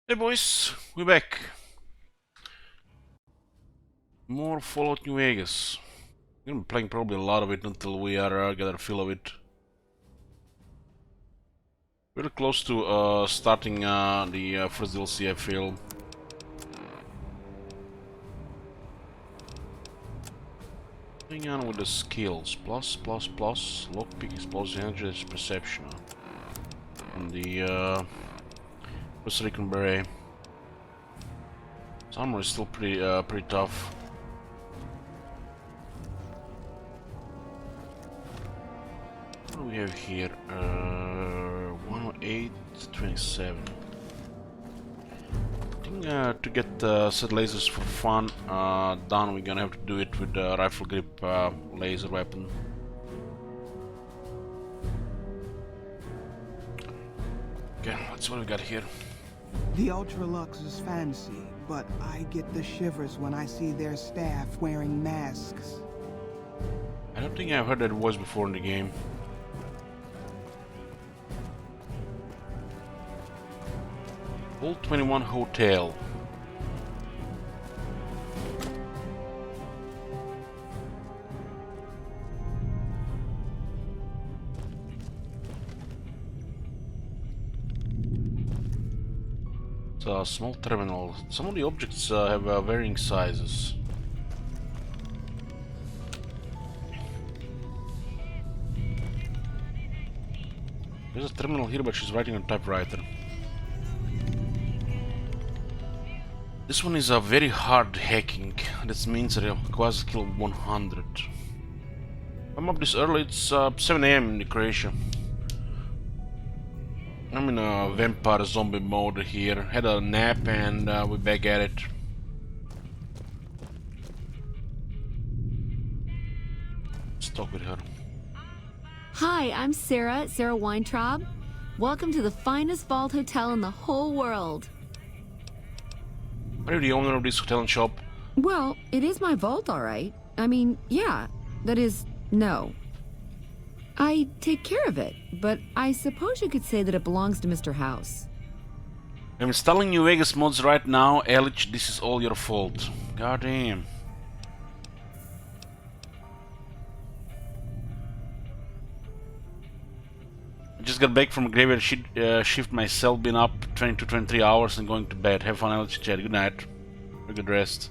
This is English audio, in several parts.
Hey boys, we're back. More Fallout New Vegas. We're gonna be playing probably a lot of it until we are get a feel of it. We're close to starting the first DLC, I feel. Hang on with the skills. Plus, lockpick, explosive energy, perception. And the Costa Rican beret. His armor is still pretty tough. What do we have here? 108, 27. I think to get set lasers for fun done, we're gonna have to do it with the rifle grip laser weapon. Okay, that's what we got here. The Ultralux is fancy, but I get the shivers when I see their staff wearing masks. I don't think I've heard that voice before in the game. Old 21 Hotel. It's a small terminal. Some of the objects have varying sizes. There's a terminal here, but she's writing on typewriter. This one is a very hard hacking. That means it requires kill 100. I'm up this early. It's 7 AM in Croatia. I'm in a vampire zombie mode here. Had a nap and we're back at it. Let's talk with her. Hi, I'm Sarah Weintraub. Welcome to the finest vault hotel in the whole world. Are you the owner of this hotel and shop? Well, it is my vault, all right. I mean, yeah, that is, no. I take care of it, but I suppose you could say that it belongs to Mr. House. I'm installing New Vegas mods right now. Elich, this is all your fault. God damn. I just got back from a graveyard shift myself, been up 20 to 23 hours and going to bed. Have fun, Elich, chat. Good night. Have a good rest.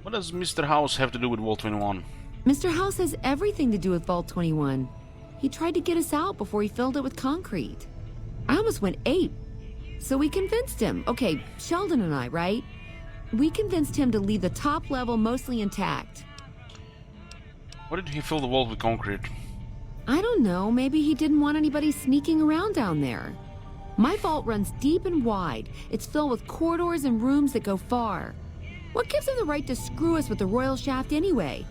What does Mr. House have to do with Vault 21? Mr. House has everything to do with Vault 21. He tried to get us out before he filled it with concrete. I almost went ape. So we convinced him. Okay, Sheldon and I, right? We convinced him to leave the top level mostly intact. Why did he fill the vault with concrete? I don't know, maybe he didn't want anybody sneaking around down there. My vault runs deep and wide. It's filled with corridors and rooms that go far. What gives him the right to screw us with the royal shaft anyway?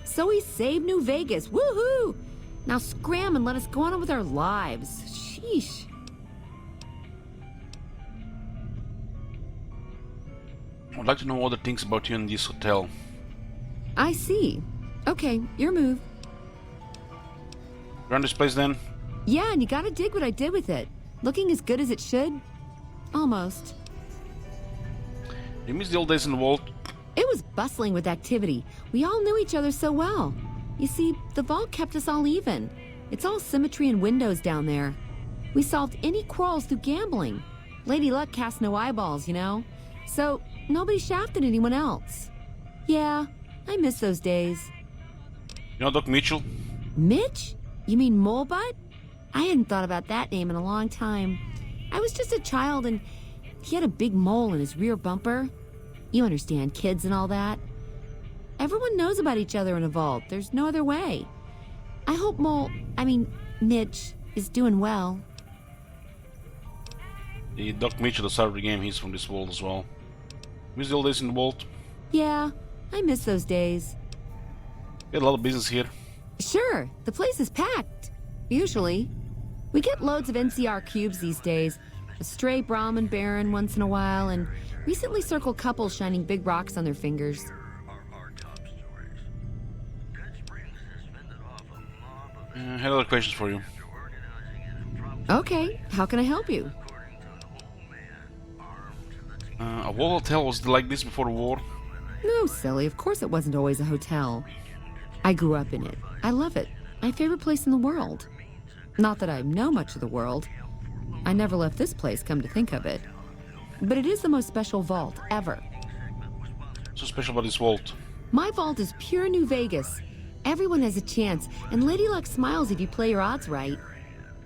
So he saved New Vegas, woohoo! Now scram and let us go on with our lives. Sheesh. I'd like to know other things about you in this hotel. I see. Okay, your move. Run this place then? Yeah, and you gotta dig what I did with it. Looking as good as it should? Almost. You miss the old days in the vault? It was bustling with activity. We all knew each other so well. You see, the vault kept us all even. It's all symmetry and windows down there. We solved any quarrels through gambling. Lady Luck cast no eyeballs, you know? So, nobody shafted anyone else. Yeah, I miss those days. You know Doc Mitchell? Mitch? You mean Molebutt? I hadn't thought about that name in a long time. I was just a child and he had a big mole in his rear bumper. You understand, kids and all that. Everyone knows about each other in a vault. There's no other way. I hope Mitch is doing well. The Doc Mitchell, the start of the game, he's from this vault as well. Miss the old days in the vault? Yeah, I miss those days. We had a lot of business here. Sure, the place is packed. Usually. We get loads of NCR cubes these days. A stray Brahmin Baron once in a while, and recently circled couples shining big rocks on their fingers. I had other questions for you. Okay, how can I help you? A wall hotel was like this before the war? No, silly, of course it wasn't always a hotel. I grew up in it. I love it. My favorite place in the world. Not that I know much of the world. I never left this place, come to think of it. But it is the most special vault ever. So special about this vault? My vault is pure New Vegas. Everyone has a chance, and Lady Luck smiles if you play your odds right.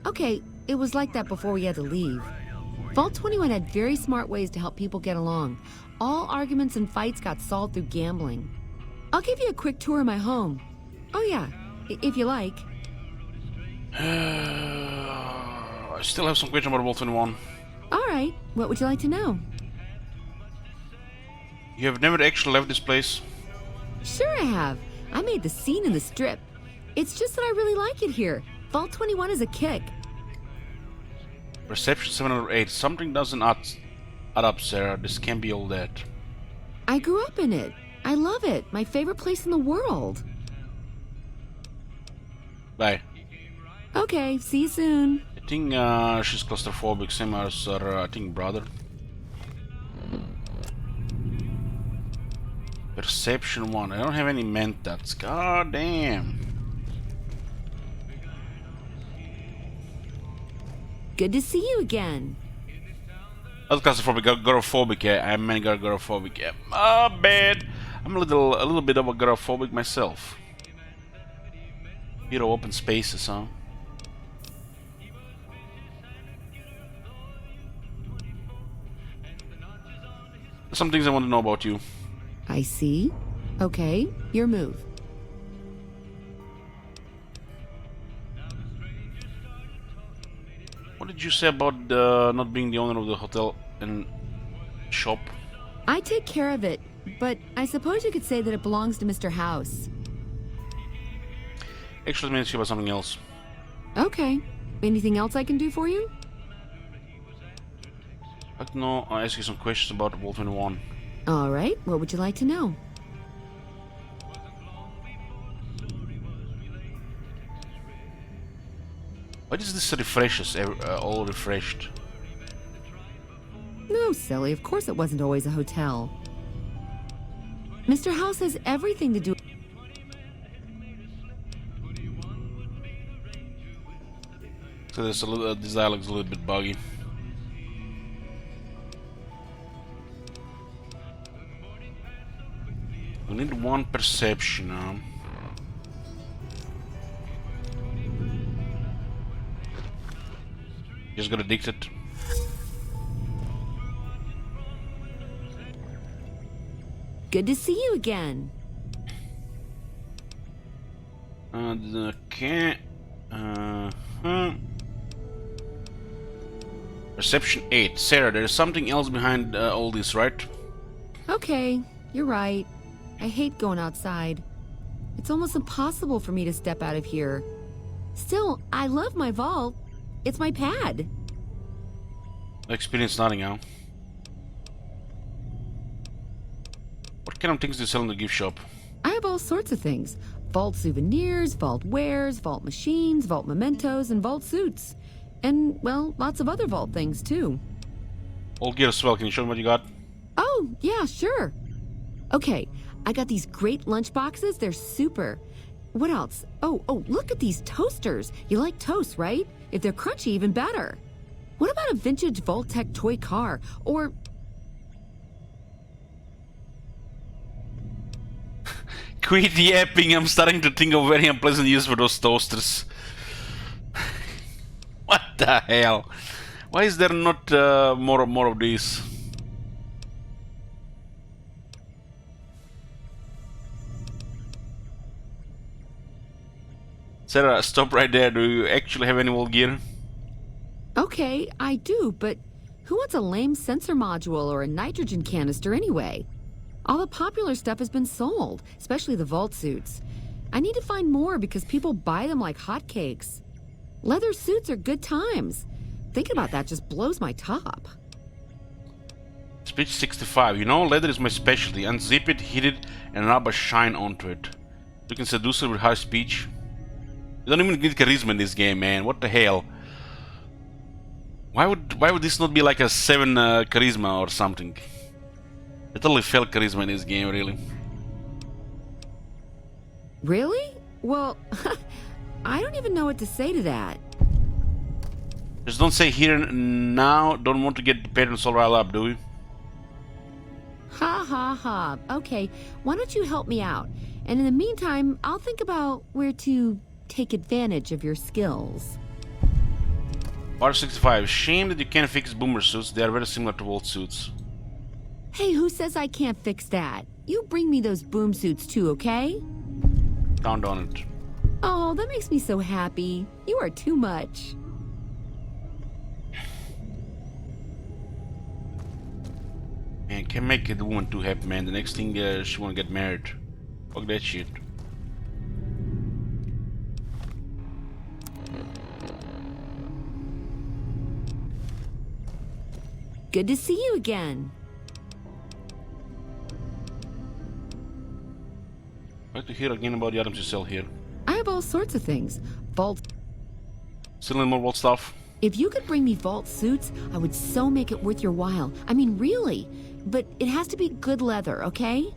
Okay, it was like that before we had to leave. Vault 21 had very smart ways to help people get along. All arguments and fights got solved through gambling. I'll give you a quick tour of my home. Oh yeah, if you like. I still have some questions about Vault 21. All right, what would you like to know? You have never actually left this place? Sure I have. I made the scene in the strip. It's just that I really like it here. Vault 21 is a kick. Perception 708. Something doesn't add up, Sarah. This can't be all that. I grew up in it. I love it. My favorite place in the world. Bye. Okay, see you soon. I think she's claustrophobic, same as her, I think, brother. Perception 1. I don't have any mentats. God damn. Good to see you again. Not claustrophobic, agoraphobic, yeah. I meant agoraphobic, yeah. Ah, bad. I'm a little bit of agoraphobic myself. Bit of open spaces, huh? Some things I want to know about you. I see. Okay, your move. What did you say about not being the owner of the hotel and shop? I take care of it, but I suppose you could say that it belongs to Mr. House. Actually, let me ask you about something else. Okay. Anything else I can do for you? I'd like to know, I'll ask you some questions about Vault 21. All right, what would you like to know? Why does this refreshes all refreshed? No, silly, of course it wasn't always a hotel. Mr. House has everything to do. So there's a little, this dialogue's a little bit buggy. We need one perception now. Just got addicted. Good to see you again. Okay. Perception 8. Sarah, there's something else behind all this, right? Okay, you're right. I hate going outside. It's almost impossible for me to step out of here. Still, I love my vault. It's my pad. Experience nothing now. What kind of things do you sell in the gift shop? I have all sorts of things. Vault souvenirs, vault wares, vault machines, vault mementos, and vault suits. And, well, lots of other vault things, too. All gear as well. Can you show me what you got? Oh, yeah, sure. Okay, I got these great lunch boxes. They're super. What else? Oh, look at these toasters. You like toast, right? If they're crunchy, even better. What about a vintage Vault-Tec toy car? Or... Quit yapping. I'm starting to think of very unpleasant use for those toasters. What the hell? Why is there not more of these? Sarah, stop right there. Do you actually have any old gear? Okay, I do, but who wants a lame sensor module or a nitrogen canister anyway? All the popular stuff has been sold, especially the vault suits. I need to find more because people buy them like hotcakes. Leather suits are good times. Thinking about that just blows my top. Speech 65. You know, leather is my specialty. Unzip it, heat it, and rub a shine onto it. You can seduce her with high speech. You don't even need charisma in this game, man. What the hell? Why would this not be like a 7 charisma or something? I totally failed charisma in this game, really. Really? Well, I don't even know what to say to that. Just don't say here now. Don't want to get the parents all riled up, do we? Ha ha ha. Okay, why don't you help me out? And in the meantime, I'll think about where to take advantage of your skills. R65. Shame that you can't fix boomer suits. They are very similar to old suits. Hey, who says I can't fix that? You bring me those boom suits too, okay? Count on it. Oh, that makes me so happy. You are too much. Man, can't make the woman too happy, man. The next thing, she wanna get married. Fuck that shit. Good to see you again. I'd like to hear again about the items you sell here. I have all sorts of things. Vault. Still in more vault stuff? If you could bring me vault suits, I would so make it worth your while. I mean, really. But it has to be good leather, okay?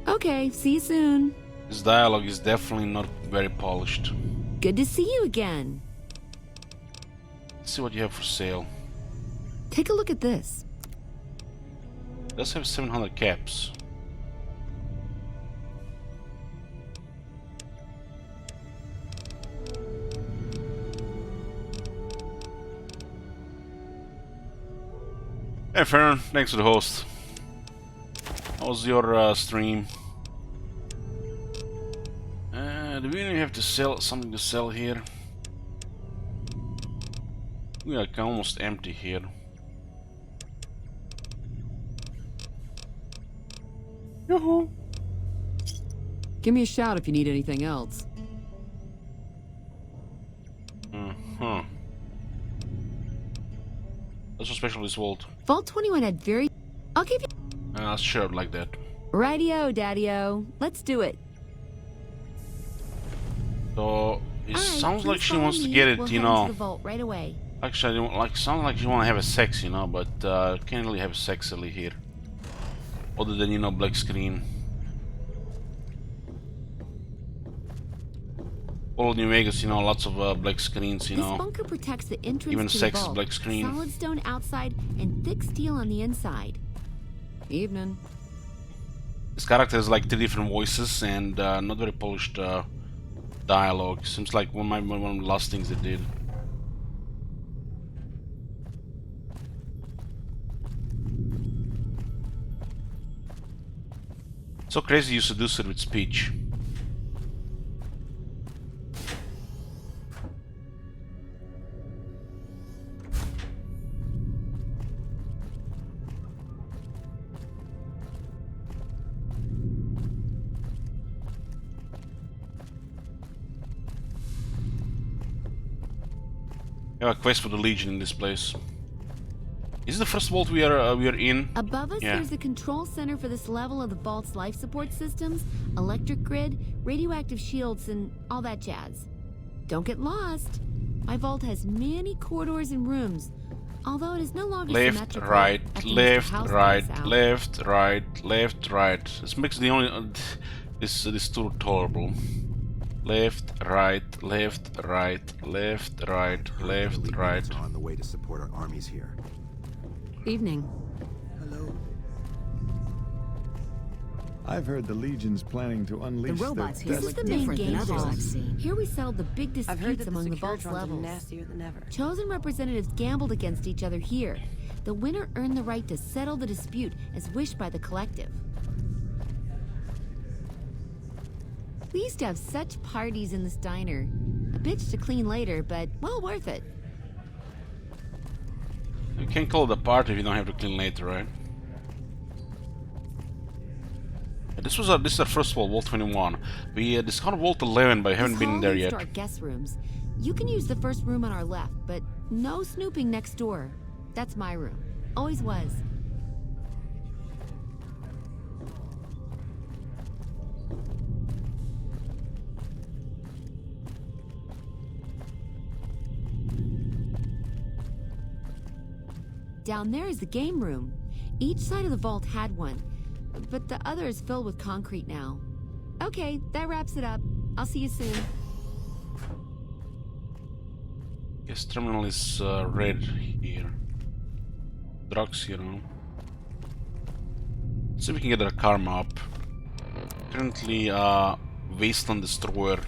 Okay, see you soon. This dialogue is definitely not very polished. Good to see you again. Let's see what you have for sale. Take a look at this. It does have 700 caps. Hey Farron, thanks for the host. How was your stream? Do we even have to sell something to sell here? We are almost empty here. Yoo-hoo! Give me a shout if you need anything else. Uh-huh. That's so special this vault. Vault 21 had very... I'll give you... Sure, like that. Rightio, Daddy-o. Let's do it. So, it All right, sounds like please she follow wants to me. get it, We'll you head into know. the vault right away. Actually, I don't like. Sounds like you want to have a sex, you know, but can't really have sex really here. Other than, you know, black screen. All of New Vegas, you know, lots of black screens, you This know. bunker protects the entrance Even to sex the is vault. black screen. Solid stone outside and thick steel on the inside. Evening. This character has like 3 different voices and not very polished dialogue. Seems like one of the last things they did. So crazy you seduce it with speech. We have a quest for the Legion in this place. Is this the first vault we are in? Above us, Yeah. there's the control center for this level of the vault's life support systems, electric grid, radioactive shields, and all that jazz. Don't get lost. My vault has many corridors and rooms, although it is no longer Left, symmetrical right, after Mr. left, House right, points out. left, right, left, right. This makes the only this tour tolerable. Left, right, left, right, left, right, left, right. Are on the way to support our armies here. Evening. Hello. I've heard the Legion's planning to unleash The robots their here This is look the main different than game others hall. I've seen. Here we settled the big I've heard disputes that the among the secure vault's drones are levels. nastier than ever. Chosen representatives gambled against each other here. The winner earned the right to settle the dispute as wished by the collective. We used to have such parties in this diner. A bitch to clean later, but well worth it. You can't call it a party if you don't have to clean later, right? This is our first Vault 21. We discovered Vault 11, but I haven't This been hall there leads yet. to our guest rooms. You can use the first room on our left, but no snooping next door. That's my room. Always was. down there is the game room. Each side of the vault had one, but the other is filled with concrete now. Okay, that wraps it up. I'll see you soon. Yes, terminal is red here. Drugs here now. Let's see if we can get a karma up. Currently, Wasteland Destroyer.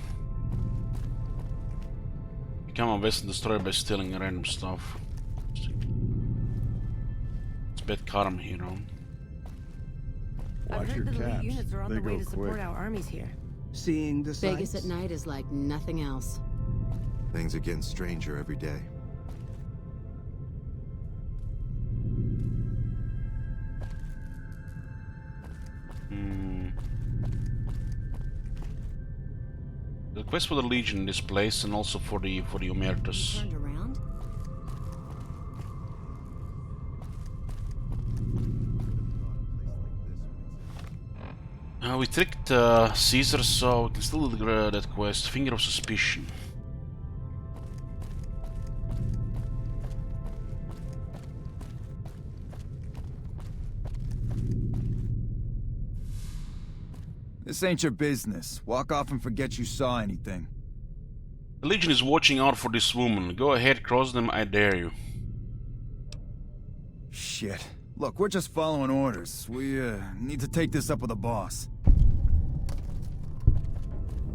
Become a Wasteland Destroyer by stealing random stuff. It's bad karma here now. Watch I've your heard the elite caps. units are on They their way go to support quick. our armies here. Seeing the Vegas sights. at night is like nothing else. Things are getting stranger every day. The quest for the Legion in this place, and also for the Omertas. Turned around? We tricked Caesar, so we can still do that quest. Finger of Suspicion. This ain't your business. Walk off and forget you saw anything. The Legion is watching out for this woman. Go ahead, cross them, I dare you. Shit. Look, we're just following orders. We, need to take this up with the boss. I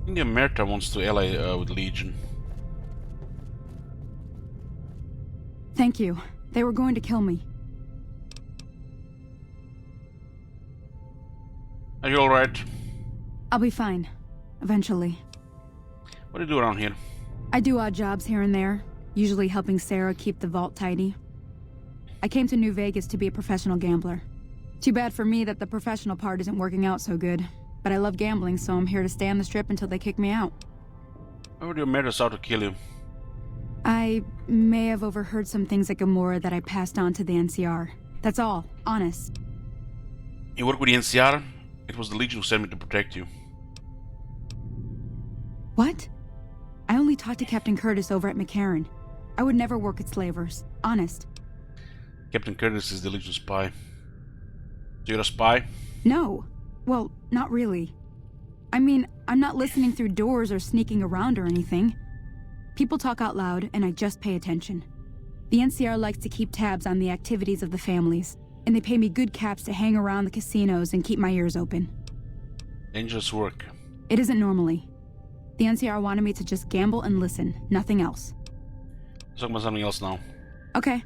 think the Omerta wants to ally with Legion. Thank you. They were going to kill me. Are you alright? I'll be fine. Eventually. What do you do around here? I do odd jobs here and there, usually helping Sarah keep the vault tidy. I came to New Vegas to be a professional gambler. Too bad for me that the professional part isn't working out so good. But I love gambling, so I'm here to stay on the strip until they kick me out. Why would the Omertas out to kill you? I may have overheard some things at Gamora that I passed on to the NCR. That's all, honest. You work with the NCR? It was the Legion who sent me to protect you. What? I only talked to Captain Curtis over at McCarran. I would never work at Slavers. Honest. Captain Curtis is the Legion spy. So you're a spy? No. Well, not really. I mean, I'm not listening through doors or sneaking around or anything. People talk out loud, and I just pay attention. The NCR likes to keep tabs on the activities of the families, and they pay me good caps to hang around the casinos and keep my ears open. Dangerous work. It isn't normally. The NCR wanted me to just gamble and listen, nothing else. Let's talk about something else now. Okay.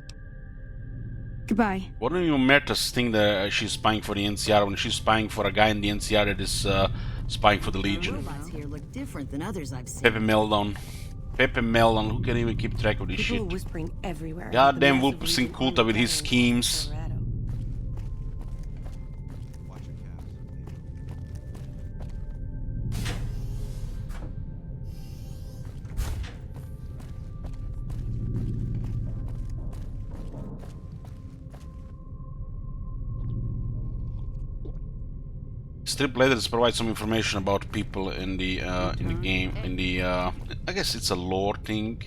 Goodbye. Why don't you Omertas think that she's spying for the NCR when she's spying for a guy in the NCR that is spying for the The Legion? robots here look different than others I've seen. pepeLaugh. pepeLaugh, who can even keep track of this People shit? are whispering everywhere. Goddamn about the massive Wolfsing Legion Kulta army with his gathering in schemes. Colorado. Watch your caps. Strip letters provide some information about people in the game. I guess it's a lore thing.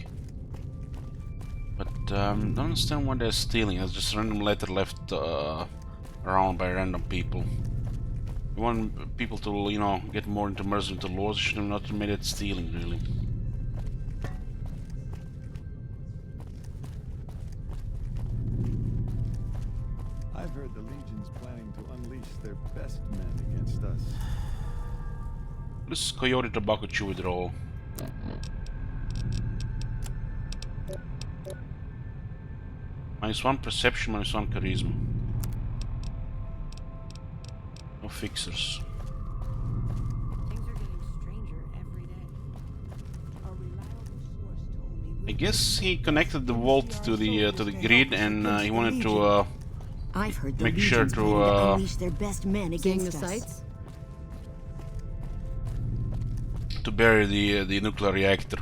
But don't understand why they're stealing. It's just a random letter left around by random people. You want people to, you know, get more immersed into lore. They should have not made it stealing, really. I've heard the Legion's planning to unleash their best men against us. This is Coyote Tobacco Chew withdrawal. -1 perception, -1 charisma. No fixers. Things are getting stranger every day. A reliable source told me I guess he connected the vault to the grid, and he wanted to I've heard the make sure Legion's to, planning to unleash their best men Seeing against the us. sights? bury the nuclear reactor.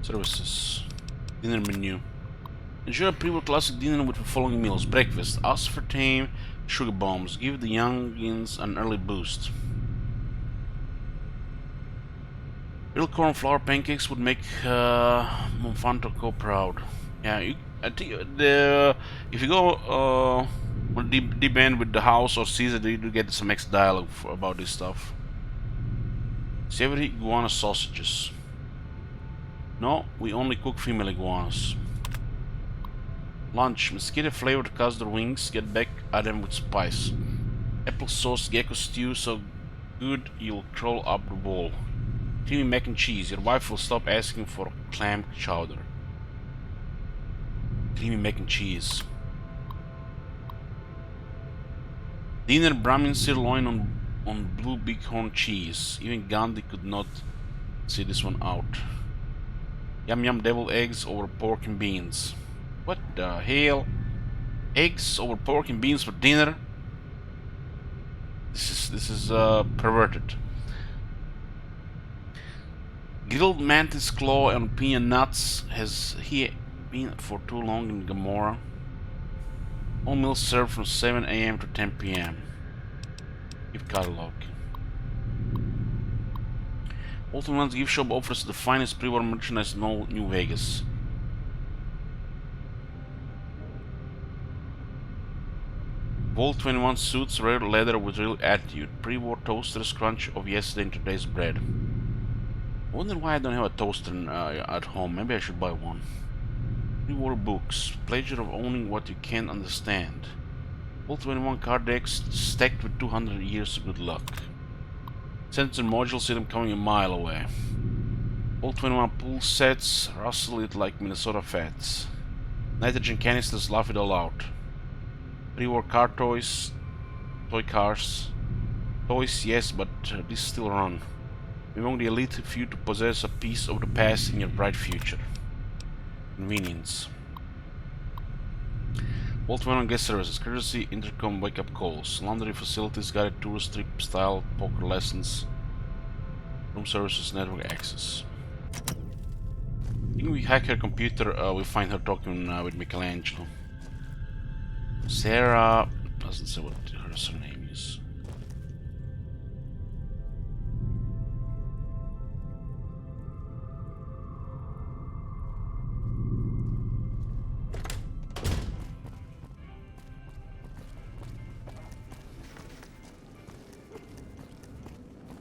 Services. Dinner menu. Enjoy a pre-war classic dinner with the following meals. Breakfast: aspartame, sugar bombs. Give the youngins an early boost. Real corn flour pancakes would make Monfanto Co proud. Yeah, I think if you go on deep end with the house or Caesar, you do get some extra dialogue about this stuff. Savory iguana sausages. No, we only cook female iguanas. Lunch: mosquito flavored custard wings. Get back at them with spice. Applesauce gecko stew so good you'll crawl up the wall. Creamy mac and cheese. Your wife will stop asking for clam chowder. Creamy mac and cheese. Dinner: Brahmin sirloin on blue bighorn cheese. Even Gandhi could not see this one out. Yum yum deviled eggs over pork and beans. What the hell? Eggs over pork and beans for dinner? This is perverted. Grilled mantis claw and peanut nuts. Has he been for too long in Gamora? All meals served from 7 AM to 10 PM. Gift catalog. Ultimate One's gift shop offers the finest pre-war merchandise in all New Vegas. Volt 21 suits, rare leather with real attitude. Pre-war toasters, crunch of yesterday and today's bread. I wonder why I don't have a toaster at home. Maybe I should buy one. Pre-war books. Pleasure of owning what you can't understand. Volt 21 card decks stacked with 200 years of good luck. Sensor modules see them coming a mile away. Volt 21 pool sets. Rustle it like Minnesota fats. Nitrogen canisters, laugh it all out. Pre-war car toys. Toy cars. Toys, yes, but these still run. Among the elite few to possess a piece of the past in your bright future. Convenience. Volt 21 guest services, courtesy, intercom, wake-up calls, laundry facilities, guided tourist trip style, poker lessons, room services, network access. When we hack her computer, we find her talking with Michelangelo. Sarah doesn't say what her surname is.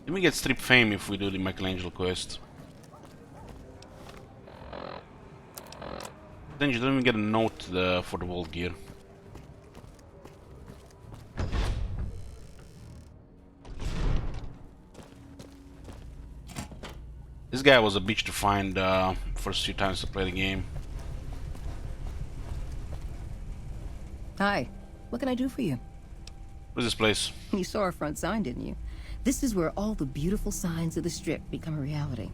Then we get strip fame if we do the Michelangelo quest. Then you don't even get a note for the Vault gear. This guy was a bitch to find first few times to play the game. Hi, what can I do for you? What is this place? You saw our front sign, didn't you? This is where all the beautiful signs of the Strip become a reality.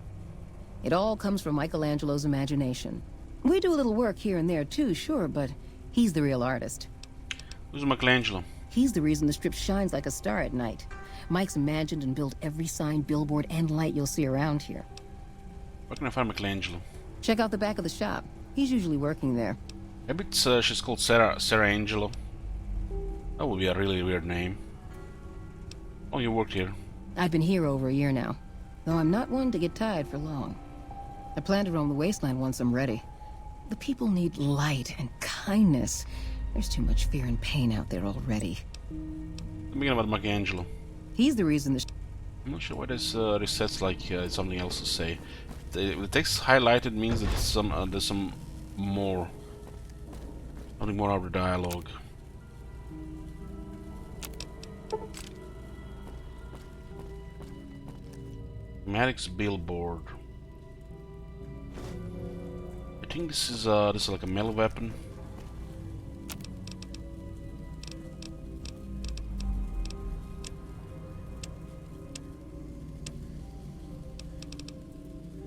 It all comes from Michelangelo's imagination. We do a little work here and there too, sure, but he's the real artist. Who's Michelangelo? He's the reason the Strip shines like a star at night. Mike's imagined and built every sign, billboard, and light you'll see around here. Where can I find Michelangelo? Check out the back of the shop. He's usually working there. Maybe it's, she's called Sarah Angelo. That would be a really weird name. Oh, you worked here. I've been here over a year now, though I'm not one to get tired for long. I plan to roam the wasteland once I'm ready. The people need light and kindness. There's too much fear and pain out there already. Thinking about Michelangelo. He's the reason the... I'm not sure why this resets like something else to say. The text highlighted means that there's some more. Something more out of the dialogue. Maddox billboard. I think this is like a melee weapon.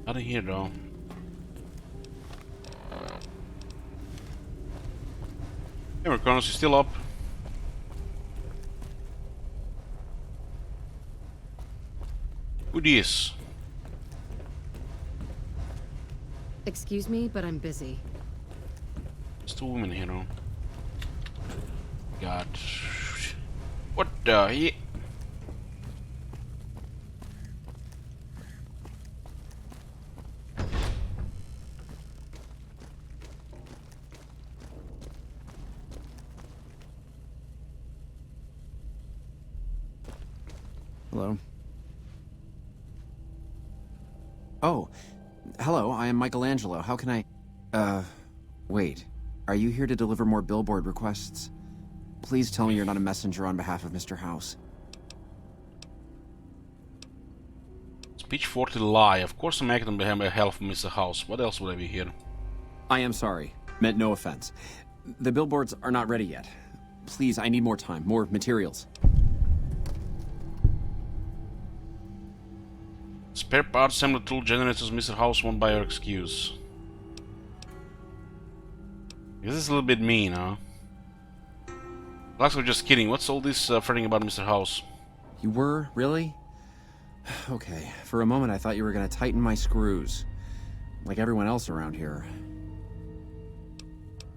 Nothing here though. Hey, Merconos, you still up? Who this? Excuse me, but I'm busy. Just two women here, huh? God. What the he? Hello. Oh, hello, I am Michelangelo. How can I... wait. Are you here to deliver more billboard requests? Please tell me you're not a messenger on behalf of Mr. House. Speech 40 lie. Of course I'm acting on behalf of Mr. House. What else would I be here? I am sorry. Meant no offense. The billboards are not ready yet. Please, I need more time, more materials. Spare parts, assembly tool, generators, Mr. House won't buy your excuse. This is a little bit mean, huh? Alex, we're just kidding. What's all this fretting about Mr. House? You were? Really? Okay, for a moment I thought you were gonna tighten my screws. Like everyone else around here.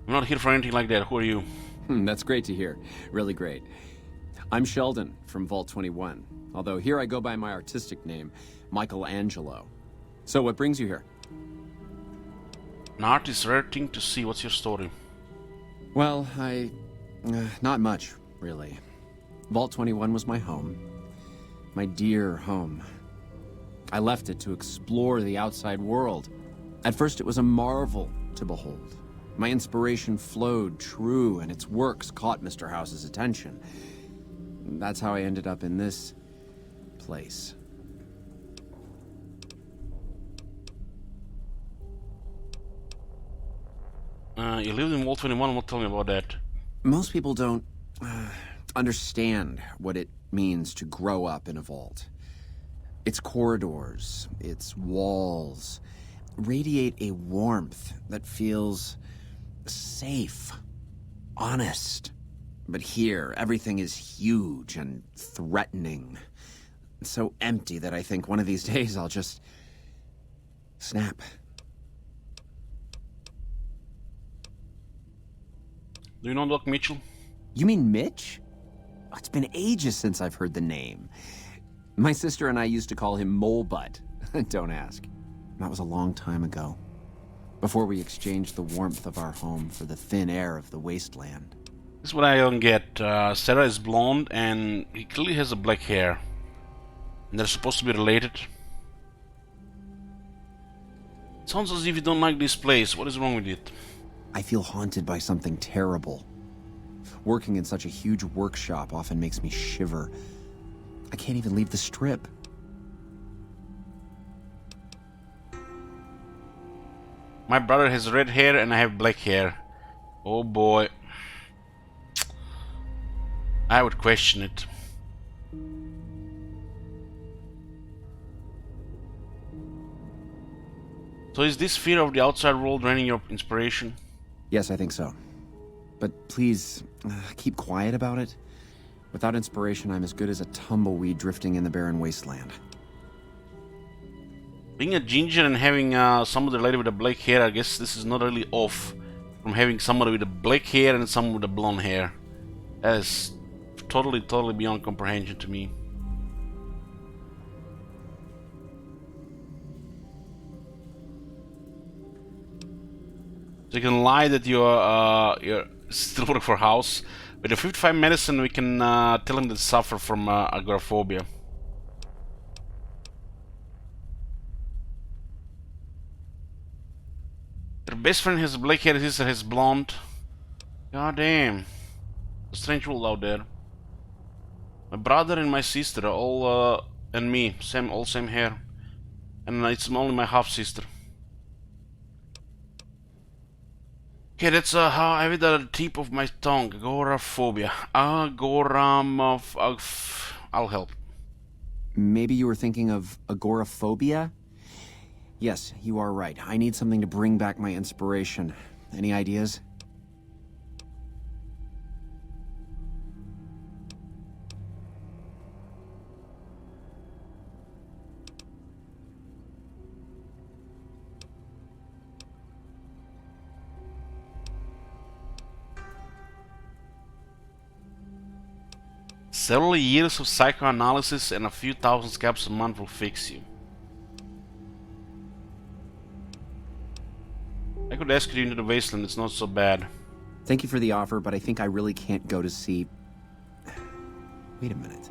I'm not here for anything like that. Who are you? That's great to hear. Really great. I'm Sheldon from Vault 21. Although here I go by my artistic name, Michelangelo. So what brings you here? An artist, rare thing to see. What's your story? Well, not much, really. Vault 21 was my home. My dear home. I left it to explore the outside world. At first it was a marvel to behold. My inspiration flowed true, and its works caught Mr. House's attention. That's how I ended up in this place. You lived in Vault 21. What? Tell me about that. Most people don't understand what it means to grow up in a vault. Its corridors, its walls, radiate a warmth that feels safe, honest. But here, everything is huge and threatening. So empty that I think one of these days I'll just snap. Do you know Doc Mitchell? You mean Mitch? Oh, it's been ages since I've heard the name. My sister and I used to call him Mole Butt. Don't ask. That was a long time ago. Before we exchanged the warmth of our home for the thin air of the wasteland. This is what I don't get. Sarah is blonde and he clearly has a black hair. And they're supposed to be related. It sounds as if you don't like this place. What is wrong with it? I feel haunted by something terrible. Working in such a huge workshop often makes me shiver. I can't even leave the strip. My brother has red hair and I have black hair. Oh boy. I would question it. So is this fear of the outside world draining your inspiration? Yes, I think so. But please, keep quiet about it. Without inspiration, I'm as good as a tumbleweed drifting in the barren wasteland. Being a ginger and having somebody related with a black hair, I guess this is not really off from having somebody with a black hair and someone with a blonde hair. That is totally beyond comprehension to me. So you can lie that you're still work for House. With the 55 medicine, we can tell him to suffer from agoraphobia. Your best friend has black hair, his sister has blonde. God damn. A strange world out there. My brother and my sister are all, and me, all same hair. And it's only my half-sister. Okay, that's how I have it at the tip of my tongue. Agoraphobia. I'll help. Maybe you were thinking of agoraphobia? Yes, you are right. I need something to bring back my inspiration. Any ideas? Several years of psychoanalysis and a few thousand scalps a month will fix you. I could escort you into the wasteland, it's not so bad. Thank you for the offer, but I think I really can't go to see... Wait a minute.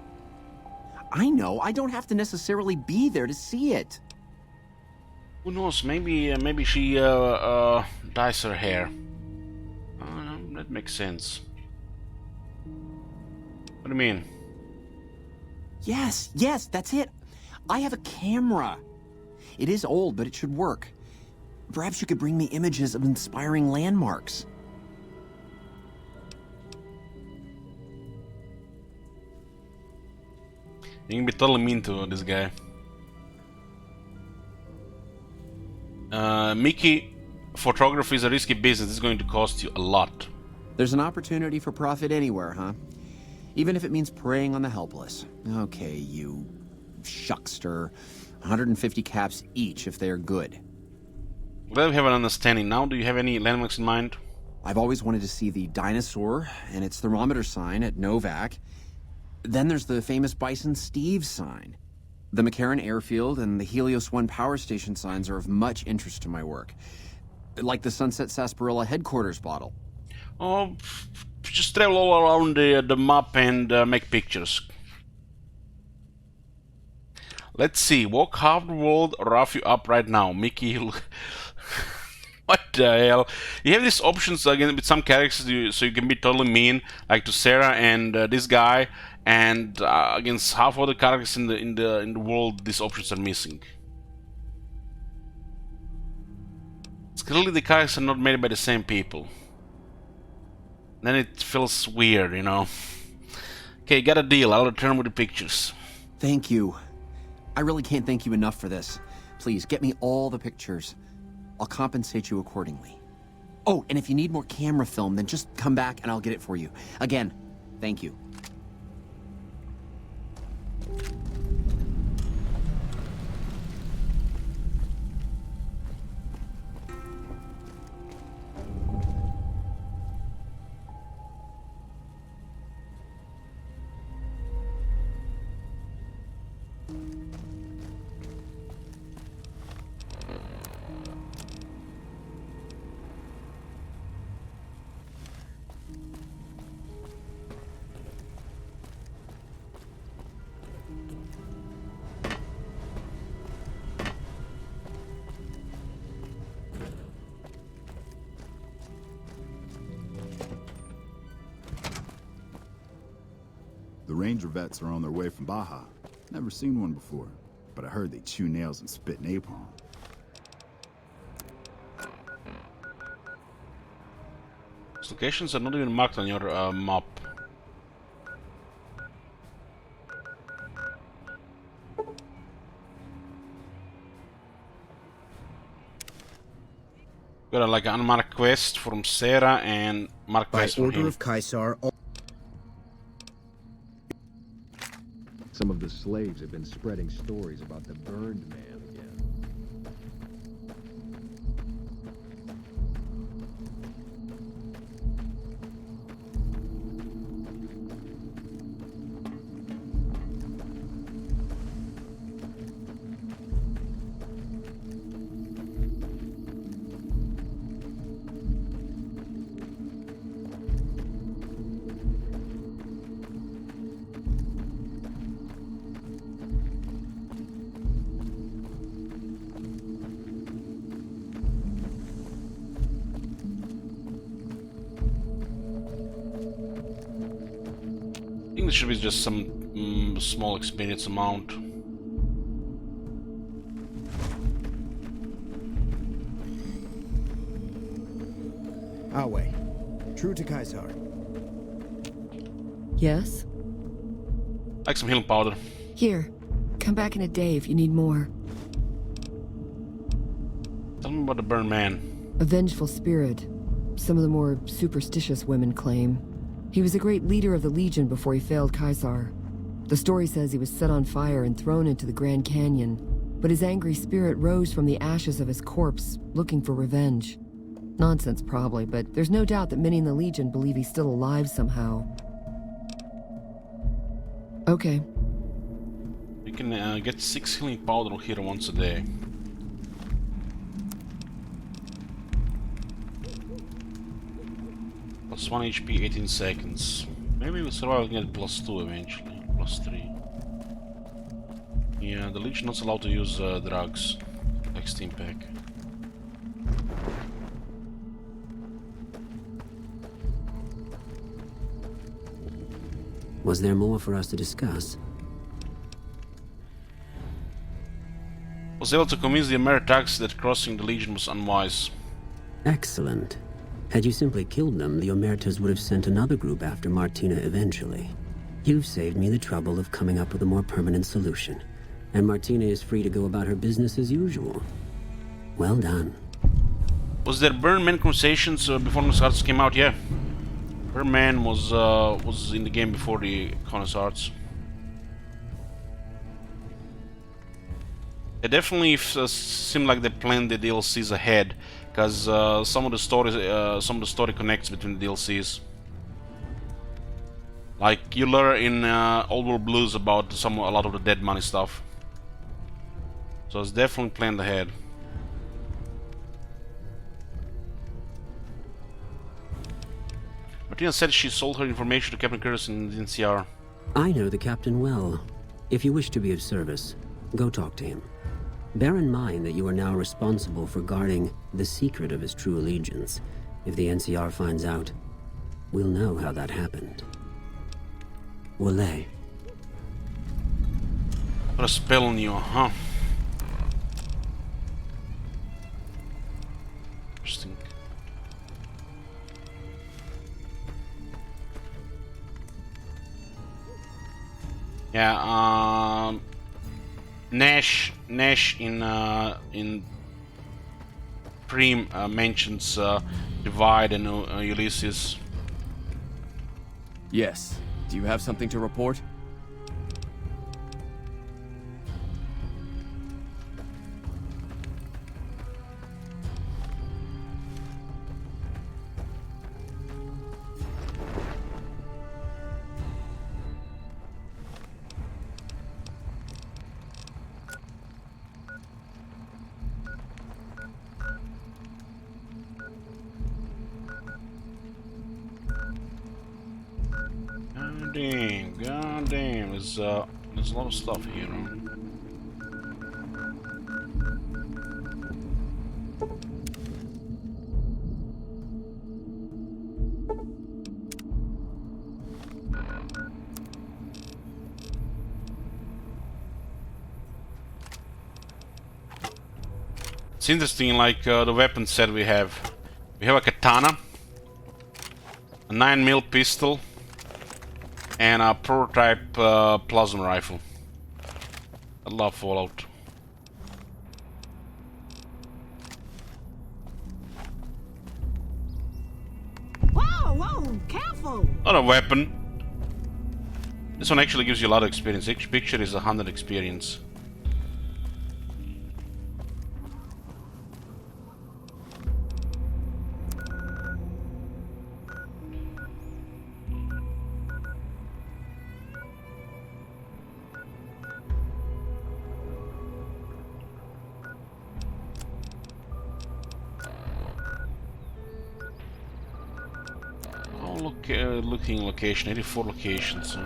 I know, I don't have to necessarily be there to see it. Who knows, maybe she dyes her hair. That makes sense. What do you mean? Yes, that's it. I have a camera. It is old, but it should work. Perhaps you could bring me images of inspiring landmarks. You can be totally mean to this guy. Mickey, photography is a risky business. It's going to cost you a lot. There's an opportunity for profit anywhere, huh? Even if it means preying on the helpless. Okay, you shuckster. 150 caps each if they're good. Well, we have an understanding now. Do you have any landmarks in mind? I've always wanted to see the dinosaur and its thermometer sign at Novak. Then there's the famous Bison Steve sign. The McCarran Airfield and the Helios 1 power station signs are of much interest to my work. Like the Sunset Sarsaparilla headquarters bottle. Oh, just travel all around the map and make pictures. Let's see. Walk half the world or rough you up right now. Mickey, what the hell? You have these options again with some characters, so you can be totally mean, like to Sarah and this guy, and against half of the characters in the world, these options are missing. It's clearly the characters are not made by the same people. Then it feels weird, you know. Okay, got a deal. I'll return with the pictures. Thank you. I really can't thank you enough for this. Please, get me all the pictures. I'll compensate you accordingly. Oh, and if you need more camera film, then just come back and I'll get it for you. Again, thank you. The Ranger vets are on their way from Baja. Never seen one before, but I heard they chew nails and spit napalm. These locations are not even marked on your map. Got like an unmarked quest from Sarah and marked quest from him. By order of Caesar. Some of the slaves have been spreading stories about the burned man again. I think there should be just some small experience amount. Our way. True to Caesar. Yes? Like some healing powder. Here. Come back in a day if you need more. Tell me about the burned man. A vengeful spirit. Some of the more superstitious women claim. He was a great leader of the Legion before he failed Caesar. The story says he was set on fire and thrown into the Grand Canyon, but his angry spirit rose from the ashes of his corpse, looking for revenge. Nonsense probably, but there's no doubt that many in the Legion believe he's still alive somehow. Okay. You can get 6 healing powder here once a day. Plus 1 HP, 18 seconds. Maybe we survive and get plus 2 eventually. Plus 3. Yeah, the Legion not allowed to use drugs. Like Steam Pack. Was there more for us to discuss? Was able to convince the Ameritags that crossing the Legion was unwise. Excellent. Had you simply killed them, the Omertas would have sent another group after Martina eventually. You've saved me the trouble of coming up with a more permanent solution. And Martina is free to go about her business as usual. Well done. Was there Burn Man conversations before the Arts came out? Yeah. Burn Man was in the game before the Conus Arts. It definitely seemed like they planned the DLCs ahead, because some of the story connects between the DLCs. Like you learn in Old World Blues about a lot of the Dead Money stuff. So it's definitely planned ahead. Martina said she sold her information to Captain Curtis in the NCR. I know the captain well. If you wish to be of service, go talk to him. Bear in mind that you are now responsible for guarding the secret of his true allegiance. If the NCR finds out, we'll know how that happened. Wale. Put a spell on you, huh? Interesting. Yeah, Nash in Prim mentions Divide and Ulysses. Yes. Do you have something to report? God damn, there's a lot of stuff here. It's interesting, like the weapon set we have. We have a katana, a 9mm pistol, and a prototype plasma rifle. I love Fallout. Whoa, careful! Not a weapon. This one actually gives you a lot of experience. Each picture is 100 experience. Looking location, 84 locations.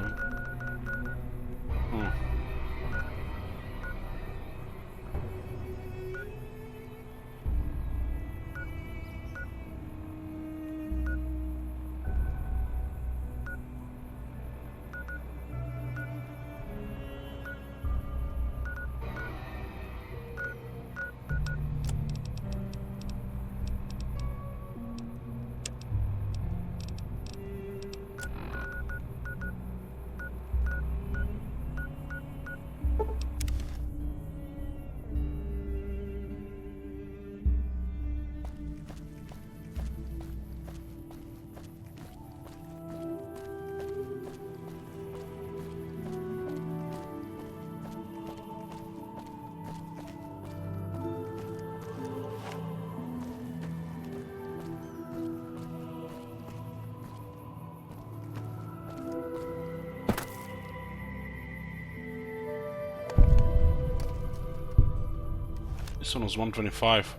This one was 125.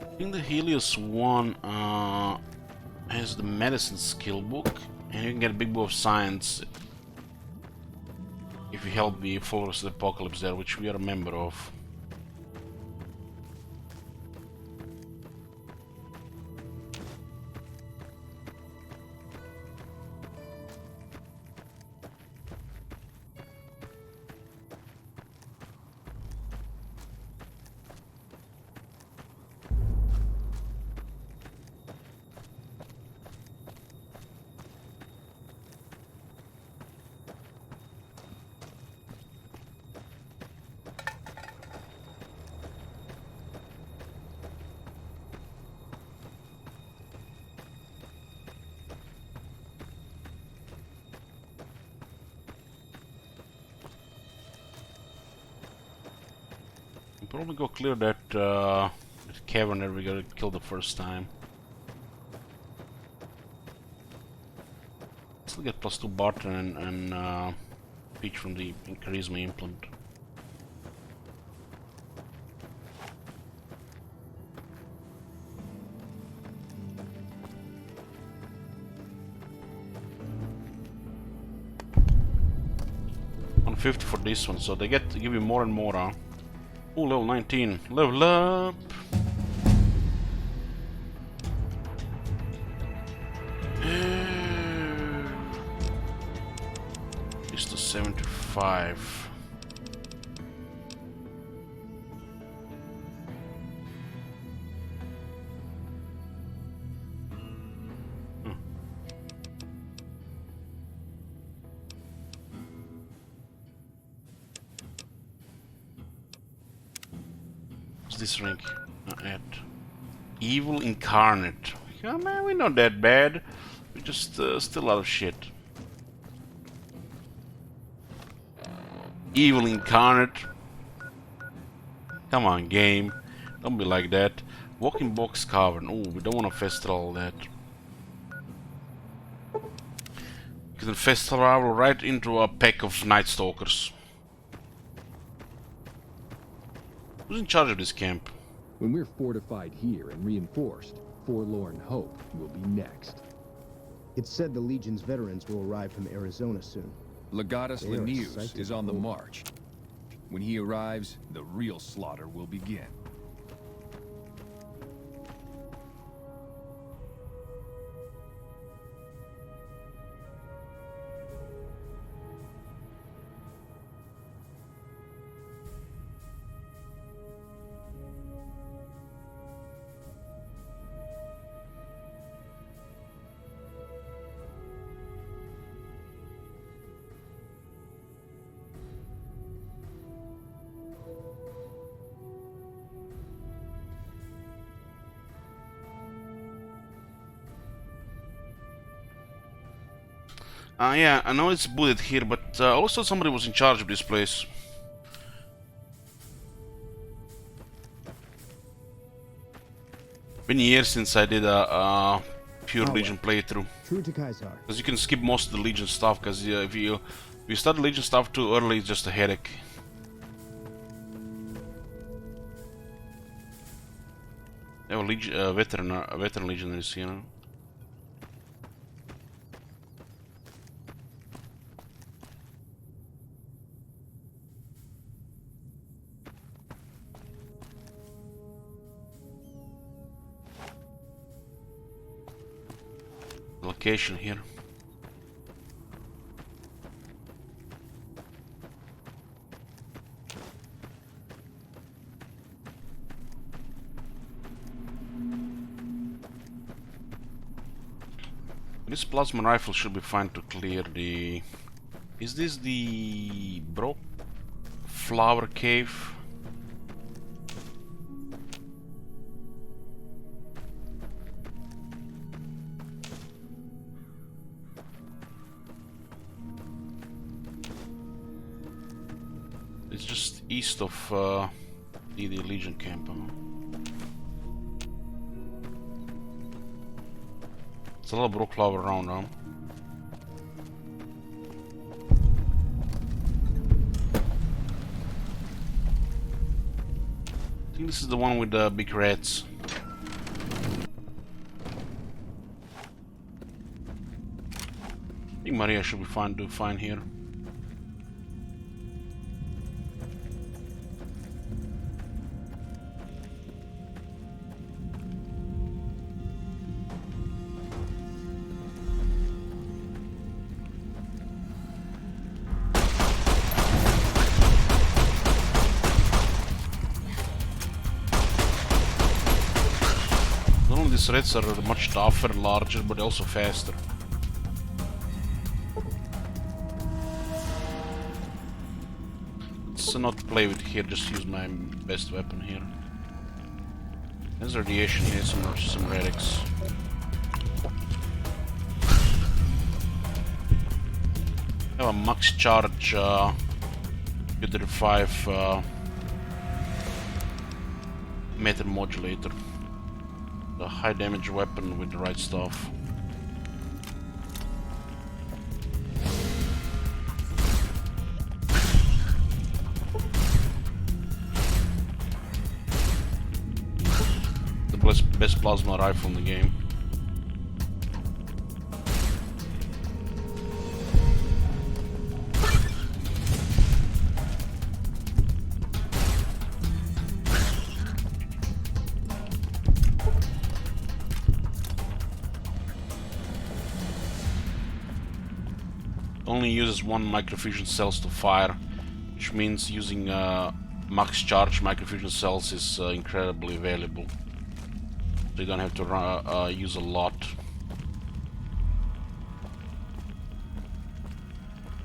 I think the Helios one has the medicine skill book, and you can get a big book of science if you help the followers of the apocalypse there, which we are a member of. Probably go clear that cavern that we got killed the first time. Still get +2 Barton and Peach from the charisma implant. $150 for this one, so they give you more and more, huh? Oh, level 19. Level up! It's to 75. This rank? Not yet. Evil Incarnate. Yeah, man, we're not that bad. We just still a lot of shit. Evil Incarnate. Come on, game. Don't be like that. Walking Box Cavern. Oh, we don't want to festival all that. You can festival right into a pack of Night Stalkers. Who's in charge of this camp? When we're fortified here and reinforced, Forlorn Hope will be next. It's said the Legion's veterans will arrive from Arizona soon. Legatus They are Linnaeus excited is to on the move. march. When he arrives, the real slaughter will begin. Yeah, I know it's bullet here, but also somebody was in charge of this place. Been years since I did a pure Legion playthrough. True to Caesar. Because you can skip most of the Legion stuff, because if you start the Legion stuff too early, it's just a headache. They have a Legion, veteran legionaries, you know. Location here. This plasma rifle should be fine to clear the... Is this the... Bro? Flower cave? It's just east of The Legion camp. It's a lot of Brookflower around, huh? I think this is the one with the big rats. I think Maria should be fine, do fine here. Not only these rats are much tougher, larger, but also faster. Let's not play with here, just use my best weapon here. There's radiation here, some relics. I have a max charge Computer 5 meter modulator. A high damage weapon with the right stuff. The best plasma rifle in the game. Only uses one microfusion cells to fire, which means using max charge microfusion cells is incredibly valuable. So you don't have to use a lot.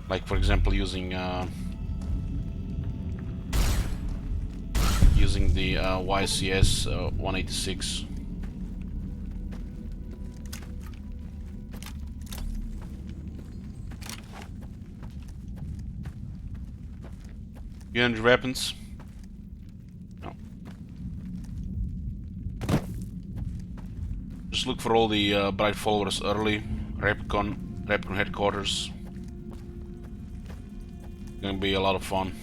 Like for example, using the YCS 186. Energy weapons. No. Just look for all the bright followers early. Repcon headquarters. Gonna be a lot of fun.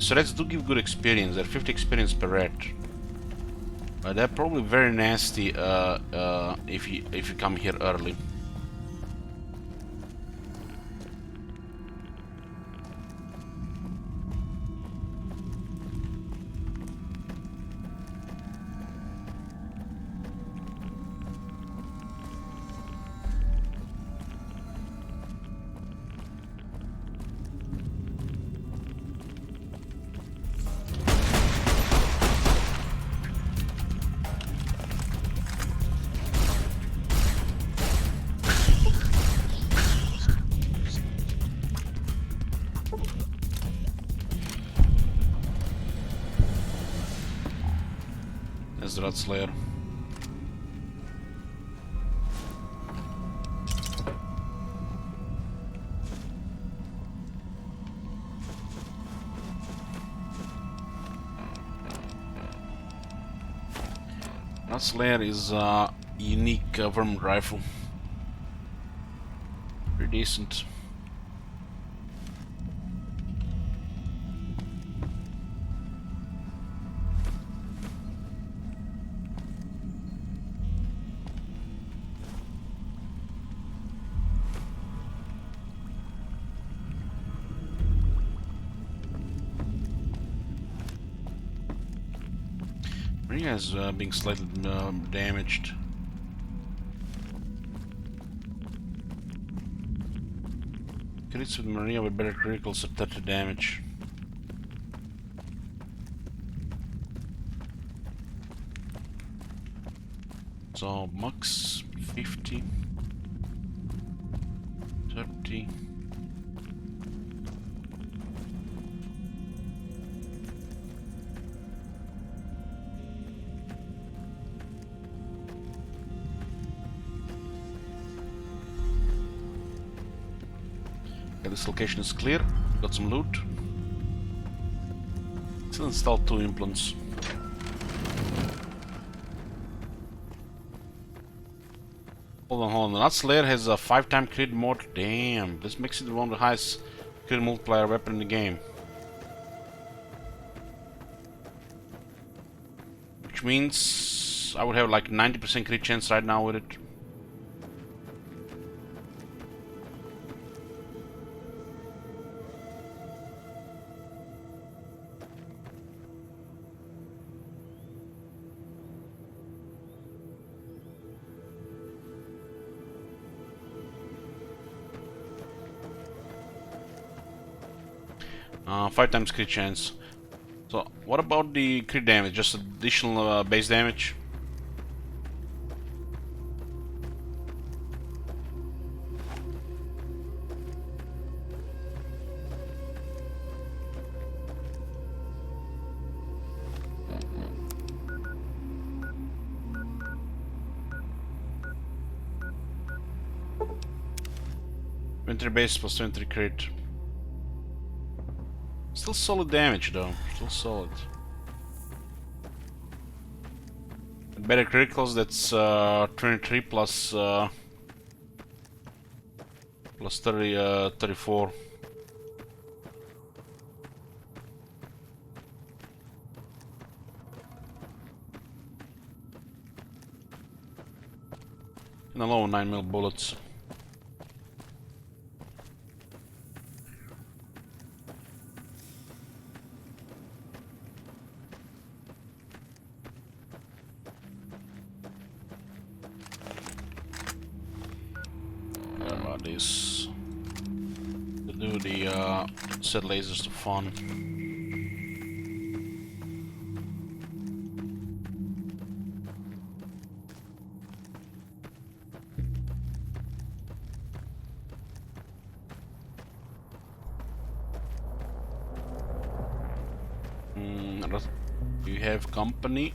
So reds do give good experience. They're 50 experience per red. But they're probably very nasty if you come here early. There's the Rat Slayer. Rat Slayer is a unique vermin rifle. Pretty decent. Maria is being slightly damaged. Crits with Maria with better criticals at 30 damage. So max 50, 30. Okay, this location is clear. Got some loot. Still installed 2 implants. Hold on. The Nut Slayer has a 5-time crit mortar. Damn, this makes it one of the highest crit multiplier weapon in the game. Which means I would have like 90% crit chance right now with it. Five times crit chance. So, what about the crit damage? Just additional base damage? Winter base plus 20 crit. Still solid damage though, still solid. Better criticals, that's 23 plus plus 30, 34. And a low 9mm bullets. This to do the set lasers to fun. You have company.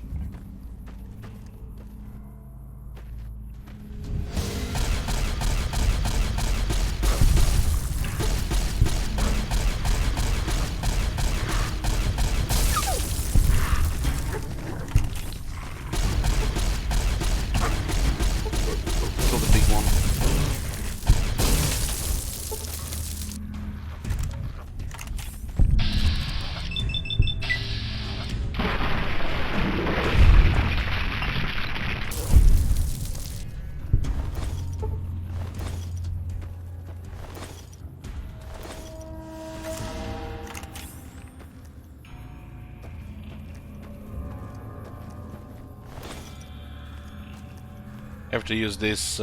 Have to use this.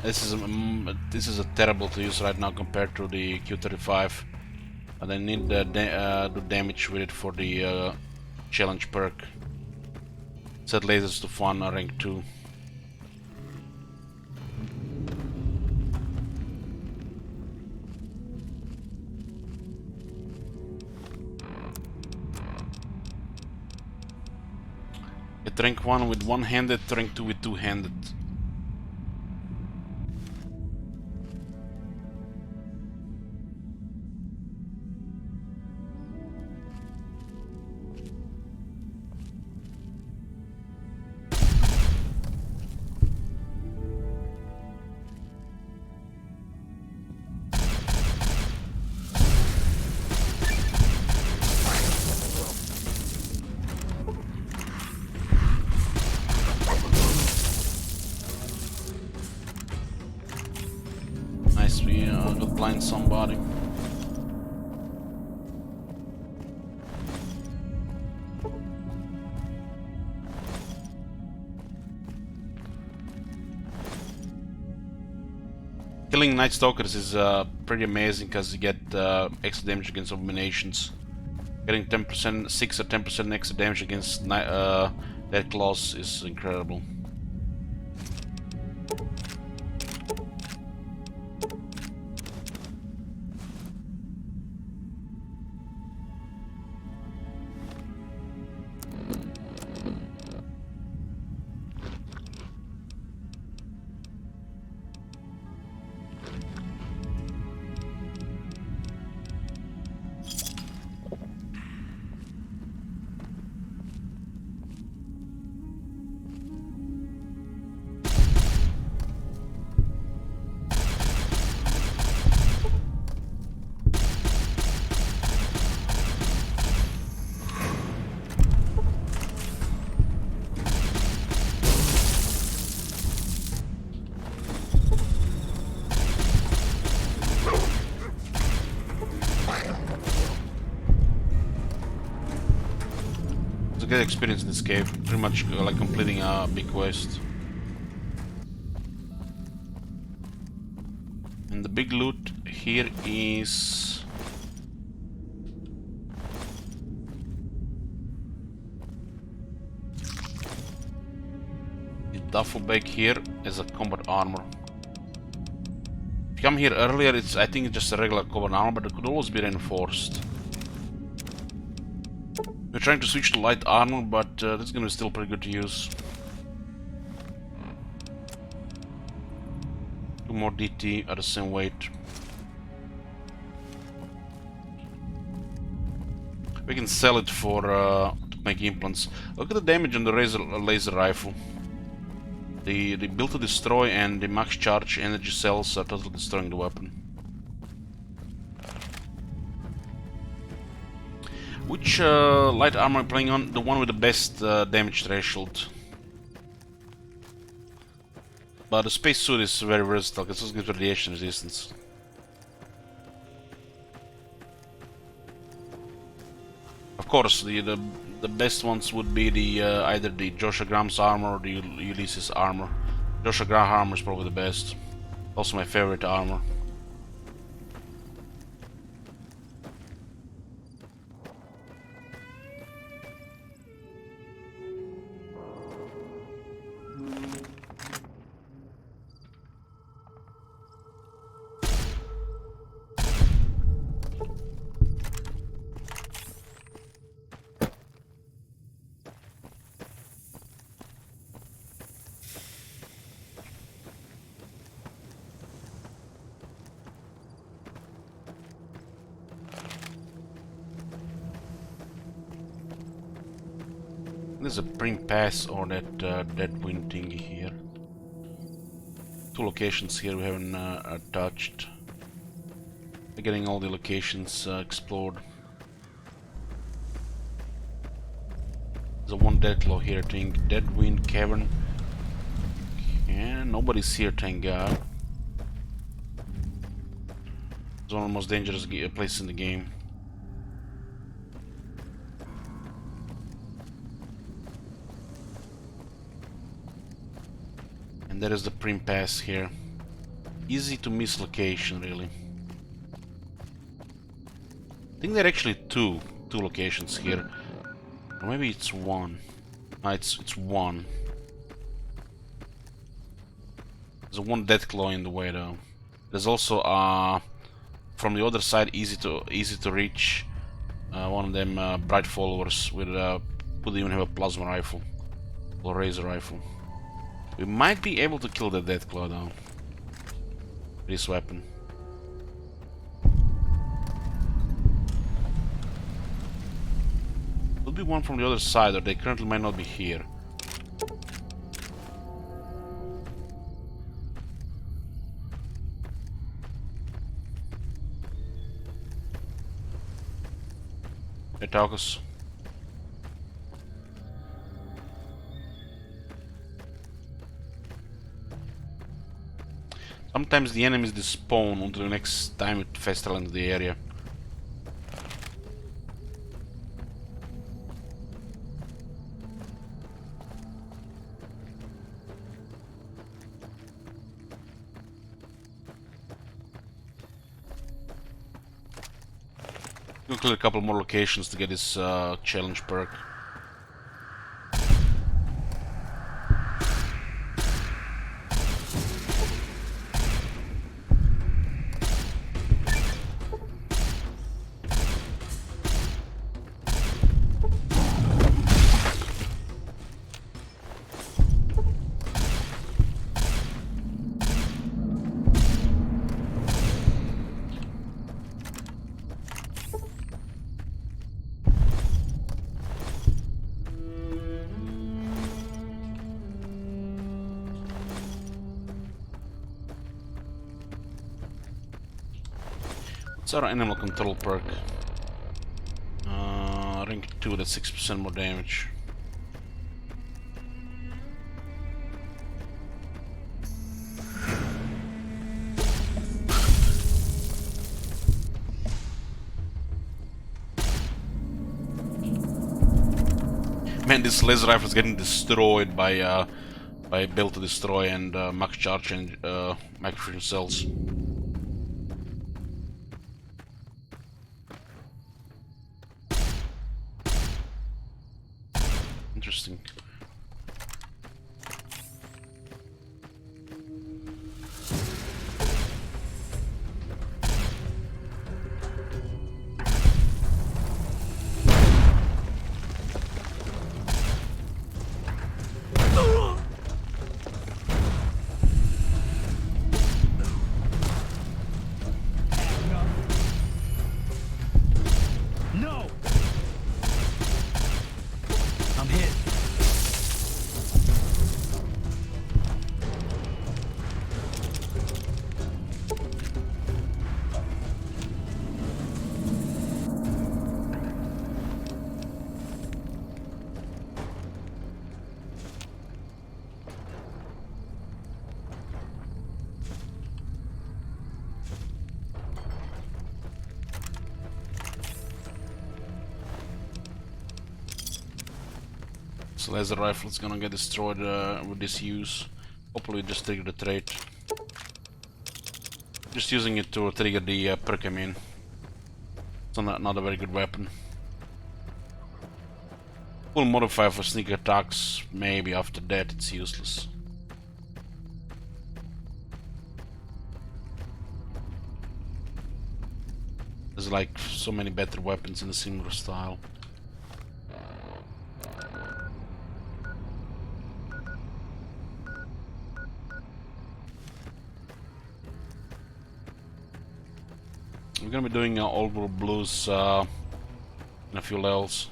This is a terrible to use right now compared to the Q35, and I need to do damage with it for the challenge perk. Set lasers to fun, rank 2. At rank 1 with one-handed, rank 2 with two-handed. Got blind somebody. Killing Night Stalkers is pretty amazing because you get extra damage against abominations. Getting 10%, 6 or 10% extra damage against Dead Claws is incredible. a good experience in this cave. Pretty much like completing a big quest. And the big loot here is... the duffel bag here as a combat armor. If you come here earlier, I think it's just a regular combat armor, but it could always be reinforced. We're trying to switch to light armor, but that's gonna be still pretty good to use. 2 more DT at the same weight. We can sell it for to make implants. Look at the damage on the laser rifle. The build to destroy and the max charge energy cells are totally destroying the weapon. Which light armor am I playing on? The one with the best damage threshold. But the space suit is very versatile, it also gives radiation resistance. Of course, the best ones would be the either the Joshua Graham's armor or the Ulysses armor. Joshua Graham armor is probably the best. Also my favorite armor. There's a Prim Pass or that dead wind thingy here. 2 locations here we haven't touched. We're getting all the locations explored. There's a 1 Deathclaw here, I think. Dead Wind Cavern. Yeah, nobody's here, thank God. It's one of the most dangerous places in the game. And there is the Prim Pass here. Easy to miss location, really. I think there are actually two locations here. Or maybe it's 1. No, it's 1. There's a 1 Deathclaw in the way though. There's also from the other side easy to reach one of them bright followers with would even have a plasma rifle or razor rifle. We might be able to kill the Deathclaw though. This weapon. There'll be one from the other side, or they currently might not be here. Hey, Taucus. Sometimes the enemies despawn until the next time it festival into the area. We'll clear a couple more locations to get this challenge perk. What's our animal control perk? Rank 2, that's 6% more damage. Man, this laser rifle is getting destroyed by Built to Destroy and Max Charge and microfusion cells. Interesting. No! I'm hit. So laser rifle is gonna get destroyed with this use. Hopefully just trigger the trait. Just using it to trigger the perk, I mean. It's not a very good weapon. Full modifier for sneak attacks, maybe after that it's useless. There's like so many better weapons in a similar style. We're gonna be doing Old World Blues in a few levels.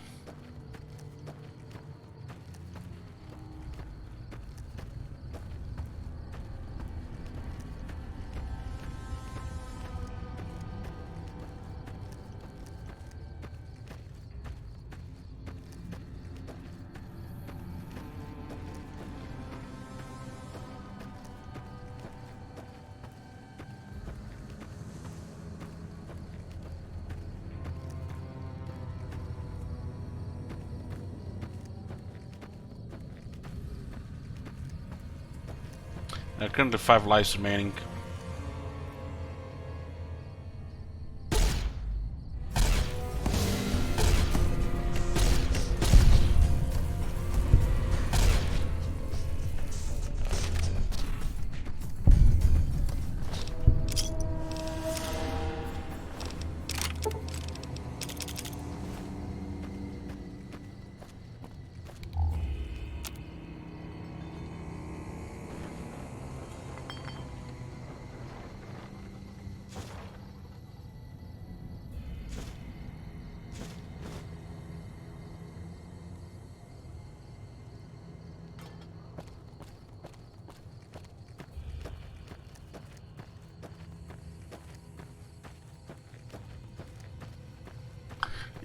Currently 5 lives remaining.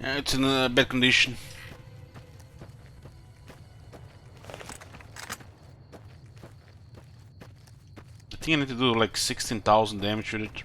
Yeah, it's in a bad condition. I think I need to do like 16,000 damage with it.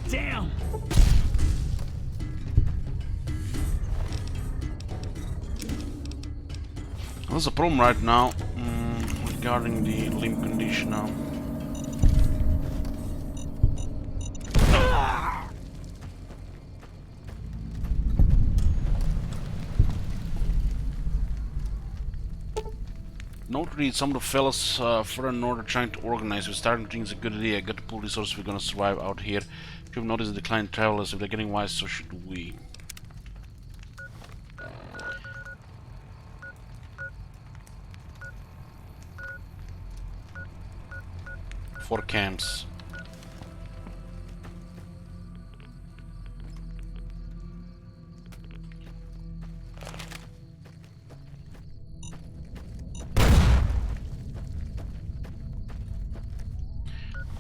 Damn! There's a problem right now regarding the limb condition now. Note read, some of the fellas further north are trying to organize. We're starting to think it's a good idea. Got to pull resources, we're gonna survive out here. If you've noticed the decline travelers, if they're getting wise, so should we. Four camps.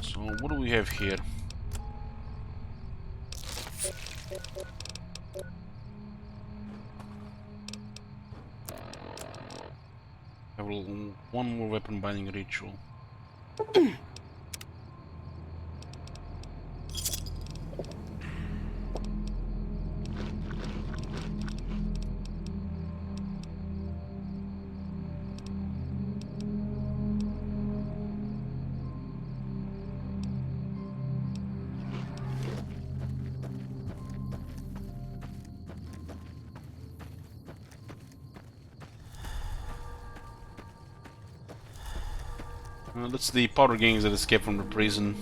So what do we have here? Have one more weapon binding ritual. That's the powder gangs that escaped from the prison.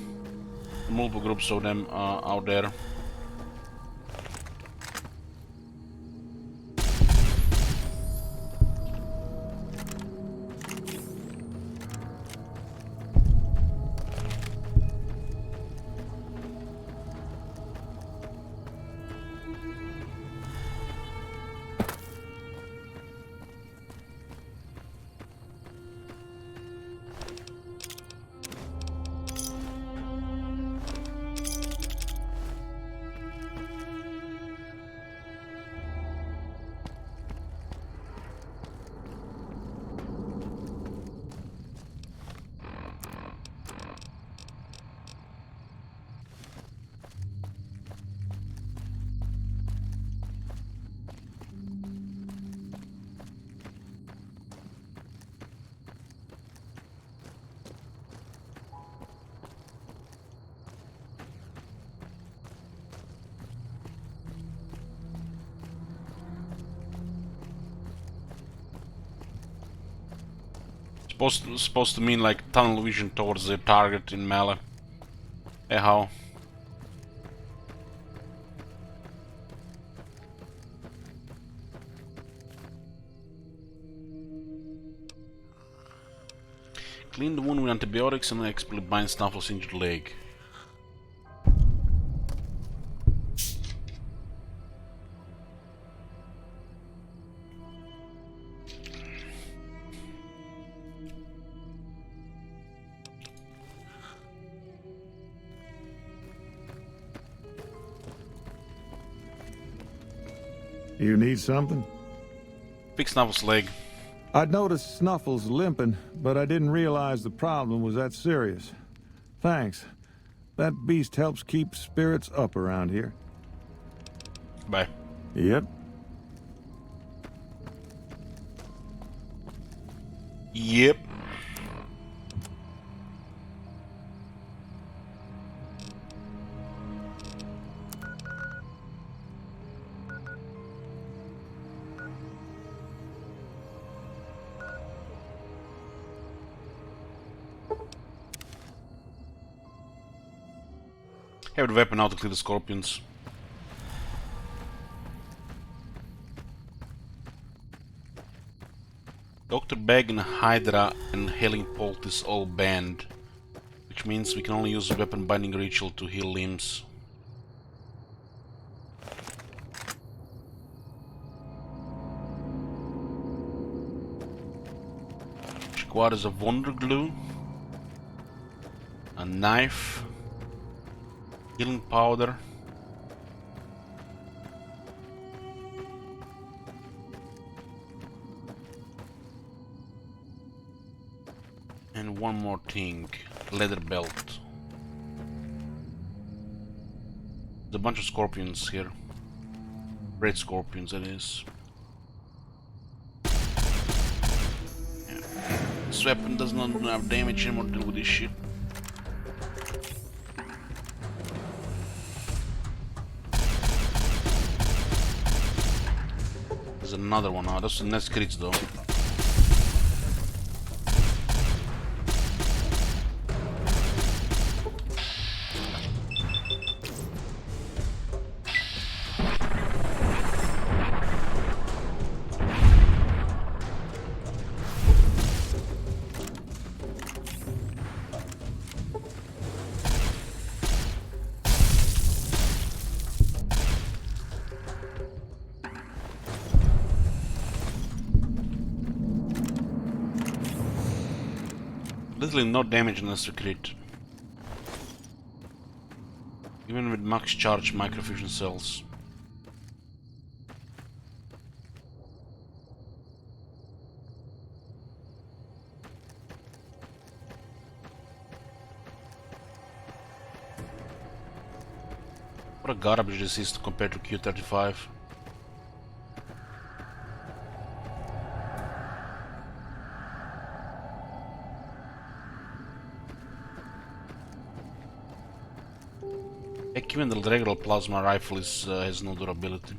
Multiple groups of them out there. Supposed to mean like tunnel vision towards the target in melee. Hey, how? Clean the wound with antibiotics and explicitly bind Snuffles' injured leg. You need something? Fix Snuffles' leg. I'd noticed Snuffles limping, but I didn't realize the problem was that serious. Thanks. That beast helps keep spirits up around here. Bye. Yep. Yep. Have the weapon out to kill the scorpions. Dr. Bag and Hydra and Healing Poultice all banned, which means we can only use a weapon binding ritual to heal limbs. Which requires a Wonder Glue, a knife, healing powder, and one more thing, leather belt. There's a bunch of scorpions here. Red scorpions, that is. Yeah. This weapon does not have damage anymore to deal with this shit. There's another one now. That's the next crits though. Literally no damage unless you crit. Even with max charge microfusion cells. What a garbage this is compared to Q35. Heck, even the regular plasma rifle has no durability.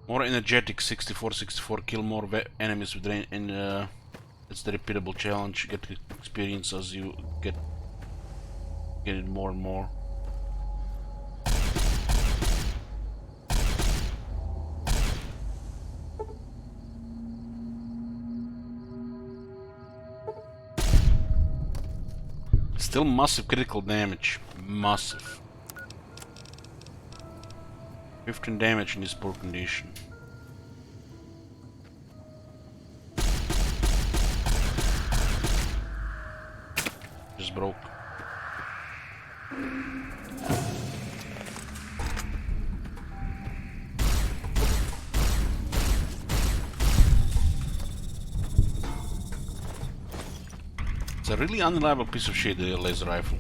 More energetic 64 kill more enemies with range, and it's the repeatable challenge. You get experience as you get it more and more. Still massive critical damage. Massive. 15 damage in this poor condition. Just broke. It's a really unreliable piece of shit, the laser rifle.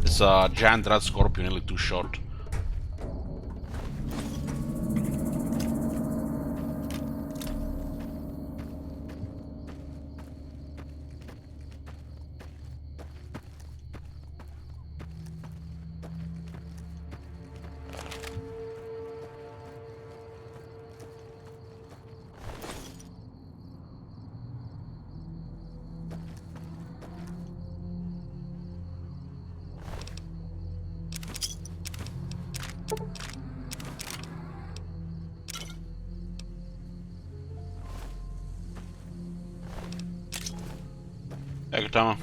It's a giant rat scorpion, nearly 2 shot. Tama.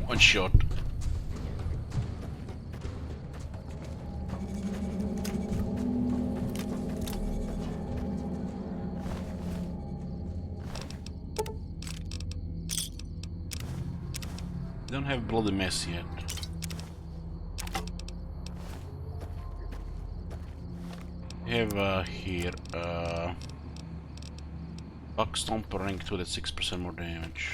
One shot. Don't have bloody mess yet. We have here Buck Stomper rank 2 at 6% more damage.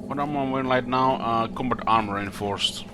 What am I wearing right now? Combat armor reinforced.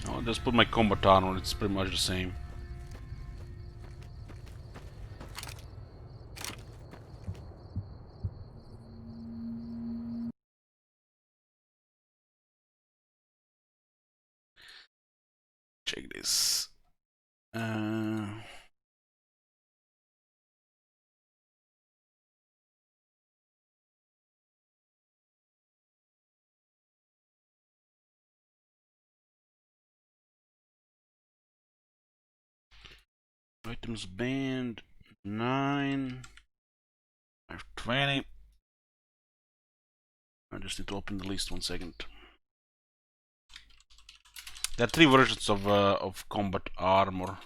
I'll just put my combat armor, it's pretty much the same. Check this. Items banned 9, 520. I just need to open the list 1 second. There are 3 versions of combat armor.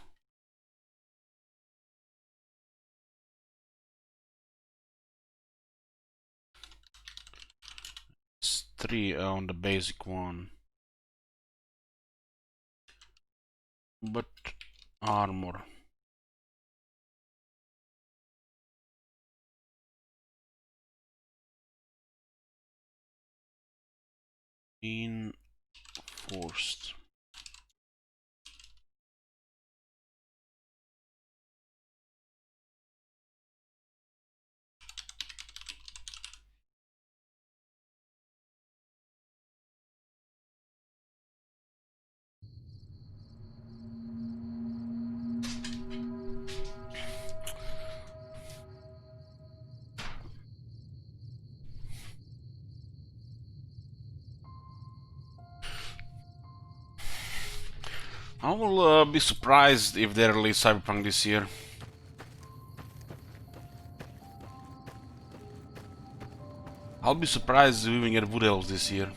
It's 3 on the basic one. But armor. Enforced. I will be surprised if they release Cyberpunk this year. I'll be surprised if we even get Wood Elves this year.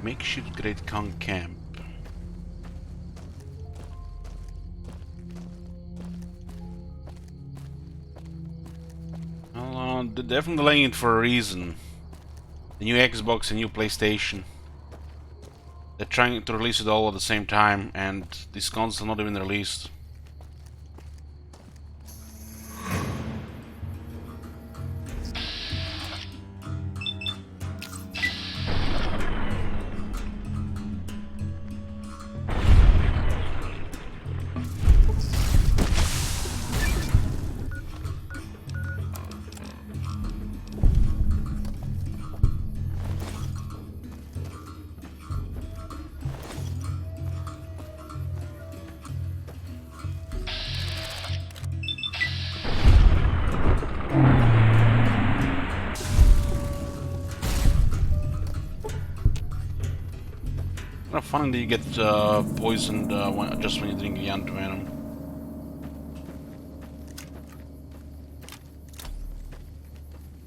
Makeshift Great Khan Camp. Well, they're definitely delaying it for a reason. The new Xbox and new PlayStation. They're trying to release it all at the same time, and these consoles are not even released. Kind of funny that you get poisoned just when you drink the antivenom.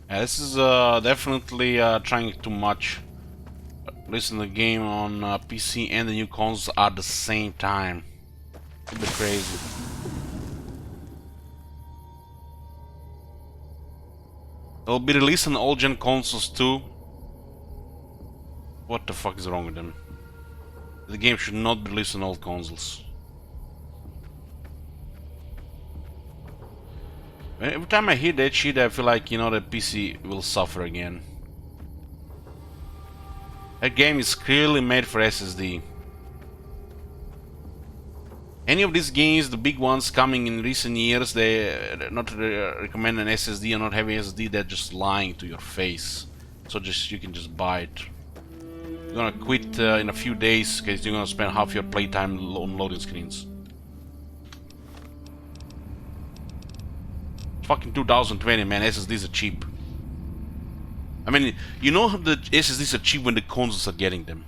Yeah, this is definitely trying too much. Releasing the game on PC and the new consoles at the same time. It's a bit crazy. It'll be released on all gen consoles too. What the fuck is wrong with them? The game should not be released on all consoles. Every time I hear that shit, I feel like, you know, the PC will suffer again. That game is clearly made for SSD. Any of these games, the big ones coming in recent years, they not recommend an SSD or not having SSD. They're just lying to your face. So you can just buy it. You're gonna quit in a few days because you're gonna spend half your playtime on loading screens. Fucking 2020, man. SSDs are cheap. I mean, you know the SSDs are cheap when the consoles are getting them.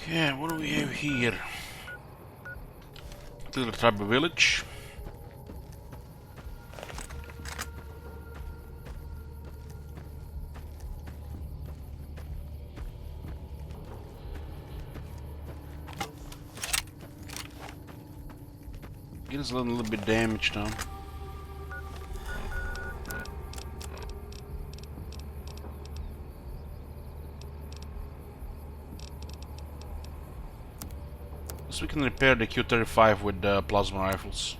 Okay, what do we have here? Little tribal village. It is a little bit damaged now. we can repair the Q-35 with plasma rifles.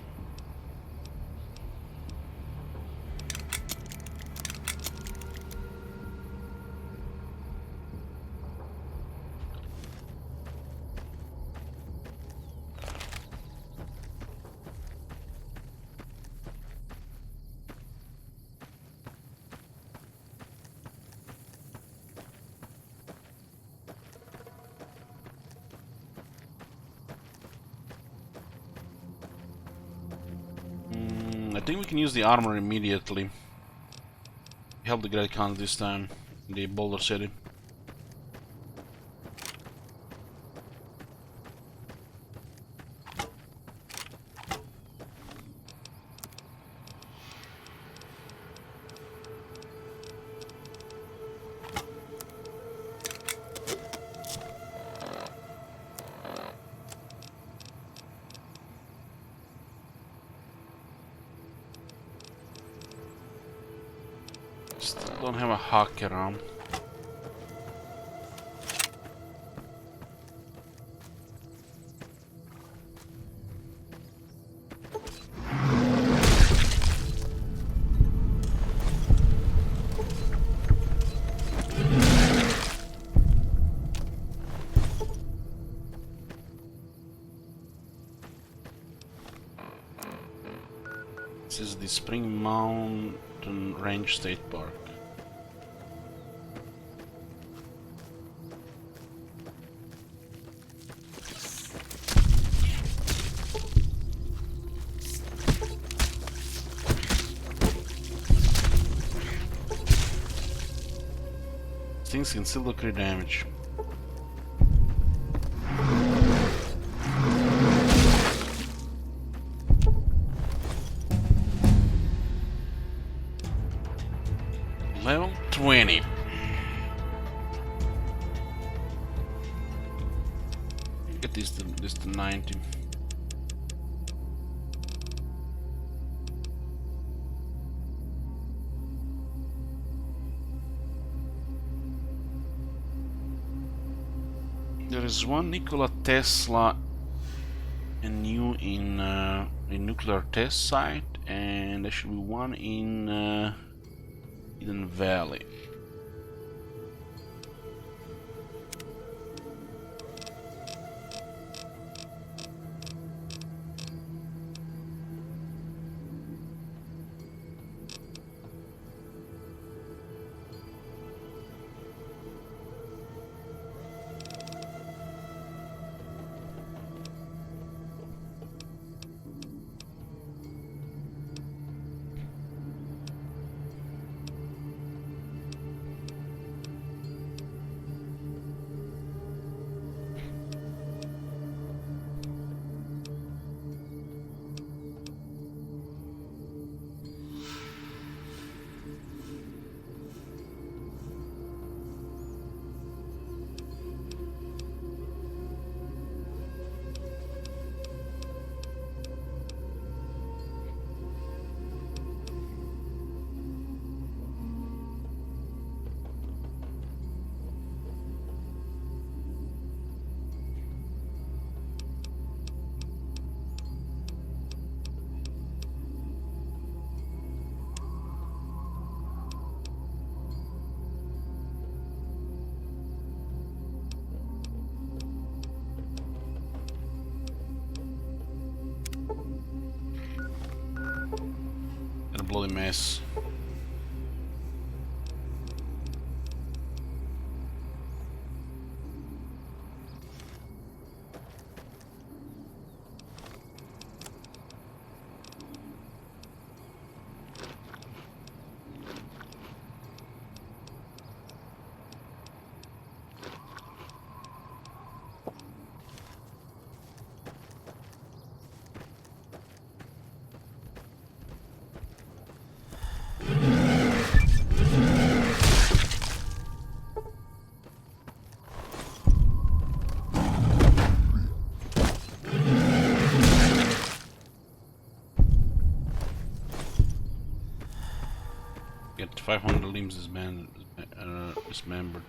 I think we can use the armor immediately. Help the Great Khan this time in the Boulder City. Still don't have a hawk around. This is the Spring Mountain Range State Park. Things can still do crit damage. Level 20. Get this to 90. There is one Nikola Tesla new in a nuclear test site, and there should be one in Eden Valley. Bloody mess. Get 500 limbs dismembered.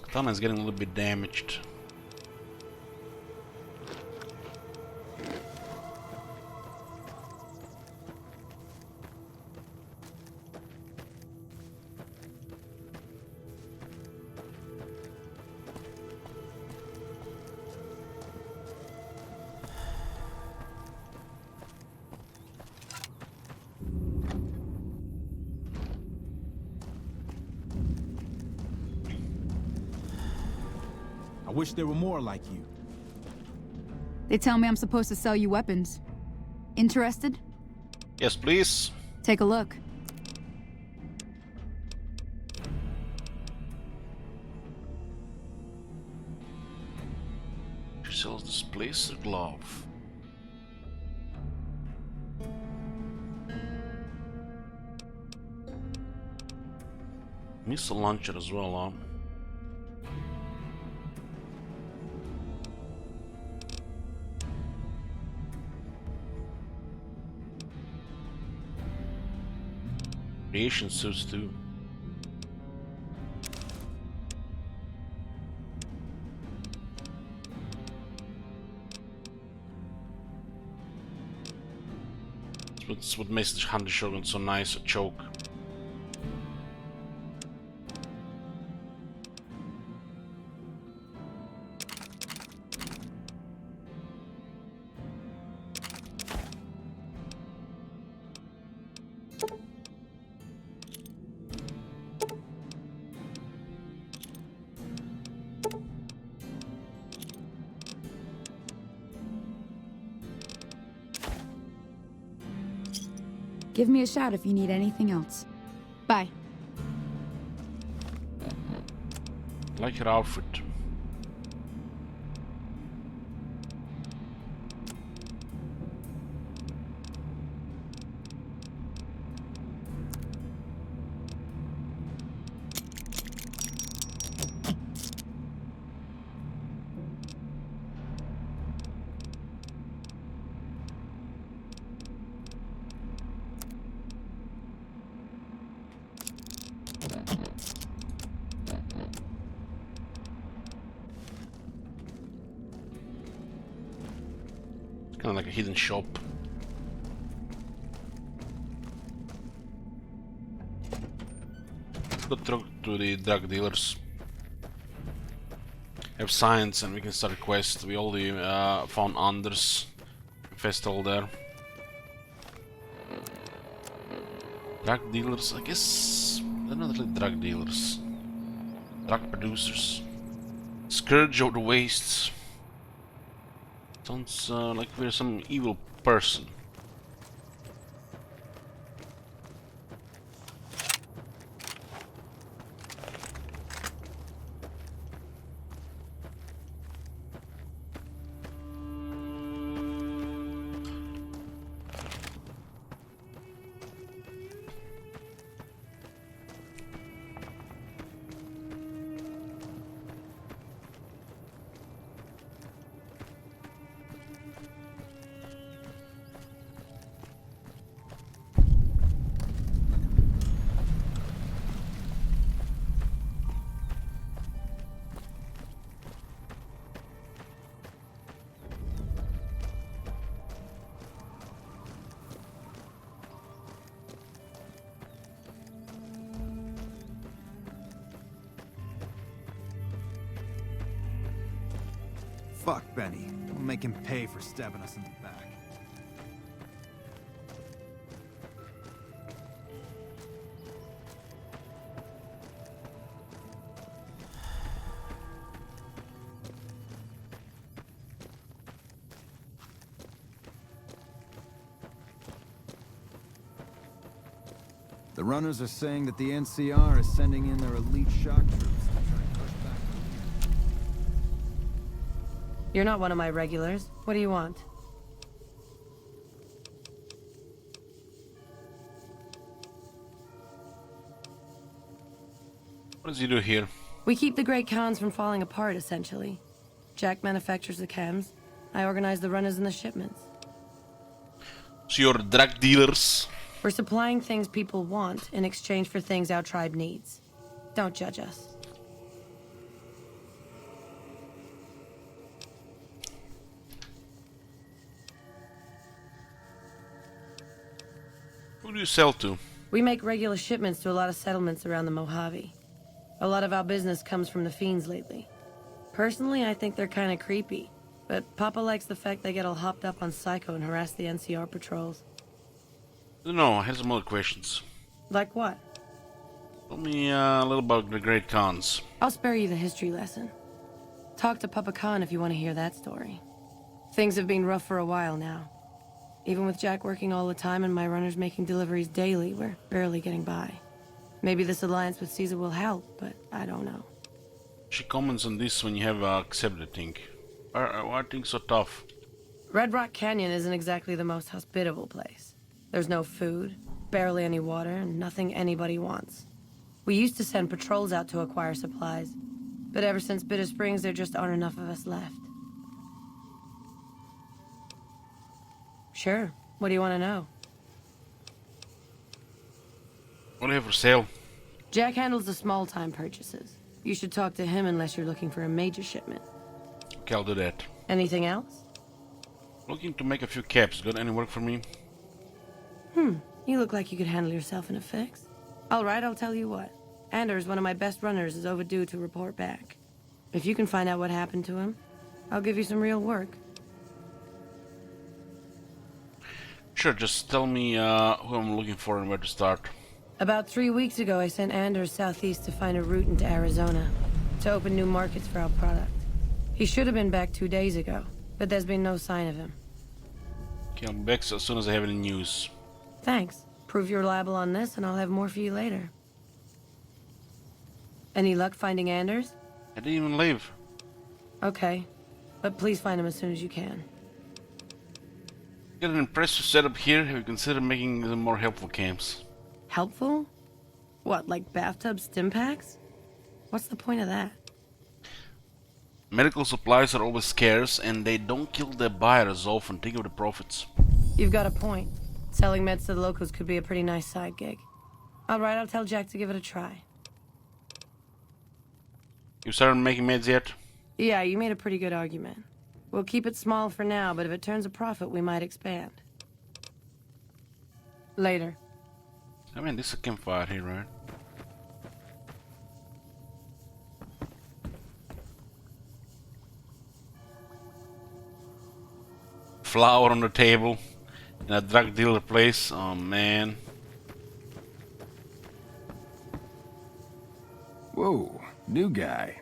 Katana is getting a little bit damaged. I wish there were more like you. They tell me I'm supposed to sell you weapons. Interested? Yes, please. Take a look. She sells this place a glove. Missile launcher as well, huh? Radiation suits too. That's what makes the Hunter Shogun so nice, a choke. Give me a shout if you need anything else. Bye. Like her outfit. Kind of like a hidden shop. Let's go talk to the drug dealers. Have signs and we can start a quest. We already found Anders festival there. Drug dealers, I guess they're not really drug dealers. Drug producers. Scourge of the wastes. Sounds like we're some evil person. Fuck Benny. We'll make him pay for stabbing us in the back. The runners are saying that the NCR is sending in their elite shock troops to try and push back the leader. You're not one of my regulars. What do you want? What does he do here? We keep the Great Khans from falling apart, essentially. Jack manufactures the chems. I organize the runners and the shipments. So you're drug dealers? We're supplying things people want in exchange for things our tribe needs. Don't judge us. do you sell to? We make regular shipments to a lot of settlements around the Mojave. A lot of our business comes from the fiends lately. Personally, I think they're kind of creepy, but Papa likes the fact they get all hopped up on Psycho and harass the NCR patrols. No, I have some other questions. Like what? Tell me a little about the Great Khans. I'll spare you the history lesson. Talk to Papa Khan if you want to hear that story. Things have been rough for a while now. Even with Jack working all the time and my runners making deliveries daily, we're barely getting by. Maybe this alliance with Caesar will help, but I don't know. She comments on this when you have accepted thing. Why are things so tough? Red Rock Canyon isn't exactly the most hospitable place. There's no food, barely any water, and nothing anybody wants. We used to send patrols out to acquire supplies, but ever since Bitter Springs, there just aren't enough of us left. Sure. What do you want to know? What do you have for sale? Jack handles the small-time purchases. You should talk to him unless you're looking for a major shipment. Okay, I'll do that. Anything else? Looking to make a few caps. Got any work for me? You look like you could handle yourself in a fix. All right, I'll tell you what. Anders, one of my best runners, is overdue to report back. If you can find out what happened to him, I'll give you some real work. Sure, just tell me who I'm looking for and where to start. About 3 weeks ago, I sent Anders southeast to find a route into Arizona, to open new markets for our product. He should have been back 2 days ago, but there's been no sign of him. Okay, I'll be back as soon as I have any news. Thanks. Prove you're reliable on this, and I'll have more for you later. Any luck finding Anders? I didn't even leave. Okay, but please find him as soon as you can. Got an impressive setup here. Have you considered making them more helpful camps? Helpful? What, like bathtub stim packs? What's the point of that? Medical supplies are always scarce, and they don't kill their buyers often. Think of the profits. You've got a point. Selling meds to the locals could be a pretty nice side gig. All right, I'll tell Jack to give it a try. You started making meds yet? Yeah, you made a pretty good argument. We'll keep it small for now, but if it turns a profit, we might expand. Later. I mean, this is a campfire here, right? Flour on the table in a drug dealer place. Oh man. Whoa, new guy.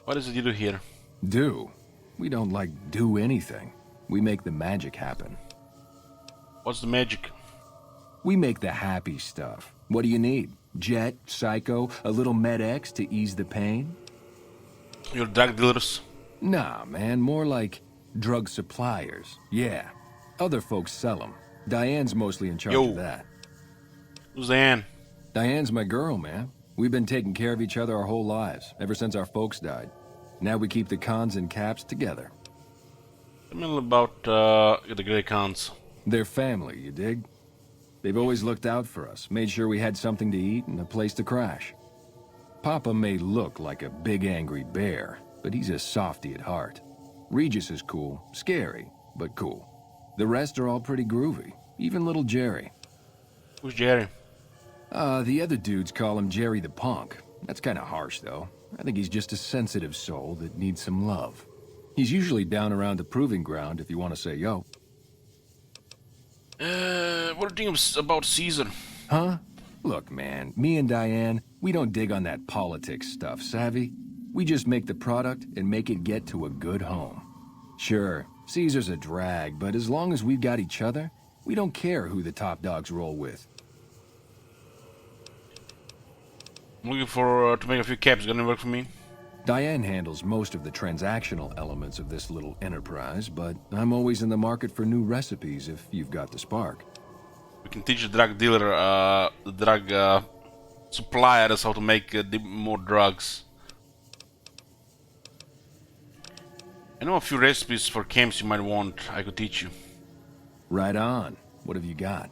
What is it you do here? Do? We don't do anything. We make the magic happen. What's the magic? We make the happy stuff. What do you need? Jet, Psycho, a little Med-X to ease the pain? You're drug dealers? Nah, man, more like drug suppliers. Yeah. Other folks sell them. Diane's mostly in charge of that. Who's Diane? Diane's my girl, man. We've been taking care of each other our whole lives, ever since our folks died. Now we keep the cons and caps together. Tell me a little about the Grey Khans. They're family, you dig? They've always looked out for us, made sure we had something to eat and a place to crash. Papa may look like a big angry bear, but he's a softy at heart. Regis is cool, scary, but cool. The rest are all pretty groovy, even little Jerry. Who's Jerry? The other dudes call him Jerry the Punk. That's kinda harsh, though. I think he's just a sensitive soul that needs some love. He's usually down around the proving ground if you want to say yo. What do you think about Caesar? Huh? Look, man, me and Diane, we don't dig on that politics stuff, savvy? We just make the product and make it get to a good home. Sure, Caesar's a drag, but as long as we've got each other, we don't care who the top dogs roll with. I'm looking for to make a few caps. Gonna work for me? Diane handles most of the transactional elements of this little enterprise, but I'm always in the market for new recipes if you've got the spark. We can teach the drug dealer, the drug suppliers how to make more drugs. I know a few recipes for camps you might want. I could teach you. Right on. What have you got?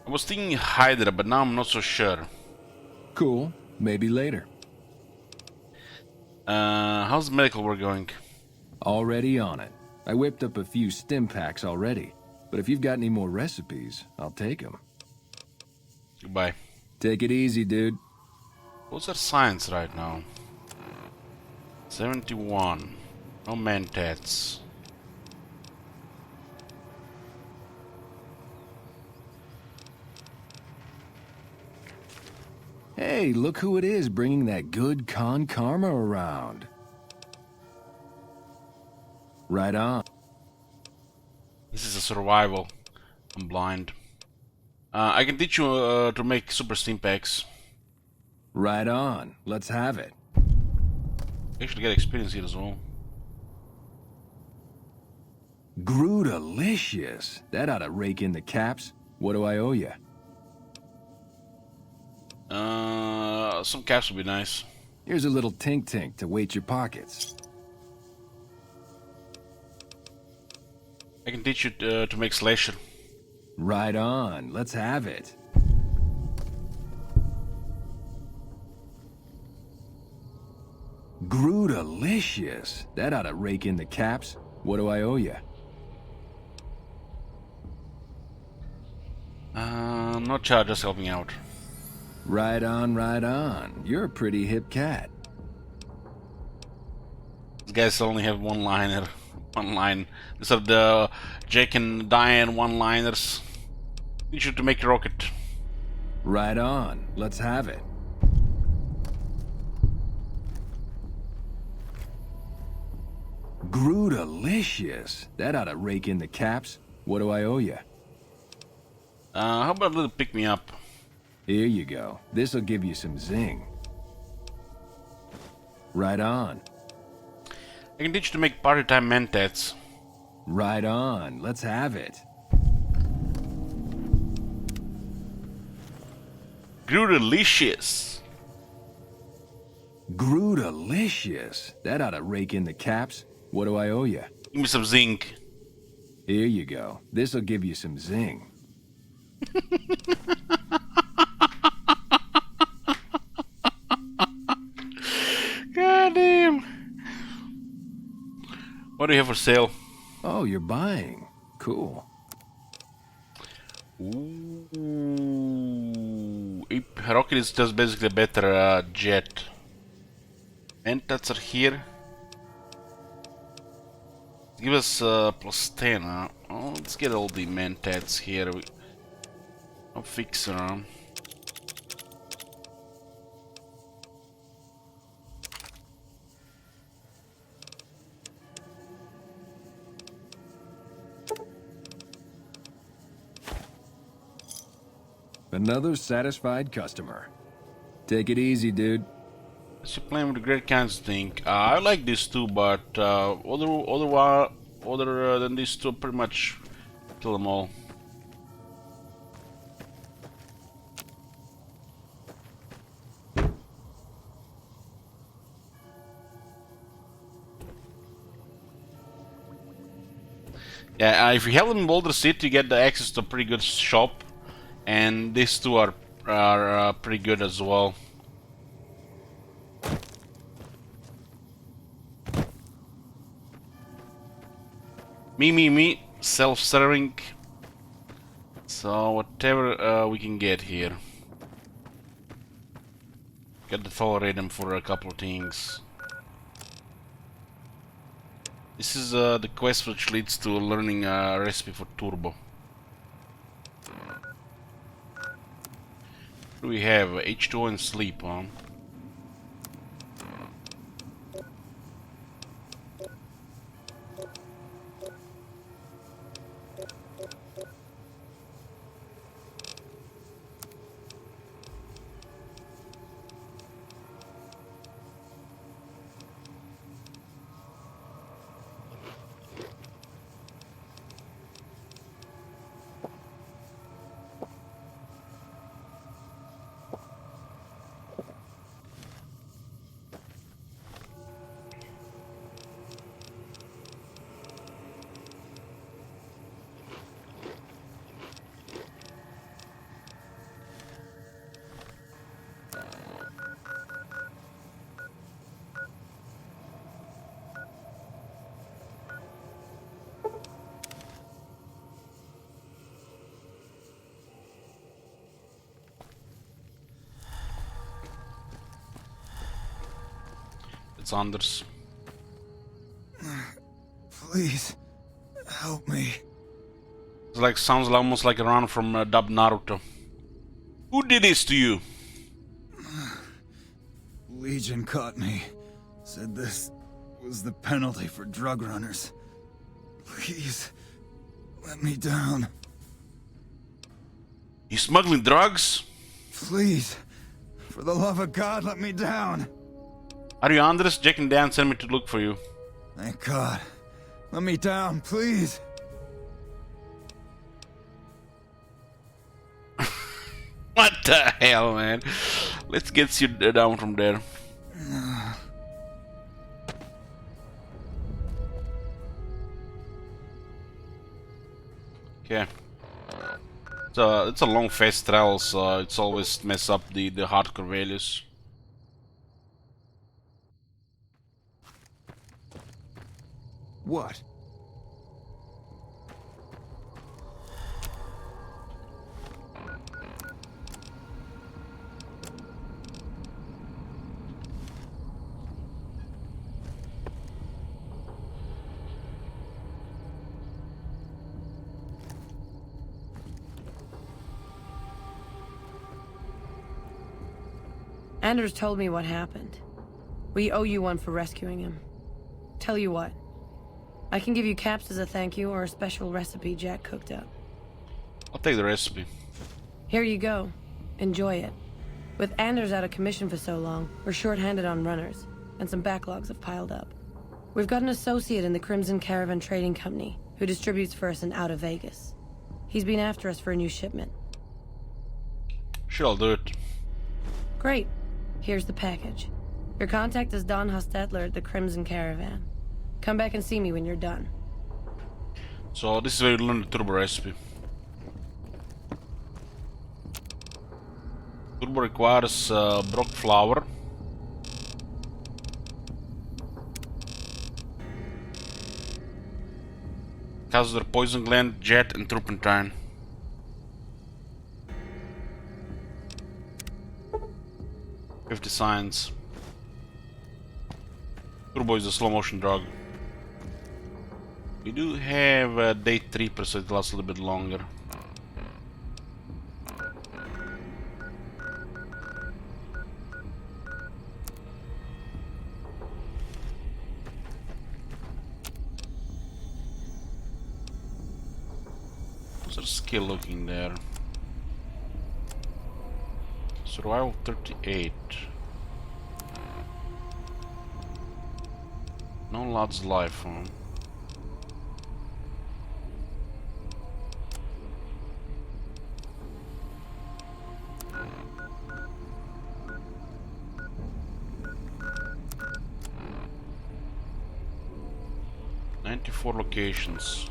I was thinking Hydra, but now I'm not so sure. Cool. Maybe later. How's the medical work going? Already on it. I whipped up a few stim packs already, but if you've got any more recipes, I'll take them. Goodbye. Take it easy, dude. What's our science right now? 71. No mentats. Hey, look who it is bringing that good con karma around. Right on. This is a survival. I'm blind. I can teach you to make super steam packs. Right on. Let's have it. Actually get experience here as well. Grootalicious. That ought to rake in the caps. What do I owe you? Some caps would be nice. Here's a little tink-tink to weight your pockets. I can teach you to make slasher. Right on. Let's have it. Grootalicious. That ought to rake in the caps. What do I owe you? No charge, just helping out. Right on, right on. You're a pretty hip cat. These guys only have one-liner. One line. These are the Jake and Diane one-liners. Teach you to make a rocket. Right on. Let's have it. Grootalicious. That ought to rake in the caps. What do I owe you? How about a little pick-me-up? Here you go. This'll give you some zing. Right on. I can teach you to make party time mentats. Right on. Let's have it. Grootalicious. Grootalicious. That ought to rake in the caps. What do I owe you? Give me some zinc. Here you go. This'll give you some zing. God damn. What do you have for sale? Oh, you're buying. Cool. Ooh. Rocket is just basically a better jet. Mentats are here. Give us plus 10. Oh, let's get all the mentats here. I'll fix them. Another satisfied customer. Take it easy, dude. You're playing with the great kinds of thing. I like these two, but other than these two, pretty much kill them all. Yeah, if you have them in Boulder City, you get the access to a pretty good shop, and these two are pretty good as well. Me, self-serving. So whatever we can get here. Got to tolerate them for a couple of things. This is the quest which leads to learning a recipe for turbo. What do we have? H2O and sleep, huh? That's Anders. Please, help me. It's like sounds almost like a run from Dub Naruto. Who did this to you? Legion caught me. Said this was the penalty for drug runners. Please, let me down. You smuggling drugs? Please, for the love of God, let me down. Are you Anders? Jack and Dan sent me to look for you. Thank God. Let me down, please. What the hell, man? Let's get you down from there. Okay. It's a long fast travel, so it's always mess up the hardcore values. What? Anders told me what happened. We owe you one for rescuing him. Tell you what. I can give you caps as a thank you or a special recipe Jack cooked up. I'll take the recipe. Here you go. Enjoy it. With Anders out of commission for so long, we're short-handed on runners, and some backlogs have piled up. We've got an associate in the Crimson Caravan Trading Company who distributes for us and out of Vegas. He's been after us for a new shipment. Sure, I'll do it. Great. Here's the package. Your contact is Don Hostetler at the Crimson Caravan. Come back and see me when you're done. So this is where you learn the turbo recipe. Turbo requires brock flour, Casular poison gland, jet, and turpentine. Fifty signs. Turbo is a slow motion drug. We do have day 3, so it lasts a little bit longer. What's our skill looking there? Survival 38. No lad's life, huh? .94 locations.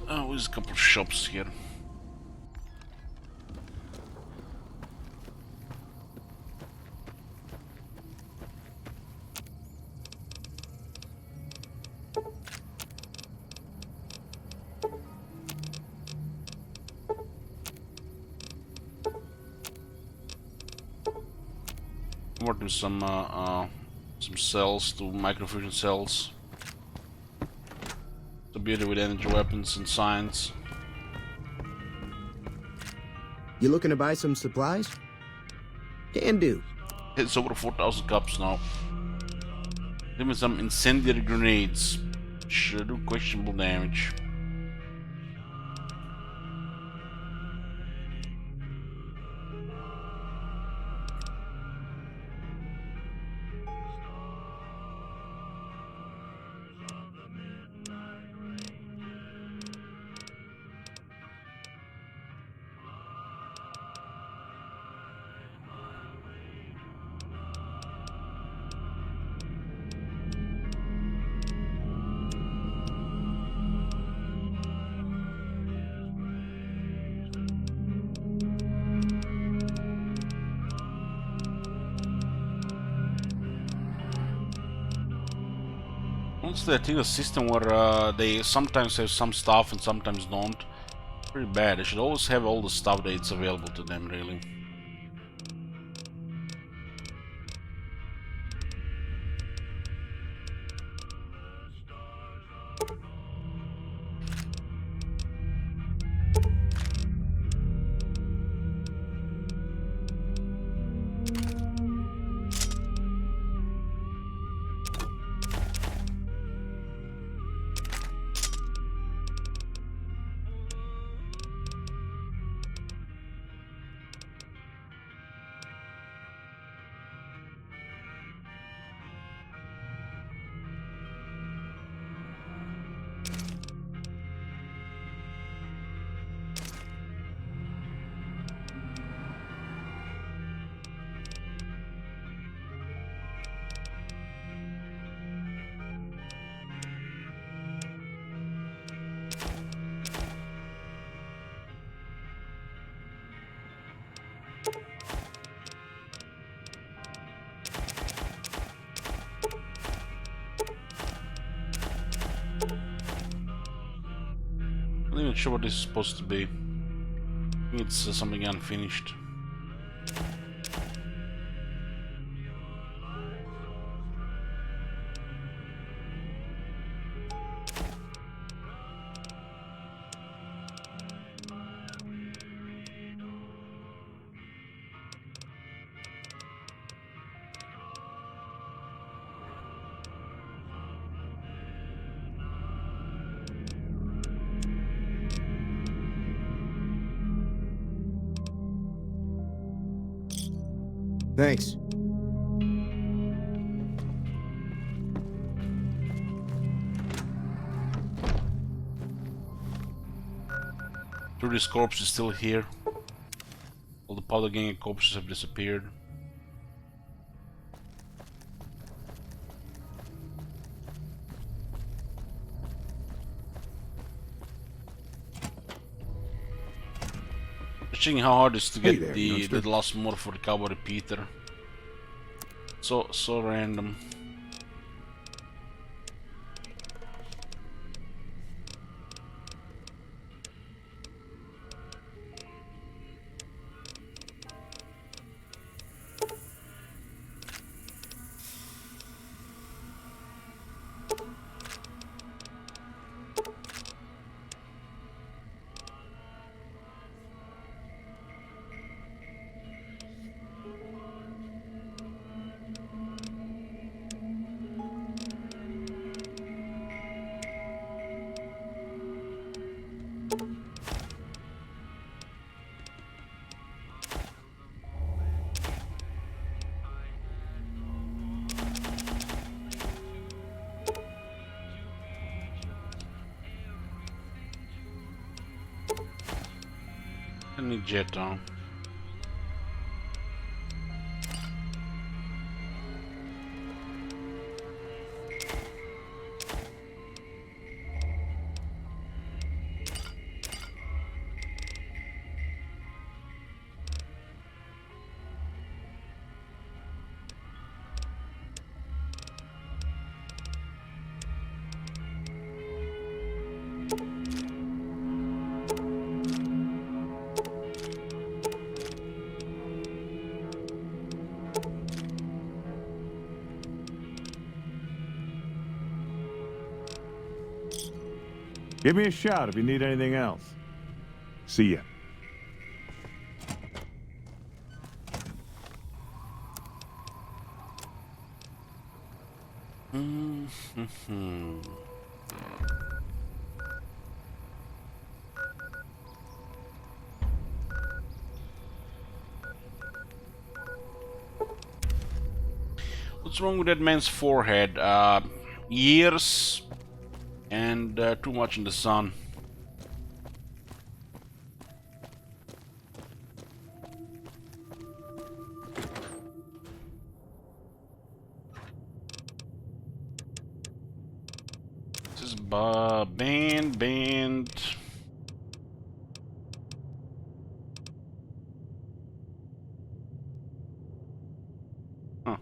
Oh, there's a couple of shops here. More to some cells, to microfusion cells. The beauty with energy weapons and science. You looking to buy some supplies? Can do. It's over 4,000 cups now. Give me some incendiary grenades. Should do questionable damage. Honestly, I think a system where they sometimes have some stuff and sometimes don't, pretty bad. They should always have all the stuff that it's available to them, really. I'm not even sure what this is supposed to be. I think it's something unfinished. Thanks. Trudy's corpse is still here. All the powder gang corpses have disappeared. Checking how hard it is to Hey get there, the youngster. last mod for the cowboy repeater. So random. I need jet down. Give me a shout if you need anything else. See ya. What's wrong with that man's forehead? Years and too much in the sun. This is band. Huh.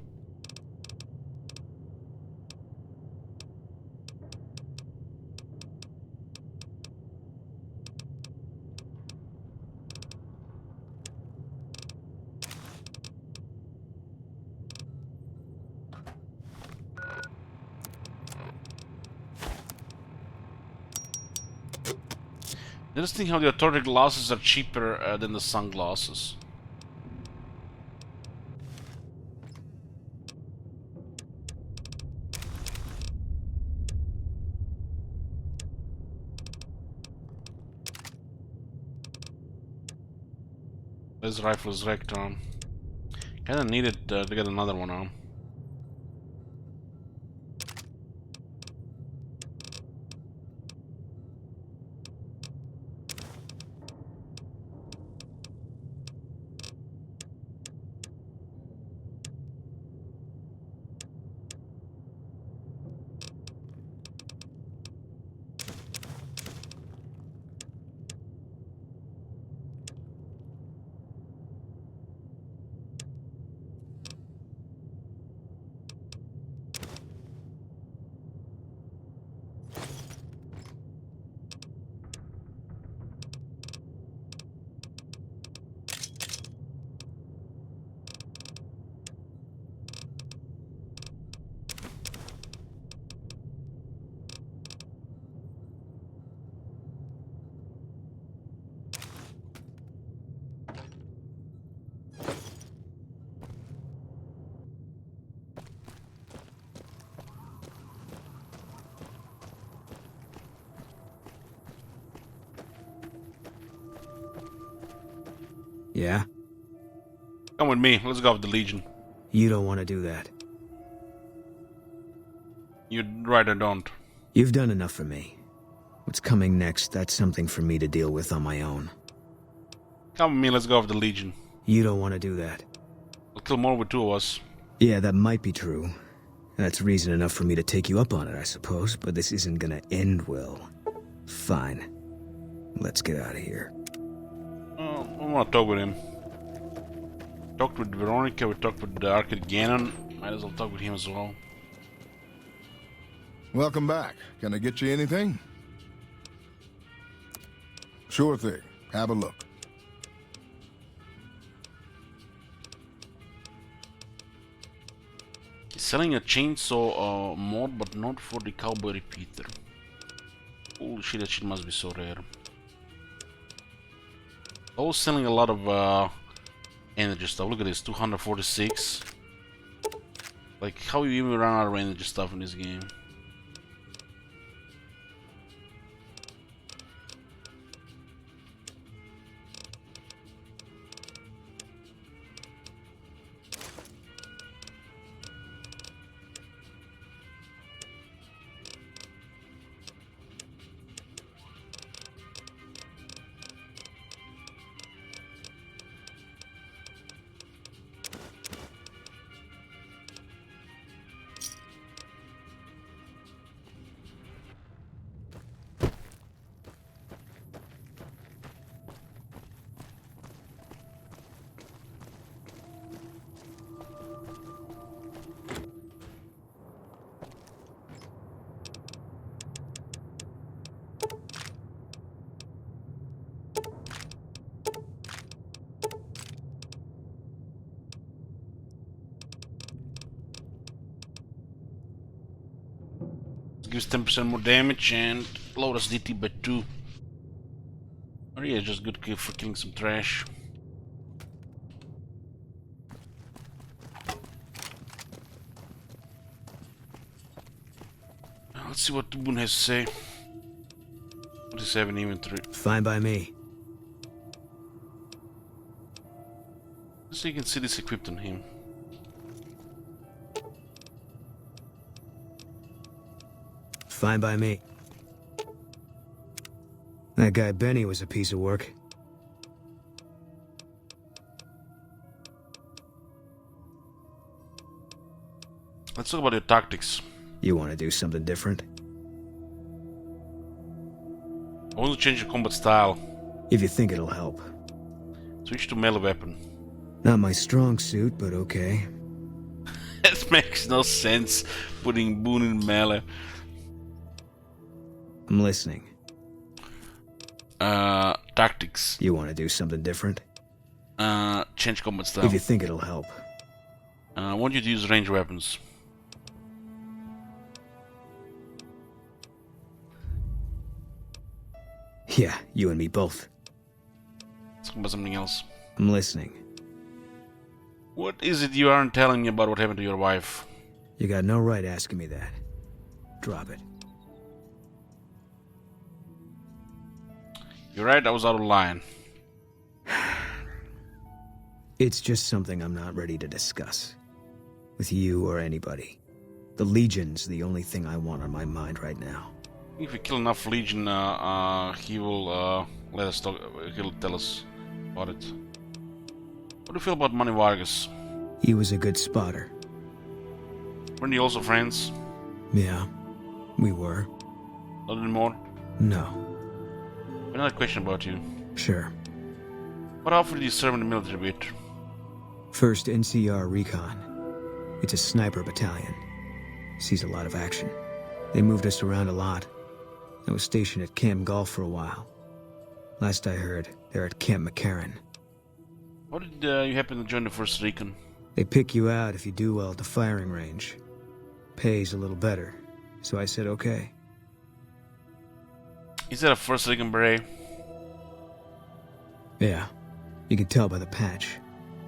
Interesting how the authority glasses are cheaper than the sunglasses. This rifle is wrecked on. Kinda needed to get another one on. Yeah? Come with me, let's go with the Legion. You don't want to do that. You're right, I don't. You've done enough for me. What's coming next, that's something for me to deal with on my own. Come with me, let's go with the Legion. You don't want to do that. We'll kill more with two of us. Yeah, that might be true. That's reason enough for me to take you up on it, I suppose, but this isn't gonna end well. Fine. Let's get out of here. I want to talk with him. Talked with Veronica, we talked with Arcade Gannon. Might as well talk with him as well. Welcome back. Can I get you anything? Sure thing. Have a look. He's selling a chainsaw mod, but not for the cowboy repeater. Holy shit, that shit must be so rare. I was selling a lot of energy stuff. Look at this, 246. Like, how you even run out of energy stuff in this game? Gives 10% more damage and lowers DT by 2. Oh yeah, just good for killing some trash. Let's see what the Boon has to say. What does he have in inventory? Fine by me. So you can see this equipped on him. Fine by me. That guy Benny was a piece of work. Let's talk about your tactics. You want to do something different? I want to change your combat style. If you think it'll help. Switch to melee weapon. Not my strong suit, but okay. That makes no sense, putting Boon in melee. I'm listening. Tactics. You want to do something different? Change combat style. If you think it'll help. I want you to use range weapons. Yeah, you and me both. Let's talk about something else. I'm listening. What is it you aren't telling me about what happened to your wife? You got no right asking me that. Drop it. You're right, I was out of line. It's just something I'm not ready to discuss. With you or anybody. The Legion's the only thing I want on my mind right now. If we kill enough Legion, he will let us talk. He'll tell us about it. What do you feel about Manny Vargas? He was a good spotter. Weren't you also friends? Yeah, we were. Not anymore? No. Another question about you. Sure. What outfit did you serve in the military with? 1st NCR Recon. It's a sniper battalion. Sees a lot of action. They moved us around a lot. I was stationed at Camp Golf for a while. Last I heard, they're at Camp McCarran. How did you happen to join the 1st Recon? They pick you out if you do well at the firing range. Pays a little better, so I said okay. Is that a 1st Recon beret? Yeah, you can tell by the patch.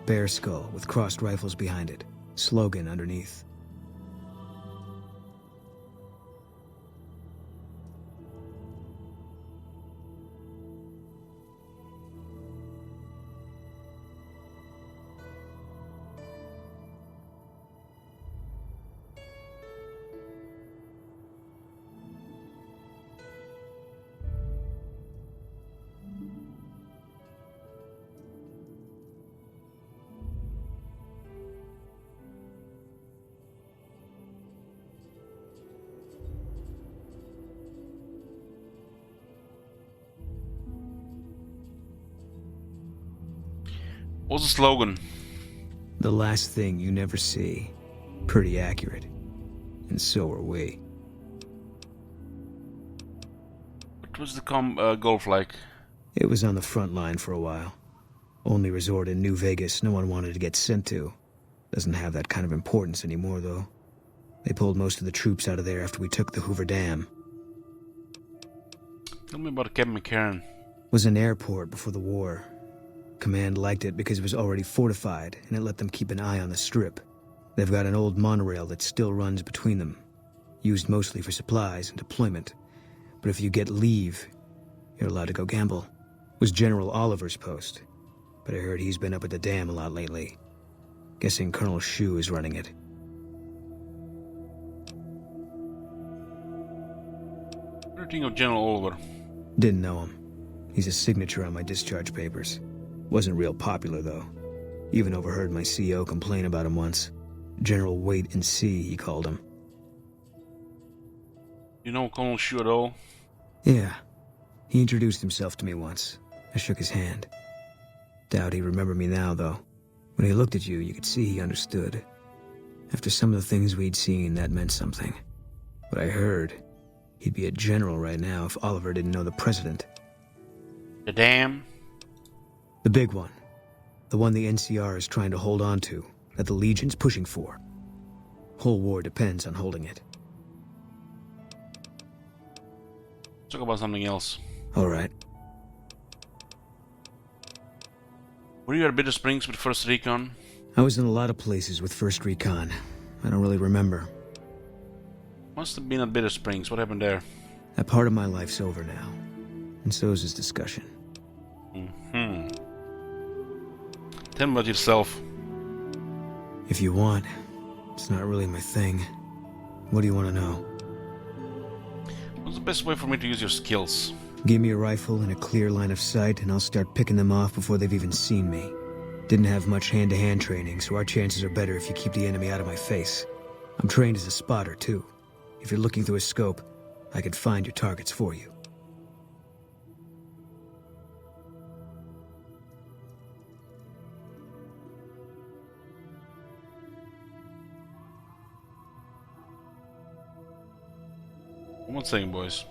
Bear skull with crossed rifles behind it. Slogan underneath. What's the slogan? The last thing you never see. Pretty accurate. And so are we. What was the golf like? It was on the front line for a while. Only resort in New Vegas no one wanted to get sent to. Doesn't have that kind of importance anymore, though. They pulled most of the troops out of there after we took the Hoover Dam. Tell me about Camp McCarran. Was an airport before the war. Command liked it because it was already fortified, and it let them keep an eye on the Strip. They've got an old monorail that still runs between them. Used mostly for supplies and deployment. But if you get leave, you're allowed to go gamble. Was General Oliver's post. But I heard he's been up at the dam a lot lately. Guessing Colonel Shu is running it. What do you think of General Oliver? Didn't know him. He's a signature on my discharge papers. Wasn't real popular, though. Even overheard my CO complain about him once. General Wait and See, he called him. You know Colonel Shu at all? Yeah. He introduced himself to me once. I shook his hand. Doubt he remembered me now, though. When he looked at you, you could see he understood. After some of the things we'd seen, that meant something. But I heard he'd be a general right now if Oliver didn't know the president. The dam? The big one. The one the NCR is trying to hold on to, that the Legion's pushing for. Whole war depends on holding it. Talk about something else. All right. Were you at Bitter Springs with 1st Recon? I was in a lot of places with 1st Recon. I don't really remember. Must have been at Bitter Springs. What happened there? That part of my life's over now. And so is this discussion. Tell me about yourself. If you want. It's not really my thing. What do you want to know? What's the best way for me to use your skills? Give me a rifle and a clear line of sight, and I'll start picking them off before they've even seen me. Didn't have much hand-to-hand training, so our chances are better if you keep the enemy out of my face. I'm trained as a spotter, too. If you're looking through a scope, I can find your targets for you. One second, boys.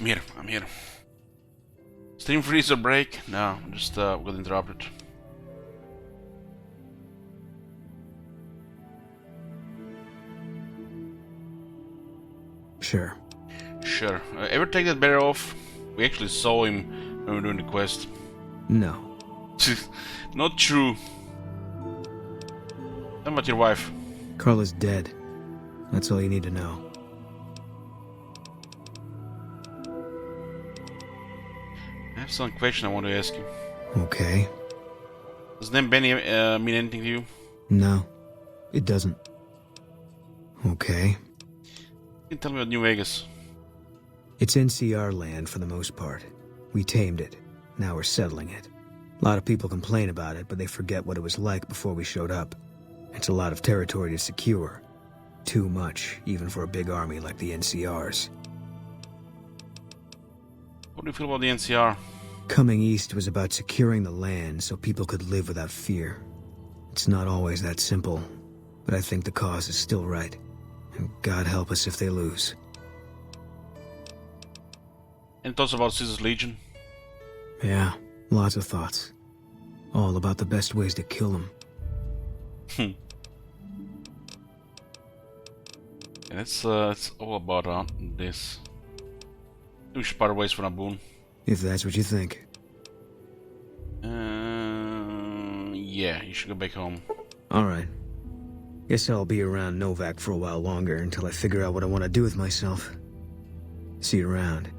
I'm here. Stream freeze or break? No, just got interrupted. Sure. Sure. Ever take that bear off? We actually saw him when we were doing the quest. No. Not true. How about your wife? Carla's dead. That's all you need to know. I have some question I want to ask you. Okay. Does the name Benny mean anything to you? No, it doesn't. Okay. Can you tell me about New Vegas? It's NCR land for the most part. We tamed it. Now we're settling it. A lot of people complain about it, but they forget what it was like before we showed up. It's a lot of territory to secure. Too much, even for a big army like the NCR's. What do you feel about the NCR? Coming east was about securing the land so people could live without fear. It's not always that simple, but I think the cause is still right. And God help us if they lose. Any thoughts about Caesar's Legion? Yeah, lots of thoughts. All about the best ways to kill them. And it's all about this. We should part ways for Naboon. If that's what you think. Yeah, you should go back home. Alright. Guess I'll be around Novak for a while longer until I figure out what I want to do with myself. See you around.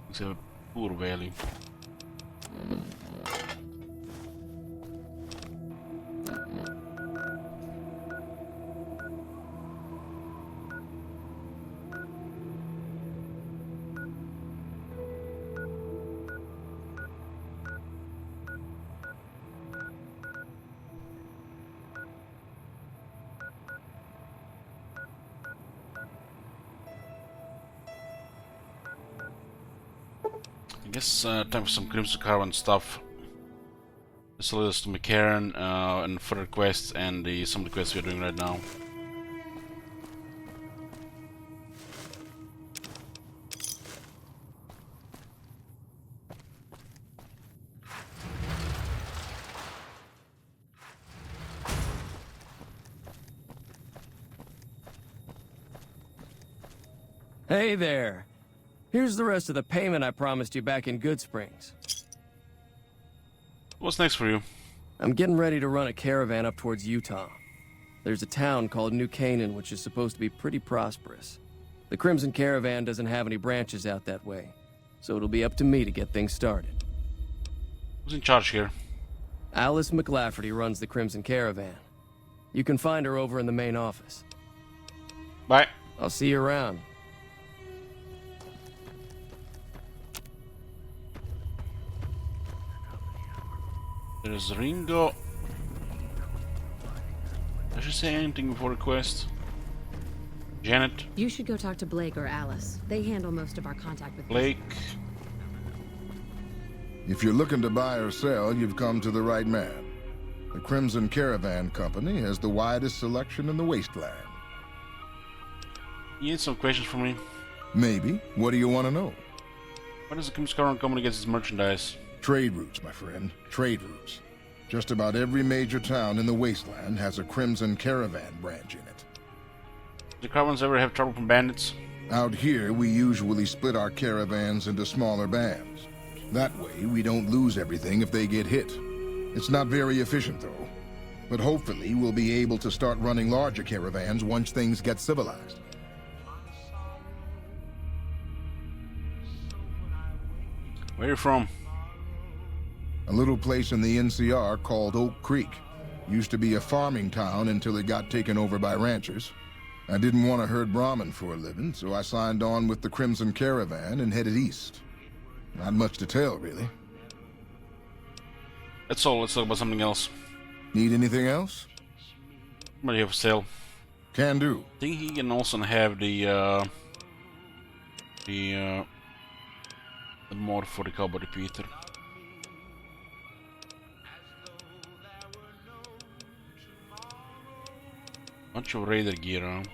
It's a poor valley. I guess time for some Crimson Caravan stuff. This will lead us to McCarran and further quests and some of the quests we're doing right now. Hey there. Here's the rest of the payment I promised you back in Good Springs. What's next for you? I'm getting ready to run a caravan up towards Utah. There's a town called New Canaan which is supposed to be pretty prosperous. The Crimson Caravan doesn't have any branches out that way, so it'll be up to me to get things started. Who's in charge here? Alice McLafferty runs the Crimson Caravan. You can find her over in the main office. Bye. I'll see you around. There's Ringo. Does she say anything before the quest? Janet? You should go talk to Blake or Alice. They handle most of our contact with Blake. If you're looking to buy or sell, you've come to the right man. The Crimson Caravan Company has the widest selection in the wasteland. You had some questions for me? Maybe. What do you want to know? Why does the Crimson Caravan Company get its merchandise? Trade routes, my friend. Trade routes. Just about every major town in the wasteland has a Crimson Caravan branch in it. Do the caravans ever have trouble from bandits? Out here, we usually split our caravans into smaller bands. That way, we don't lose everything if they get hit. It's not very efficient, though. But hopefully, we'll be able to start running larger caravans once things get civilized. Where are you from? A little place in the NCR called Oak Creek. Used to be a farming town until it got taken over by ranchers. I didn't want to herd Brahmin for a living, so I signed on with the Crimson Caravan and headed east. Not much to tell, really. That's all. Let's talk about something else. Need anything else? What do you have for sale? Can do. I think he can also have the mod for the cowboy repeater. Bunch of raider gear around.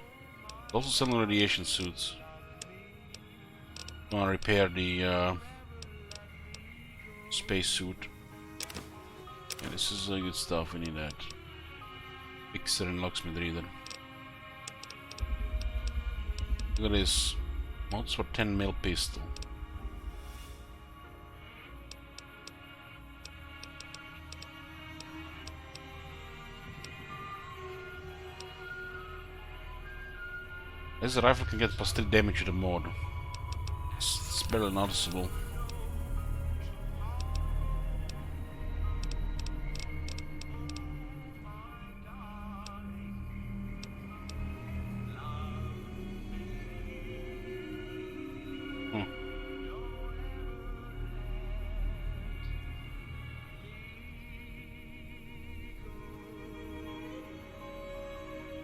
Also selling radiation suits. Want to repair the space suit. Yeah, this is good stuff. We need that. Fixer and locksmith reader. Look at this. Mods for 10mm pistol. This rifle can get plus 3 damage to the mod. It's barely noticeable.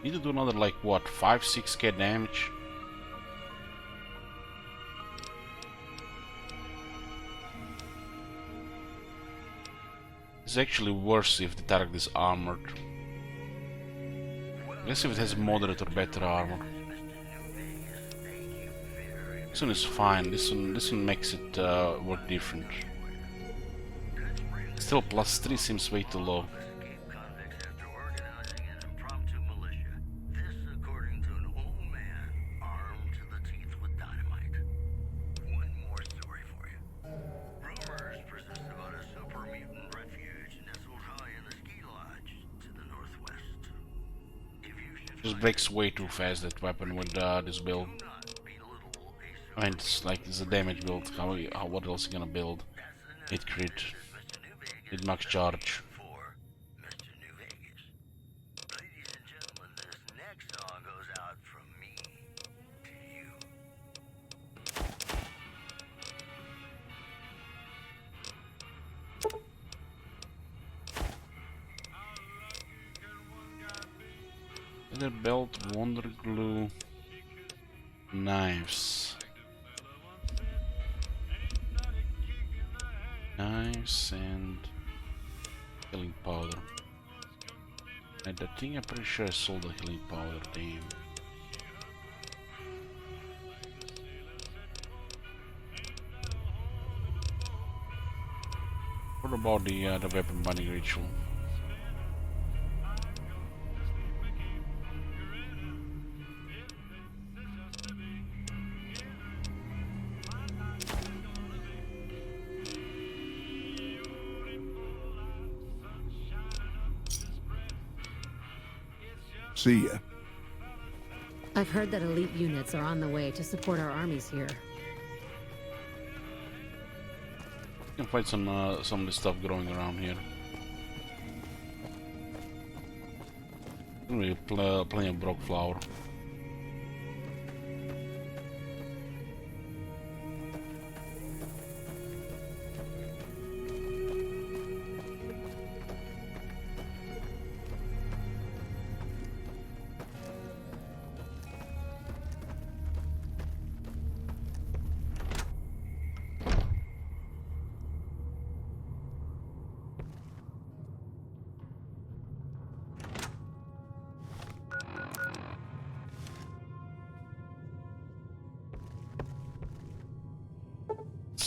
Need to do another like what, 5-6k damage? It's actually worse if the target is armored. I guess if it has moderate or better armor. This one is fine. This one makes it work different. Still plus 3 seems way too low. Just breaks way too fast, that weapon with this build. I mean, it's a damage build. What else are you gonna build? 8 crit, 8 max charge. Leather belt, wonder glue, knives. Knives and healing powder. And I think I'm pretty sure I sold the healing powder, damn. What about the weapon binding ritual? See ya. I've heard that elite units are on the way to support our armies here. You can find some of the stuff growing around here. Really plenty of broke flour.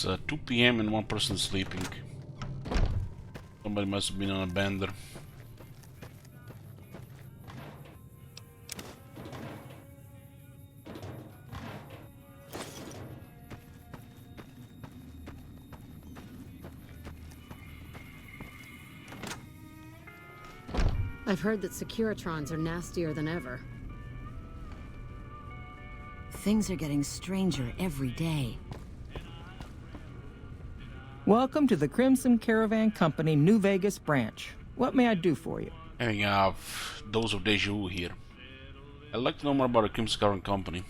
It's 2 PM and one person sleeping. Somebody must have been on a bender. I've heard that Securitrons are nastier than ever. Things are getting stranger every day. Welcome to the Crimson Caravan Company New Vegas branch. What may I do for you? Having a dose of deja vu here. I'd like to know more about the Crimson Caravan Company.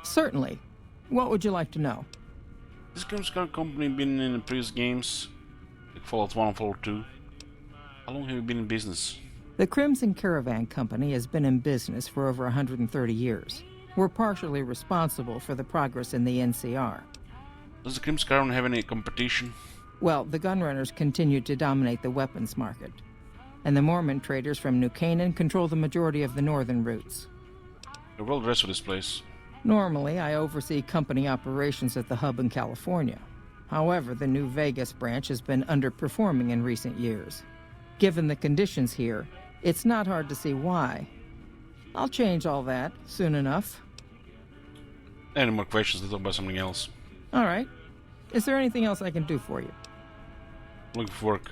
Certainly. What would you like to know? This Crimson Caravan Company been in the previous games? Like Fallout 1 and Fallout 2? How long have you been in business? The Crimson Caravan Company has been in business for over 130 years. We're partially responsible for the progress in the NCR. Does the Crimson Caravan have any competition? Well, the gunrunners continue to dominate the weapons market, and the Mormon traders from New Canaan control the majority of the northern routes. You're well dressed for this place. Normally, I oversee company operations at the hub in California. However, the New Vegas branch has been underperforming in recent years. Given the conditions here, it's not hard to see why. I'll change all that soon enough. Any more questions? Let's talk about something else. All right. Is there anything else I can do for you? Looking for work.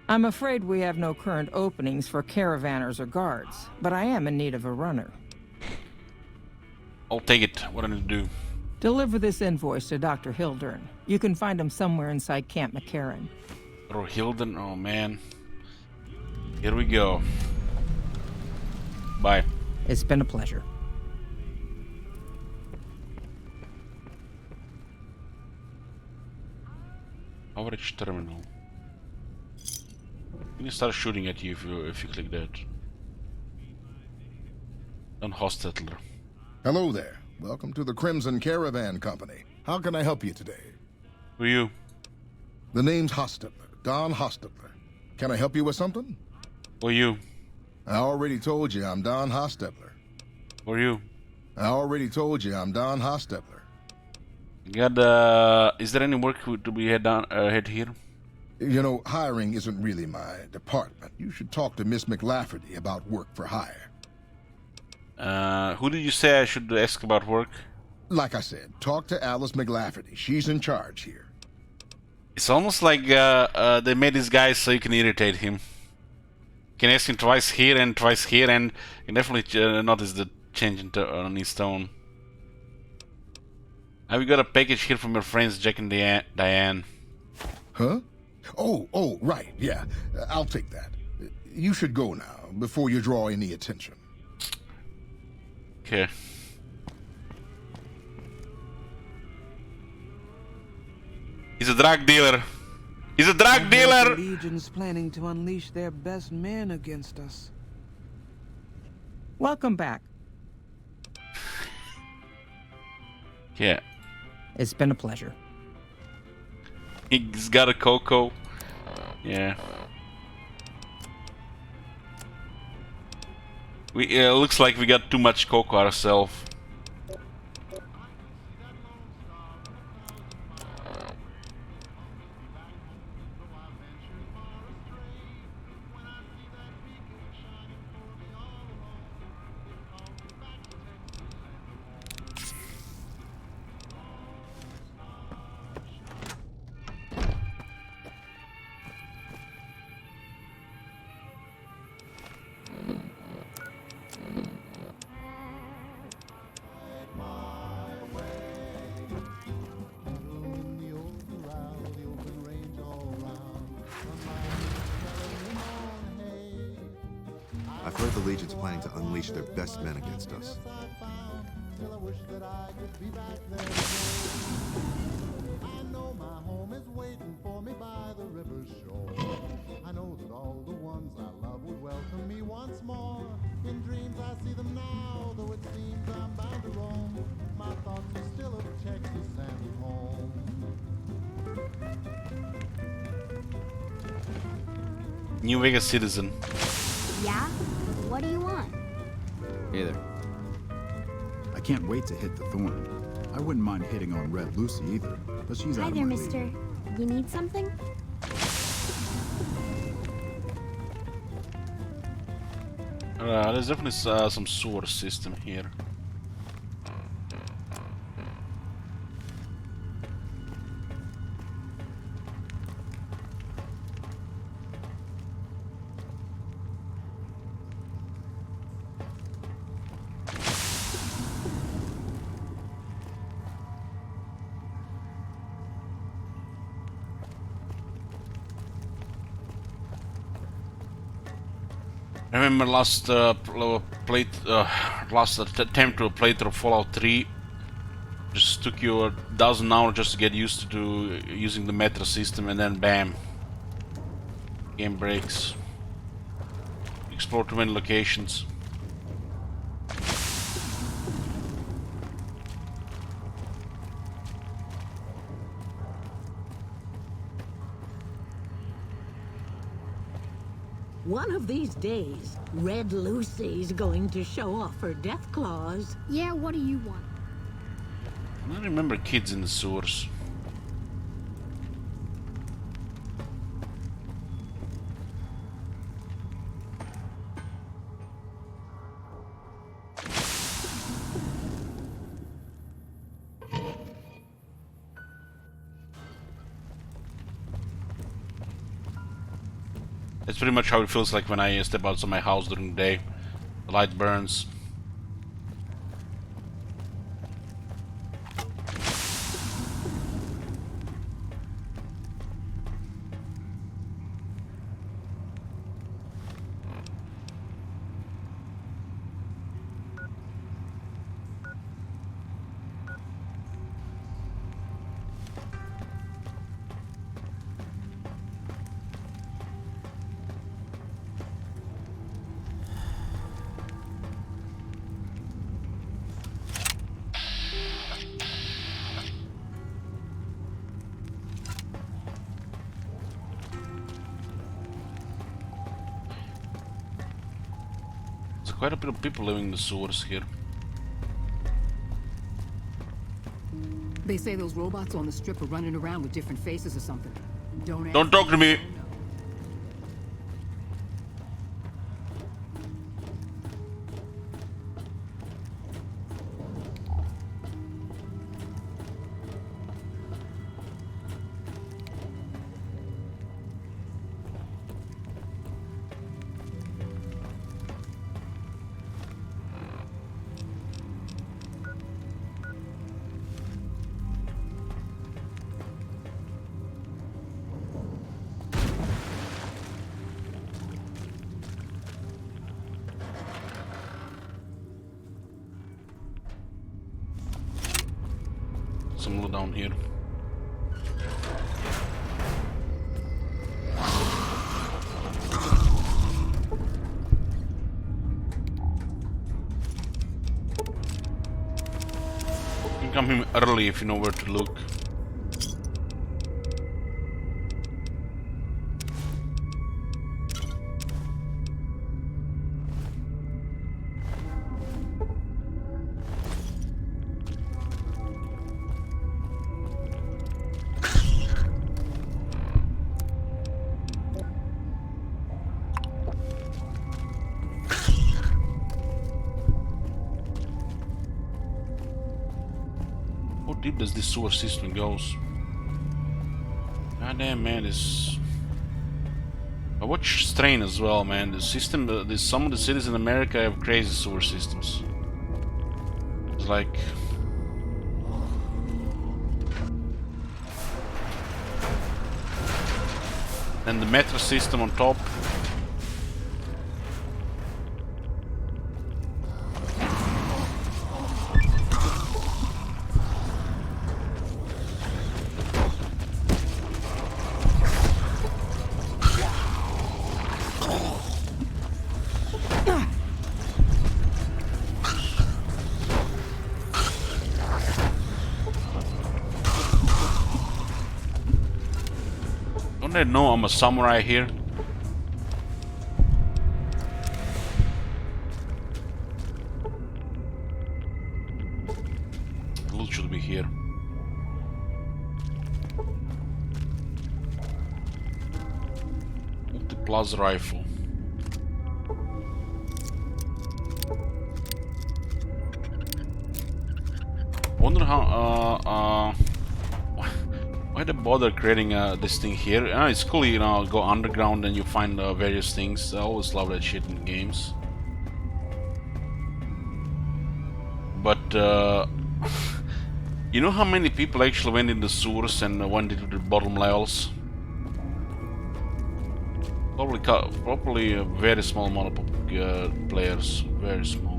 I'm afraid we have no current openings for caravanners or guards, but I am in need of a runner. I'll take it. What I need to do? Deliver this invoice to Dr. Hildern. You can find him somewhere inside Camp McCarran. Oh, Hildern? Oh, man. Here we go. Bye. It's been a pleasure. Average terminal. You can start shooting at you if you click that. Unhostettler. Hello there. Welcome to the Crimson Caravan Company. How can I help you today? Who are you? The name's Hostetler, Don Hostetler. Can I help you with something? Who are you? I already told you I'm Don Hostetler. Who are you? I already told you I'm Don Hostetler. Is there any work to be had here? You know, hiring isn't really my department. You should talk to Miss McLafferty about work for hire. Who did you say I should ask about work? Like I said, talk to Alice McLafferty. She's in charge here. It's almost like they made this guy so you can irritate him. You can ask him twice here and twice here, and you can definitely notice the change on his tone. Have you got a package here from your friends Jack and Diane? Huh? Oh, right, yeah. I'll take that. You should go now, before you draw any attention. Okay. He's a drug dealer. He's a drug dealer! The Legion's planning to unleash their best men against us. Welcome back. Yeah. It's been a pleasure. He's got a cocoa. Yeah. Looks like we got too much cocoa ourselves. I've heard the Legion's planning to unleash their best men against us. I know that all the ones I love would welcome me once more. In dreams I see them now, though it seems I'm bound to roam. My thoughts are still of Texas and home. New Vegas citizen. Yeah? What do you want? Hey there. I can't wait to hit the Thorn. I wouldn't mind hitting on Red Lucy either, but she's Hi out of there, my mister. league. You need something? There's definitely some sewer system here. I remember last last attempt to a playthrough of Fallout 3 just took you a dozen hours just to get used to using the metro system, and then bam, game breaks. Explore too many locations. One of these days, Red Lucy's going to show off her death claws. Yeah, what do you want? I remember kids in the sewers. That's pretty much how it feels like when I step outside my house during the day. The light burns. There's quite a bit of people living in the sewers here. They say those robots on the strip are running around with different faces or something. Don't talk to me! Some loot down here. You can come in early if you know where to look. How deep does this sewer system goes? God damn, man, this. I watch Strain as well, man. The system, there's some of the cities in America have crazy sewer systems. It's like. And the metro system on top. Don't they know I'm a samurai here? Loot should be here. Multi-plus rifle. Wonder how why they bother creating this thing here? It's cool, you know, go underground and you find various things. I always love that shit in games. But you know how many people actually went in the sewers and went into the bottom levels? Probably a very small amount of players, very small.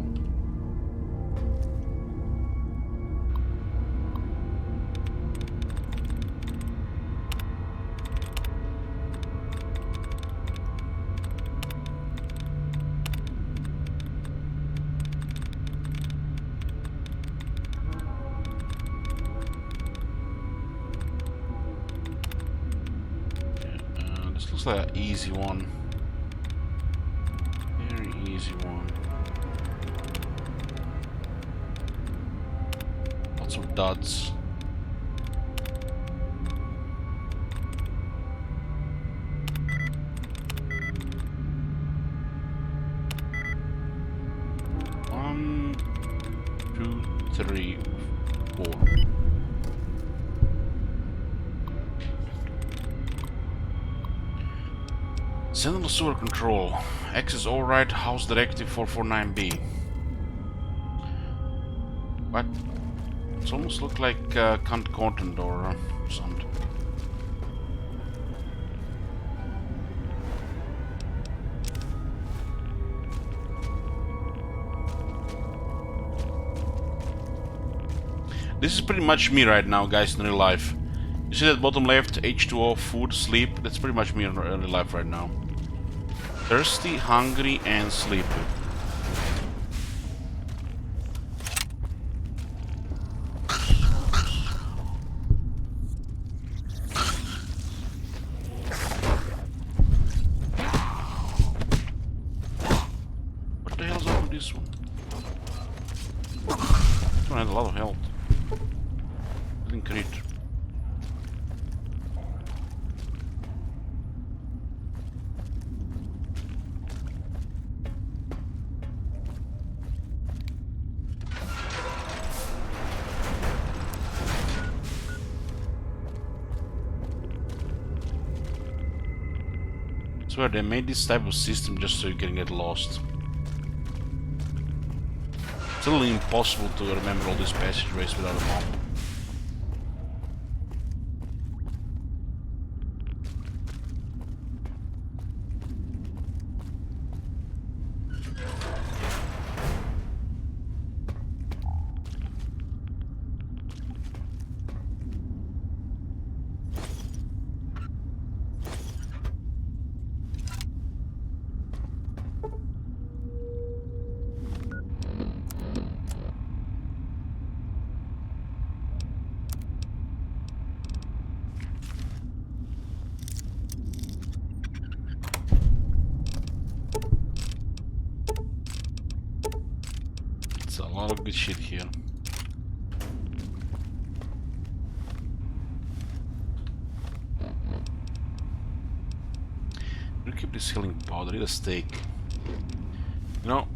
This looks like an easy one. Very easy one. Lots of dots. One, two, three, four. Central Sewer Control. Access override House Directive 449B. What? It almost looked like content or something. This is pretty much me right now, guys, in real life. You see that bottom left, H2O, food, sleep? That's pretty much me in real life right now. Thirsty, hungry, and sleepy. What the hell's up with this one? This one had a lot of health. Didn't crit. I swear they made this type of system just so you can get lost. It's totally impossible to remember all these passageways without a map. A lot of good shit here. We'll keep this healing powder. Need a steak. You know,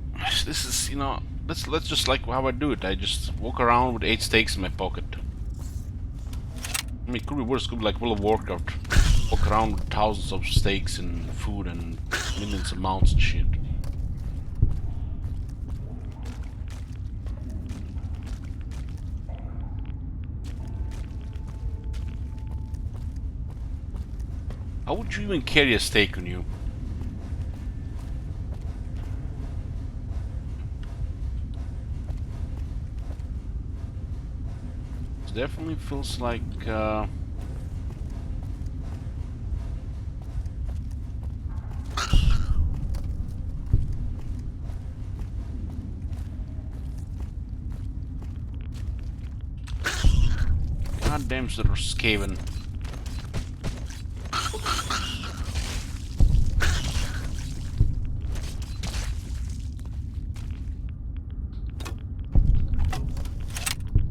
this is, you know, let's just like how I do it. I just walk around with 8 steaks in my pocket. I mean, it could be worse. It could be like World of Warcraft. Walk around with thousands of steaks and food and millions of mounts and shit. How would you even carry a steak on you? It definitely feels like God damn, they're Skaven.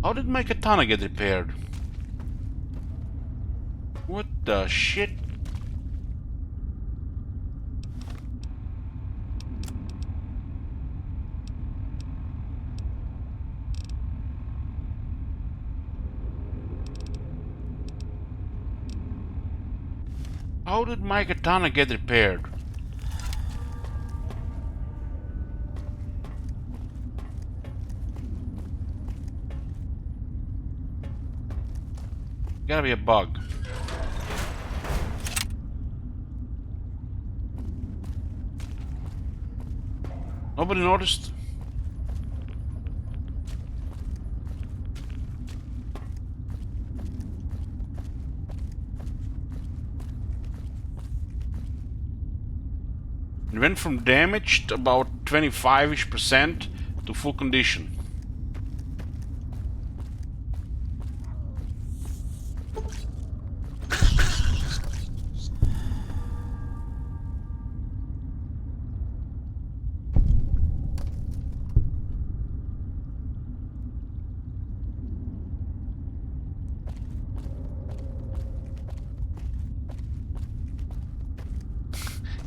How did my katana get repaired? What the shit? How did my katana get repaired? Gotta be a bug. Nobody noticed? It went from damaged about 25-ish% to full condition.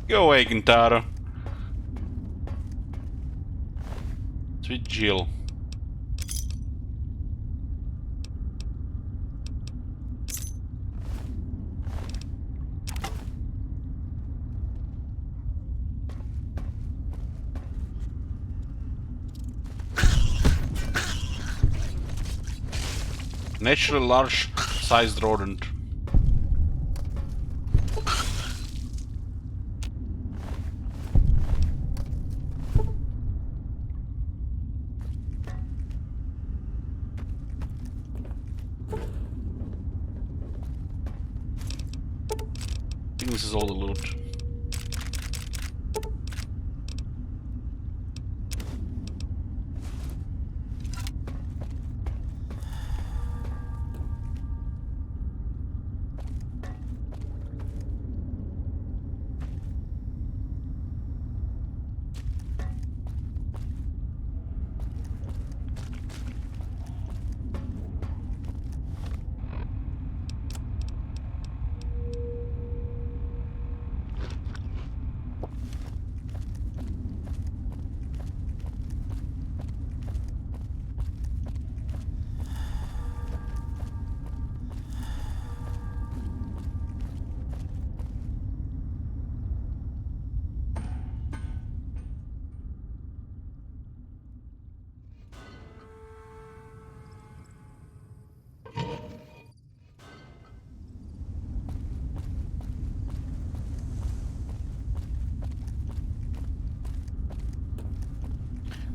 Go away, Kintaro. Sweet Jill. Naturally large-sized rodent. I think this is all the loot.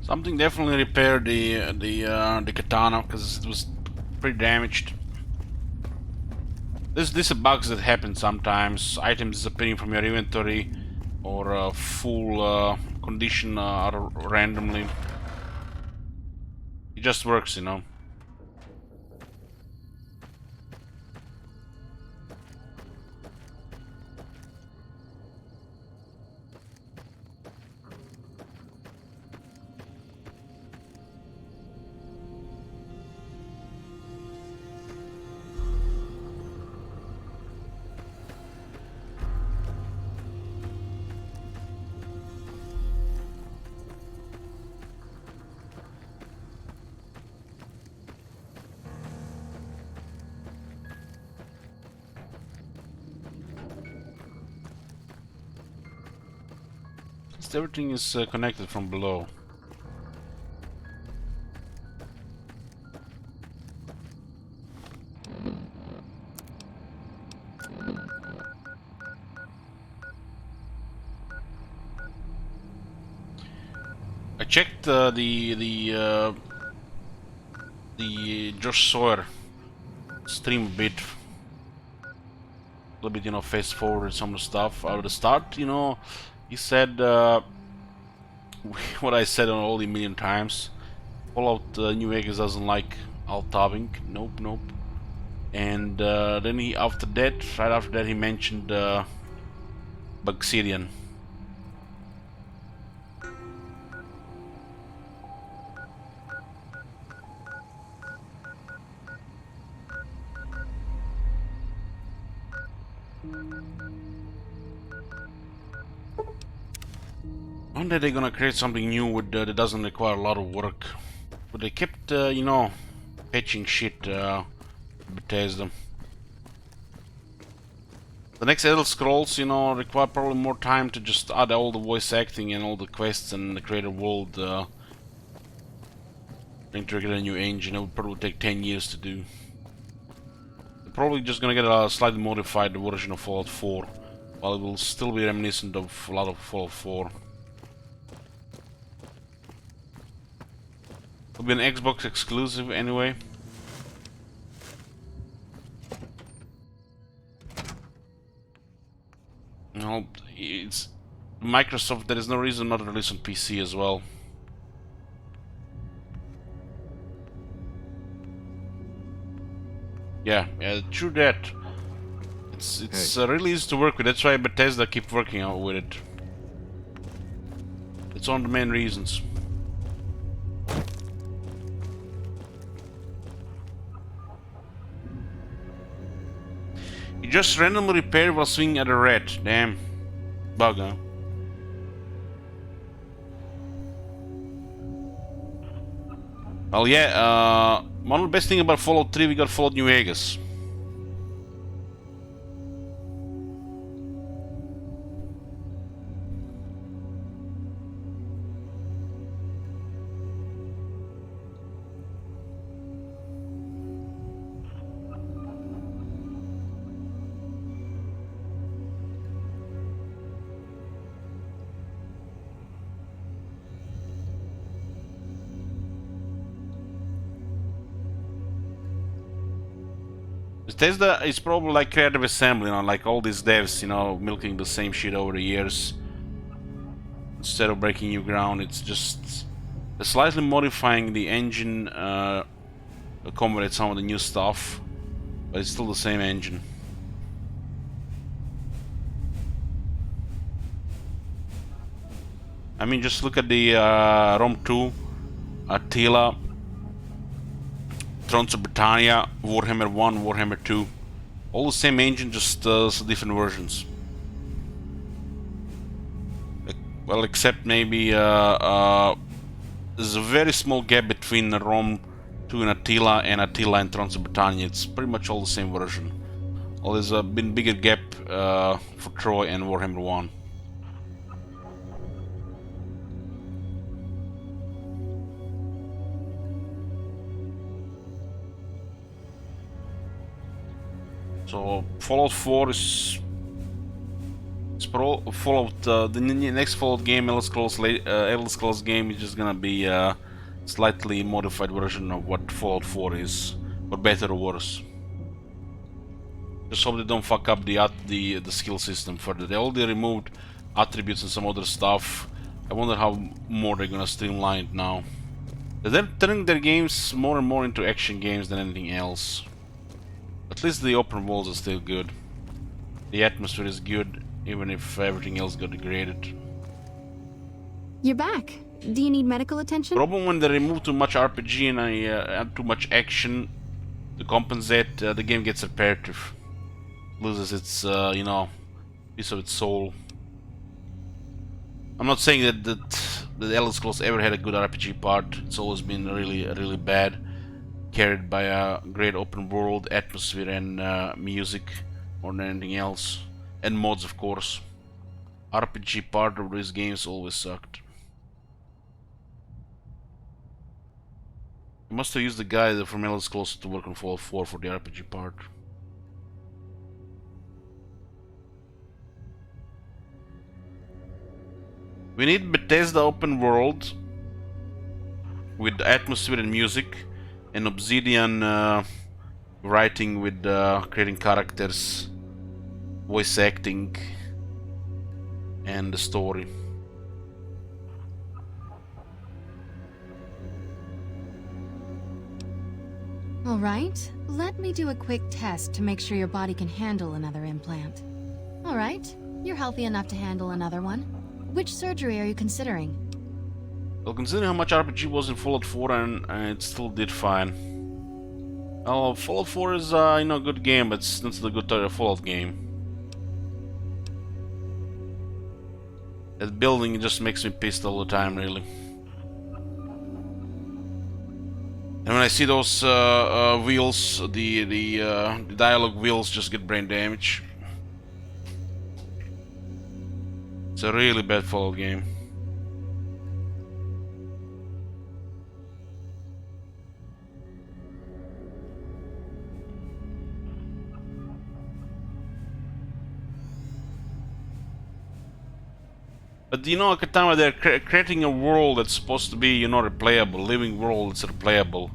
Something definitely repaired the katana because it was pretty damaged. This are bugs that happen sometimes. Items disappearing from your inventory, or full condition randomly. It just works, you know. Everything is connected from below. I checked the Josh Sawyer stream a bit. A little bit, you know, fast forward some of the stuff. At the start, you know, he said what I said on all the million times. Fallout New Vegas doesn't like alt-tabbing. Nope, nope. And then right after that, he mentioned Bugsirian. One day they're gonna create something new with, that doesn't require a lot of work. But they kept, you know, patching shit, Bethesda. The next Elder Scrolls, you know, require probably more time to just add all the voice acting and all the quests and the creator world. Integrate a new engine, it would probably take 10 years to do. They're probably just gonna get a slightly modified version of Fallout 4, while it will still be reminiscent of a lot of Fallout 4. It'll be an Xbox exclusive anyway. No, it's Microsoft. There is no reason not to release on PC as well. Yeah, true that. It's really easy to work with. That's why Bethesda keep working out with it. It's one of the main reasons. You just randomly repair while swinging at a rat. Damn. Bug, huh? Well, yeah, one of the best thing about Fallout 3, we got Fallout New Vegas. Bethesda is probably like Creative Assembly, you know, like all these devs, you know, milking the same shit over the years. Instead of breaking new ground, it's just slightly modifying the engine to accommodate some of the new stuff, but it's still the same engine. I mean, just look at the Rome 2, Attila, Thrones of Britannia, Warhammer 1, Warhammer 2. All the same engine, just different versions. Well, except maybe there's a very small gap between Rome 2 and Attila and Thrones of Britannia. It's pretty much all the same version. Well, there's been bigger gap for Troy and Warhammer 1. So Fallout 4 is Fallout. The next Fallout game, Elder Scrolls game, is just gonna be a slightly modified version of what Fallout 4 is, but better or worse. Just hope they don't fuck up the skill system further. They already removed attributes and some other stuff. I wonder how more they're gonna streamline it now. They're turning their games more and more into action games than anything else. At least the open worlds are still good. The atmosphere is good, even if everything else got degraded. You're back. Do you need medical attention? Problem when they remove too much RPG and I add too much action to compensate, the game gets repetitive. Loses its, you know, piece of its soul. I'm not saying that the Elder Scrolls ever had a good RPG part. It's always been really bad. Carried by a great open world, atmosphere and music more than anything else. And mods, of course. RPG part of these games always sucked. You must have used the guy from Elder Scrolls to work on Fallout 4 for the RPG part. We need Bethesda open world with atmosphere and music, and Obsidian writing with creating characters, voice acting, and the story. All right, let me do a quick test to make sure your body can handle another implant. All right, you're healthy enough to handle another one. Which surgery are you considering? Well, considering how much RPG was in Fallout 4, and it still did fine. Well, Fallout 4 is, you know, a good game, but it's not a good Fallout game. That building just makes me pissed all the time, really. And when I see those wheels, the dialogue wheels just get brain damage. It's a really bad Fallout game. But you know, Katana, they're creating a world that's supposed to be, you know, replayable, living world that's replayable.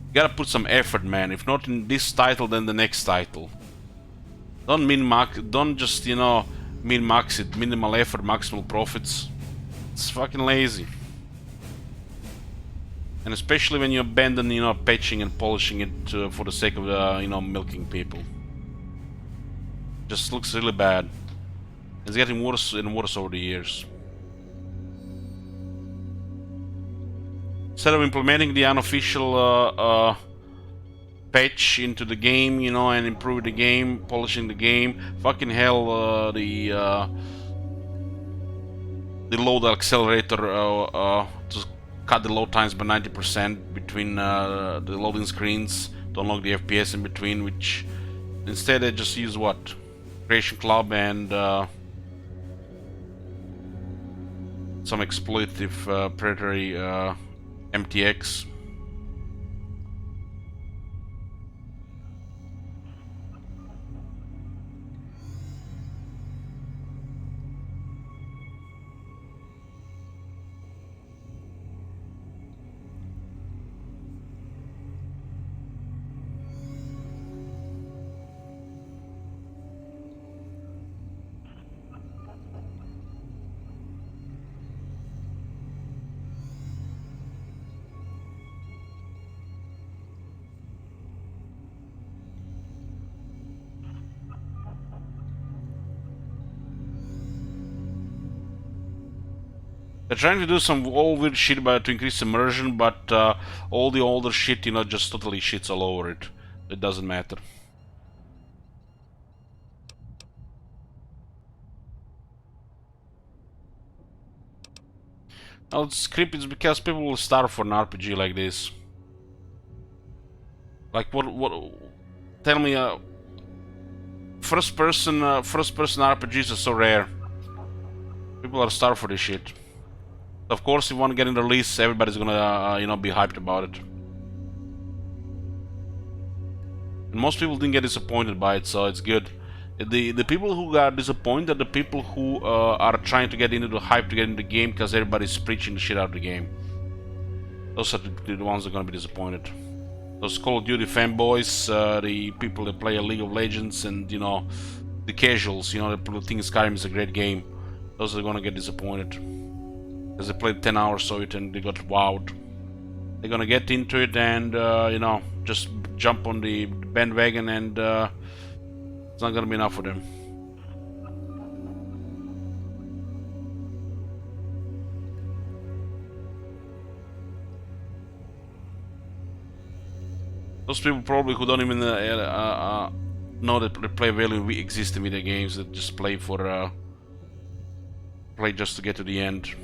You gotta put some effort, man. If not in this title, then the next title. Don't min-max, don't just, you know, min-max it. Minimal effort, maximal profits. It's fucking lazy. And especially when you abandon, you know, patching and polishing it for the sake of, you know, milking people. Just looks really bad. It's getting worse and worse over the years. Instead of implementing the unofficial patch into the game, you know, and improve the game, polishing the game, fucking hell, the load accelerator to cut the load times by 90% between the loading screens to unlock the FPS in between, which instead they just use what? Creation Club and some exploitative predatory MTX. They're trying to do some all weird shit to increase immersion, but all the older shit, you know, just totally shits all over it. It doesn't matter. Now it's creepy because people will starve for an RPG like this. Like what? Tell me, first-person RPGs are so rare. People are starved for this shit. Of course, if you want to get in the release, everybody's gonna, you know, be hyped about it. And most people didn't get disappointed by it, so it's good. The people who got disappointed are the people who are trying to get into the hype to get into the game because everybody's preaching the shit out of the game. Those are the ones that are gonna be disappointed. Those Call of Duty fanboys, the people that play League of Legends, and you know, the casuals, you know, the people who think Skyrim is a great game. Those are gonna get disappointed. Because they played 10 hours of it and they got wowed. They're gonna get into it and, you know, just jump on the bandwagon and it's not gonna be enough for them. Those people probably who don't even know that replay value exists in video games, that just play for play just to get to the end.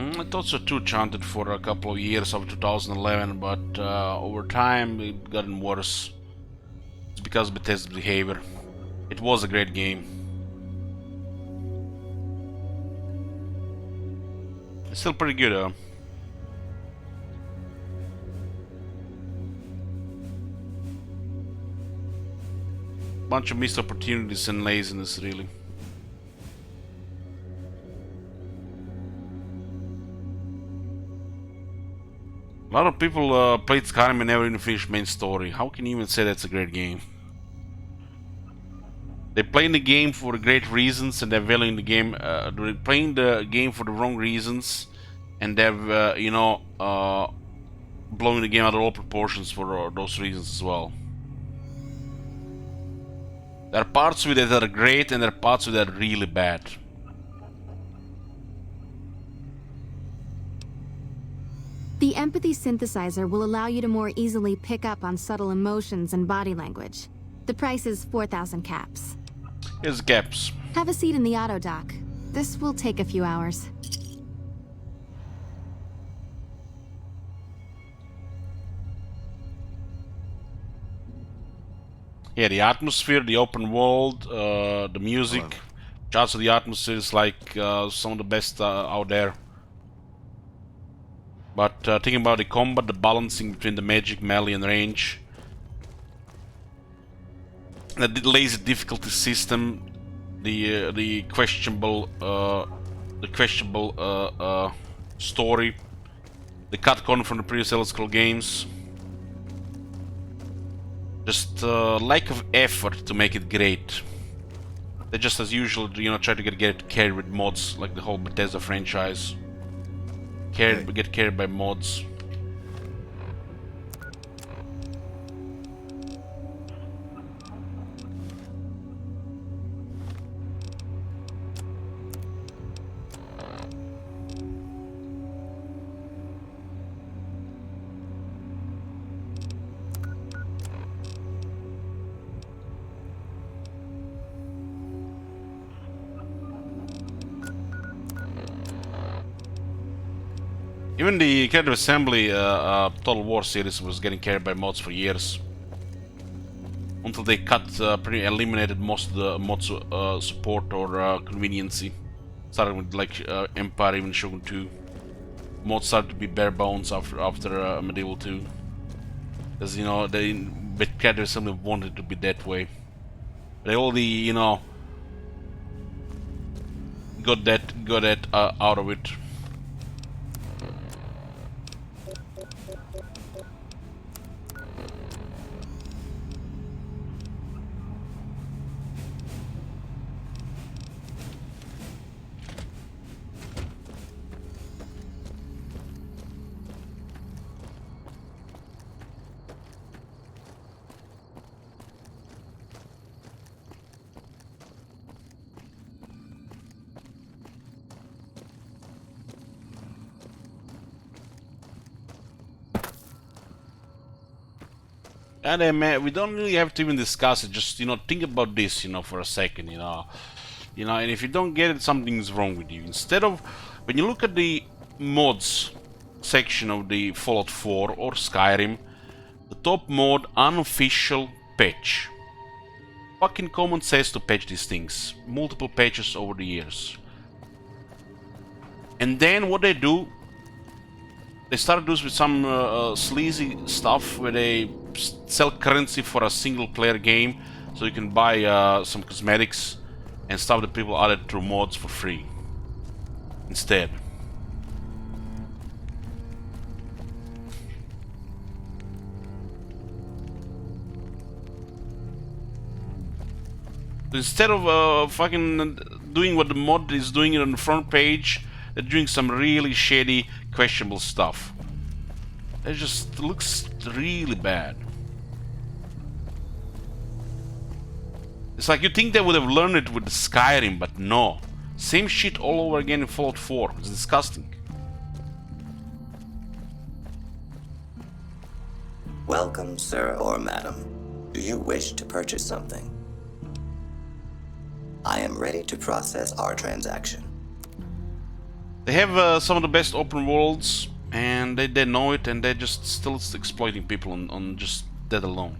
I thought so too, chanted for a couple of years of 2011, but over time it gotten worse. It's because of Bethesda's behavior. It was a great game. It's still pretty good though. Bunch of missed opportunities and laziness, really. A lot of people played Skyrim and never even finished main story. How can you even say that's a great game? They're playing the game for great reasons and they're valuing the game. They're playing the game for the wrong reasons, and they're, you know, blowing the game out of all proportions for those reasons as well. There are parts of it that are great, and there are parts of it that are really bad. The empathy synthesizer will allow you to more easily pick up on subtle emotions and body language. The price is 4,000 caps. Here's caps. Have a seat in the auto dock. This will take a few hours. Yeah, the atmosphere, the open world, the music, charts of the atmosphere is like some of the best out there. But thinking about the combat, the balancing between the magic, melee, and range, the lazy difficulty system, the questionable story, the cut corner from the previous Elder Scrolls games. Just lack of effort to make it great. They just, as usual, you know, try to get it carried with mods, like the whole Bethesda franchise. Get carried by mods. Even the Creative Assembly Total War series was getting carried by mods for years. Until they pretty eliminated most of the mods support or conveniency. Starting with like Empire, even Shogun 2. Mods started to be bare bones after Medieval 2. Because, you know, but Creative Assembly wanted it to be that way. They only, you know, got that out of it. And man, we don't really have to even discuss it. Just, you know, think about this, you know, for a second, you know, and if you don't get it, something's wrong with you. Instead of, when you look at the mods section of the Fallout 4 or Skyrim, the top mod unofficial patch. Fucking common sense to patch these things. Multiple patches over the years. And then what they do, they started doing with some sleazy stuff where they sell currency for a single player game, so you can buy some cosmetics and stuff that people added through mods for free instead. Instead of fucking doing what the mod is doing on the front page, they're doing some really shady, questionable stuff. It just looks really bad. It's like you think they would have learned it with Skyrim, but no. Same shit all over again in Fallout 4. It's disgusting. Welcome, sir or madam. Do you wish to purchase something? I am ready to process our transaction. They have some of the best open worlds, and they know it, and they're just still exploiting people on just that alone.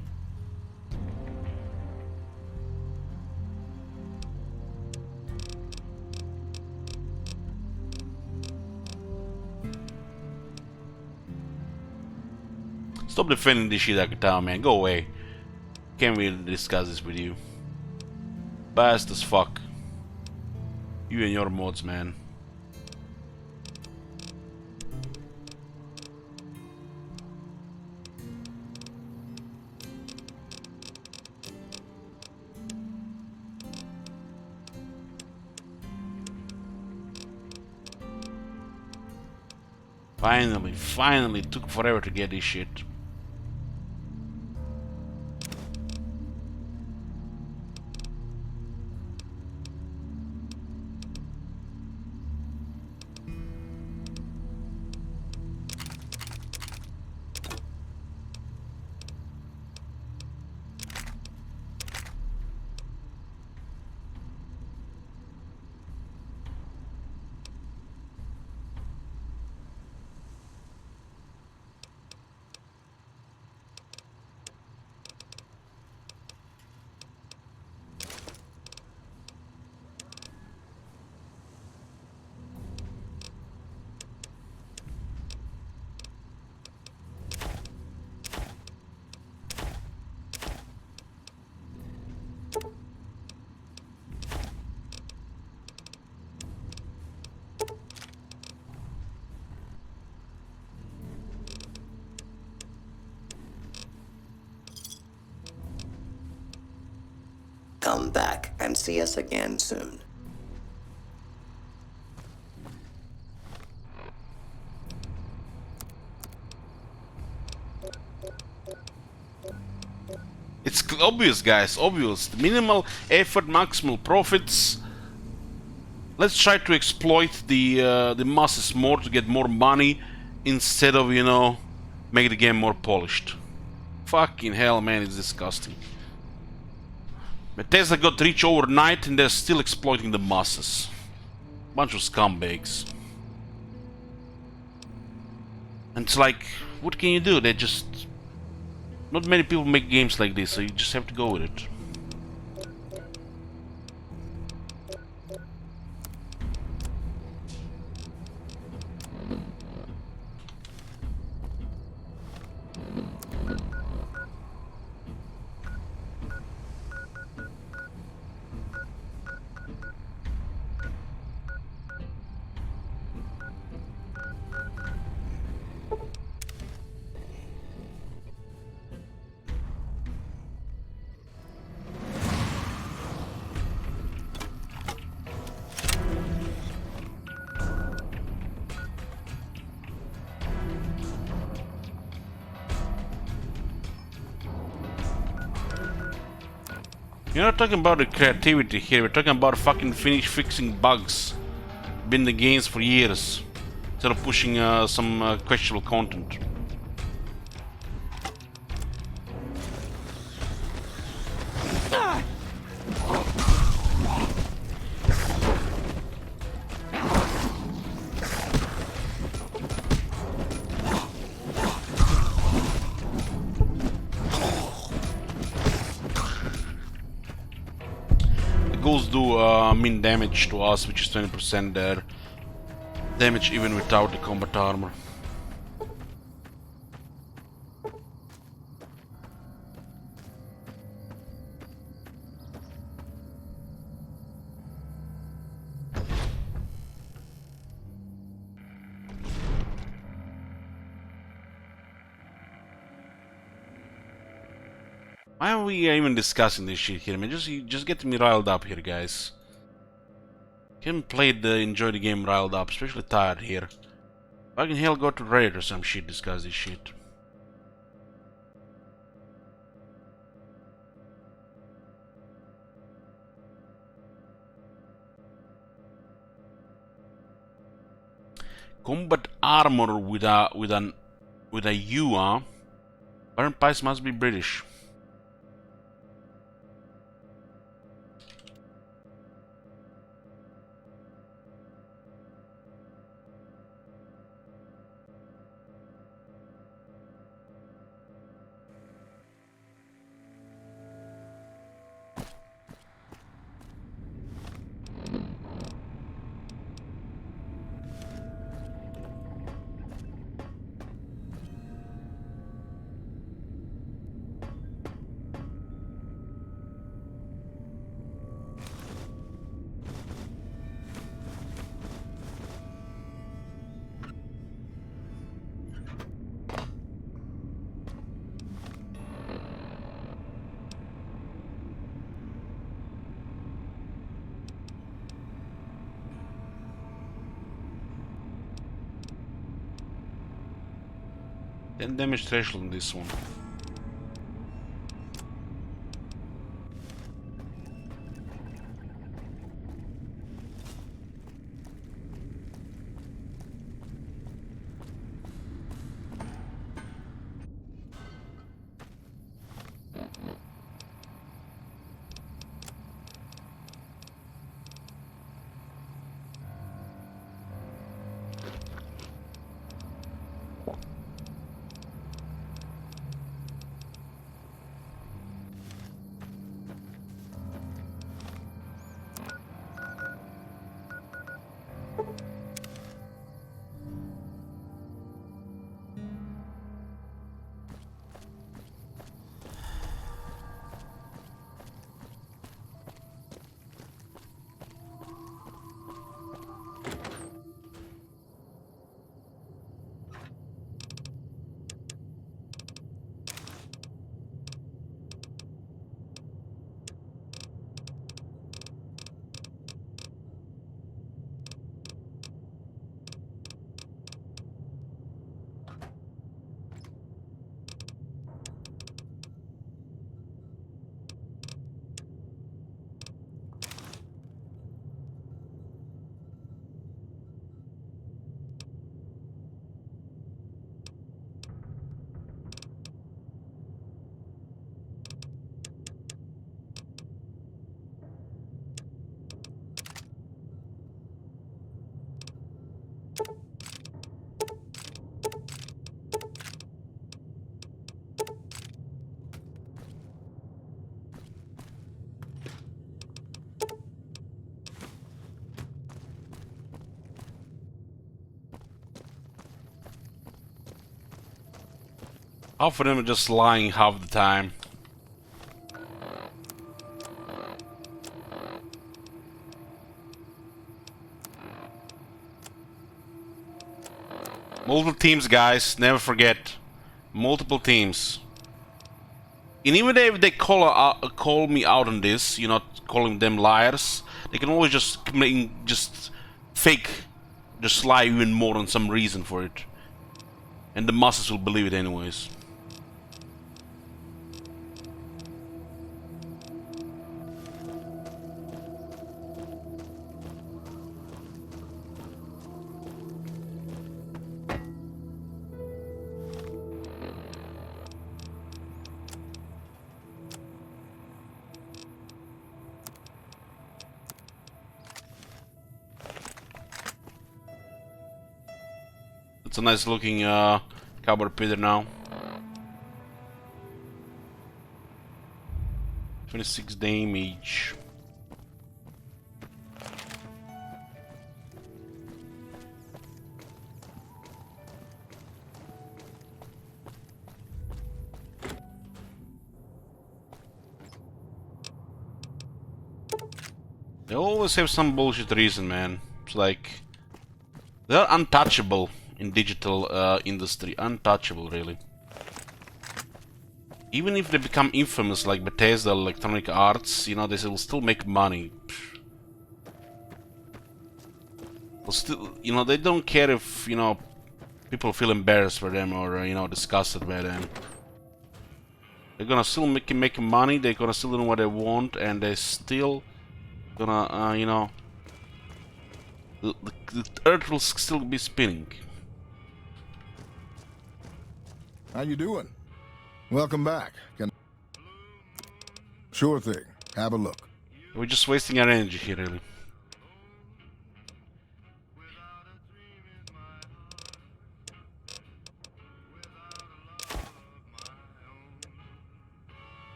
Stop defending this shit, Akutama, man. Go away. Can't really discuss this with you. Biased as fuck. You and your mods, man. Finally, it took forever to get this shit. back and see us again soon. It's obvious, guys, obvious. Minimal effort, maximal profits. Let's try to exploit the masses more to get more money instead of, you know, make the game more polished. Fucking hell, man, it's disgusting. Bethesda got rich overnight and they're still exploiting the masses. Bunch of scumbags. And it's like, what can you do? They just... Not many people make games like this, so you just have to go with it. You're not talking about the creativity here, we're talking about fucking fixing bugs. Been in the games for years. Instead of pushing some questionable content. Do mean damage to us, which is 20% there. Damage even without the combat armor. Why are we even discussing this shit here, man? Just get me riled up here, guys. Haven't played enjoy the game riled up, especially tired here. Fucking hell, go to Reddit or some shit, discuss this shit. Combat armor with a U, huh? Burn Pies must be British. Then damage threshold on this one. Half of them are just lying half the time. Multiple teams, guys. Never forget. Multiple teams. And even if they call me out on this, you're not calling them liars. They can always just fake, just lie even more on some reason for it, and the masses will believe it anyways. It's a nice looking cowboy repeater now. 26 damage. They always have some bullshit reason, man. It's like they're untouchable in digital industry. Untouchable, really. Even if they become infamous like Bethesda, Electronic Arts, you know, they will still make money. Well, still, you know, they don't care if, you know, people feel embarrassed for them or, you know, disgusted by them. They're gonna still make money, they're gonna still do what they want, and they're still gonna, you know, the earth will still be spinning. How you doing? Welcome back. Sure thing. Have a look. We're just wasting our energy here, really.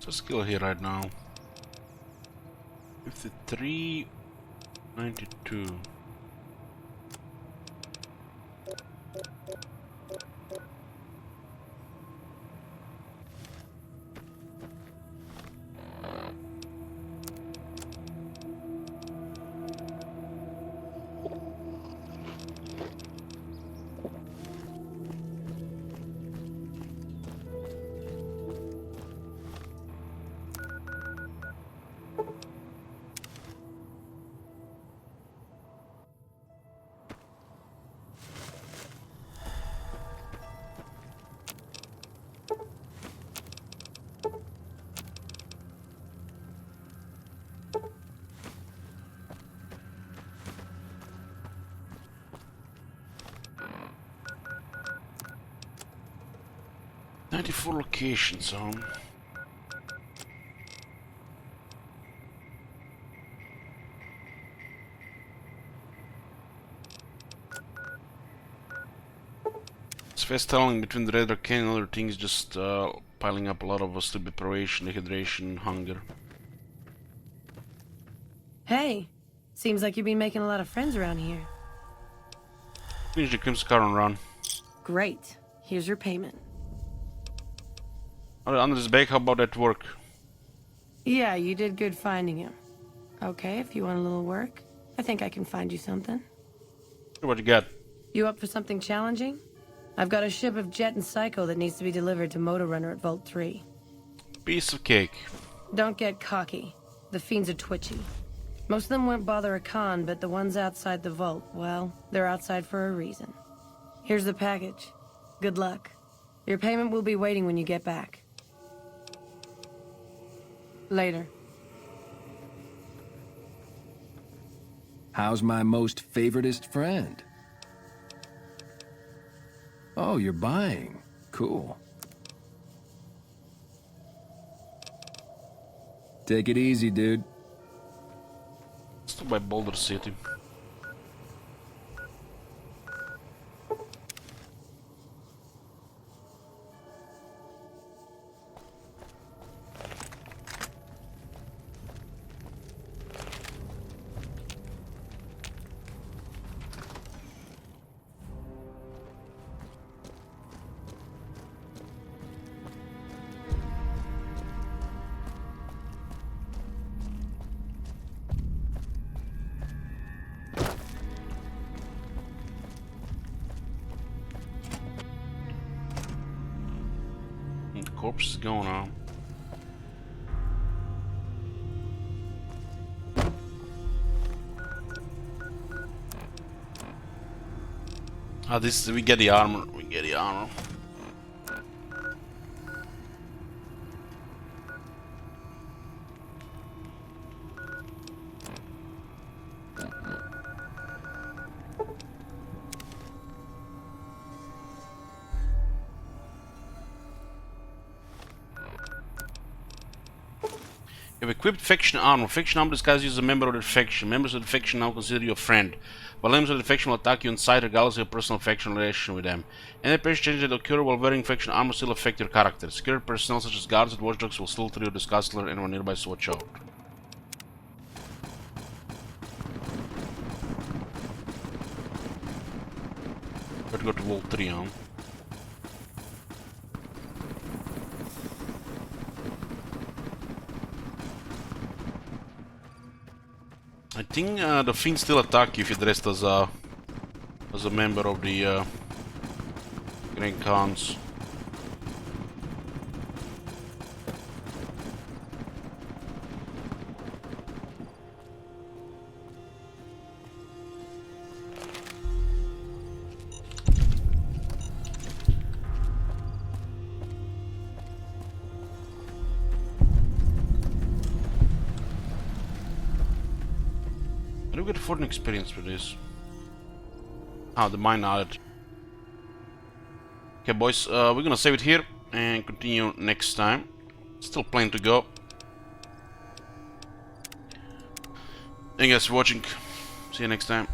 What's the skill here right now? 53, 92. .94 location zone. It's fast traveling between the Red Canyon and other things, just piling up a lot of sleep deprivation, dehydration, hunger. Hey, seems like you've been making a lot of friends around here. Finish the Crimson car and run. Great. Here's your payment. Alright, Andres back, how about that work? Yeah, you did good finding him. Okay, if you want a little work, I think I can find you something. What you got? You up for something challenging? I've got a ship of Jet and Psycho that needs to be delivered to Motor Runner at Vault 3. Piece of cake. Don't get cocky. The fiends are twitchy. Most of them won't bother a con, but the ones outside the vault, well, they're outside for a reason. Here's the package. Good luck. Your payment will be waiting when you get back. Later. How's my most favoritist friend? Oh, you're buying. Cool. Take it easy, dude. Stop by Boulder City. Corpse is going on. Ah, this we get the armor. We get the armor. You have equipped faction armor. Faction armor disguises you as a member of the faction. Members of the faction now consider you a friend. While members of the faction will attack you on sight regardless of your personal faction relation with them. Any page changes that occur while wearing faction armor still affect your character. Security personnel such as guards and watchdogs will still through this castle and anyone nearby, so watch out. Better go to Vault 3, huh? I think the fiends still attack you if you're dressed as a member of the Grand Khans. I do get 14 experience with this. Ah, the mine added. Okay, boys, we're gonna save it here and continue next time. Still plenty to go. Thank you guys for watching. See you next time.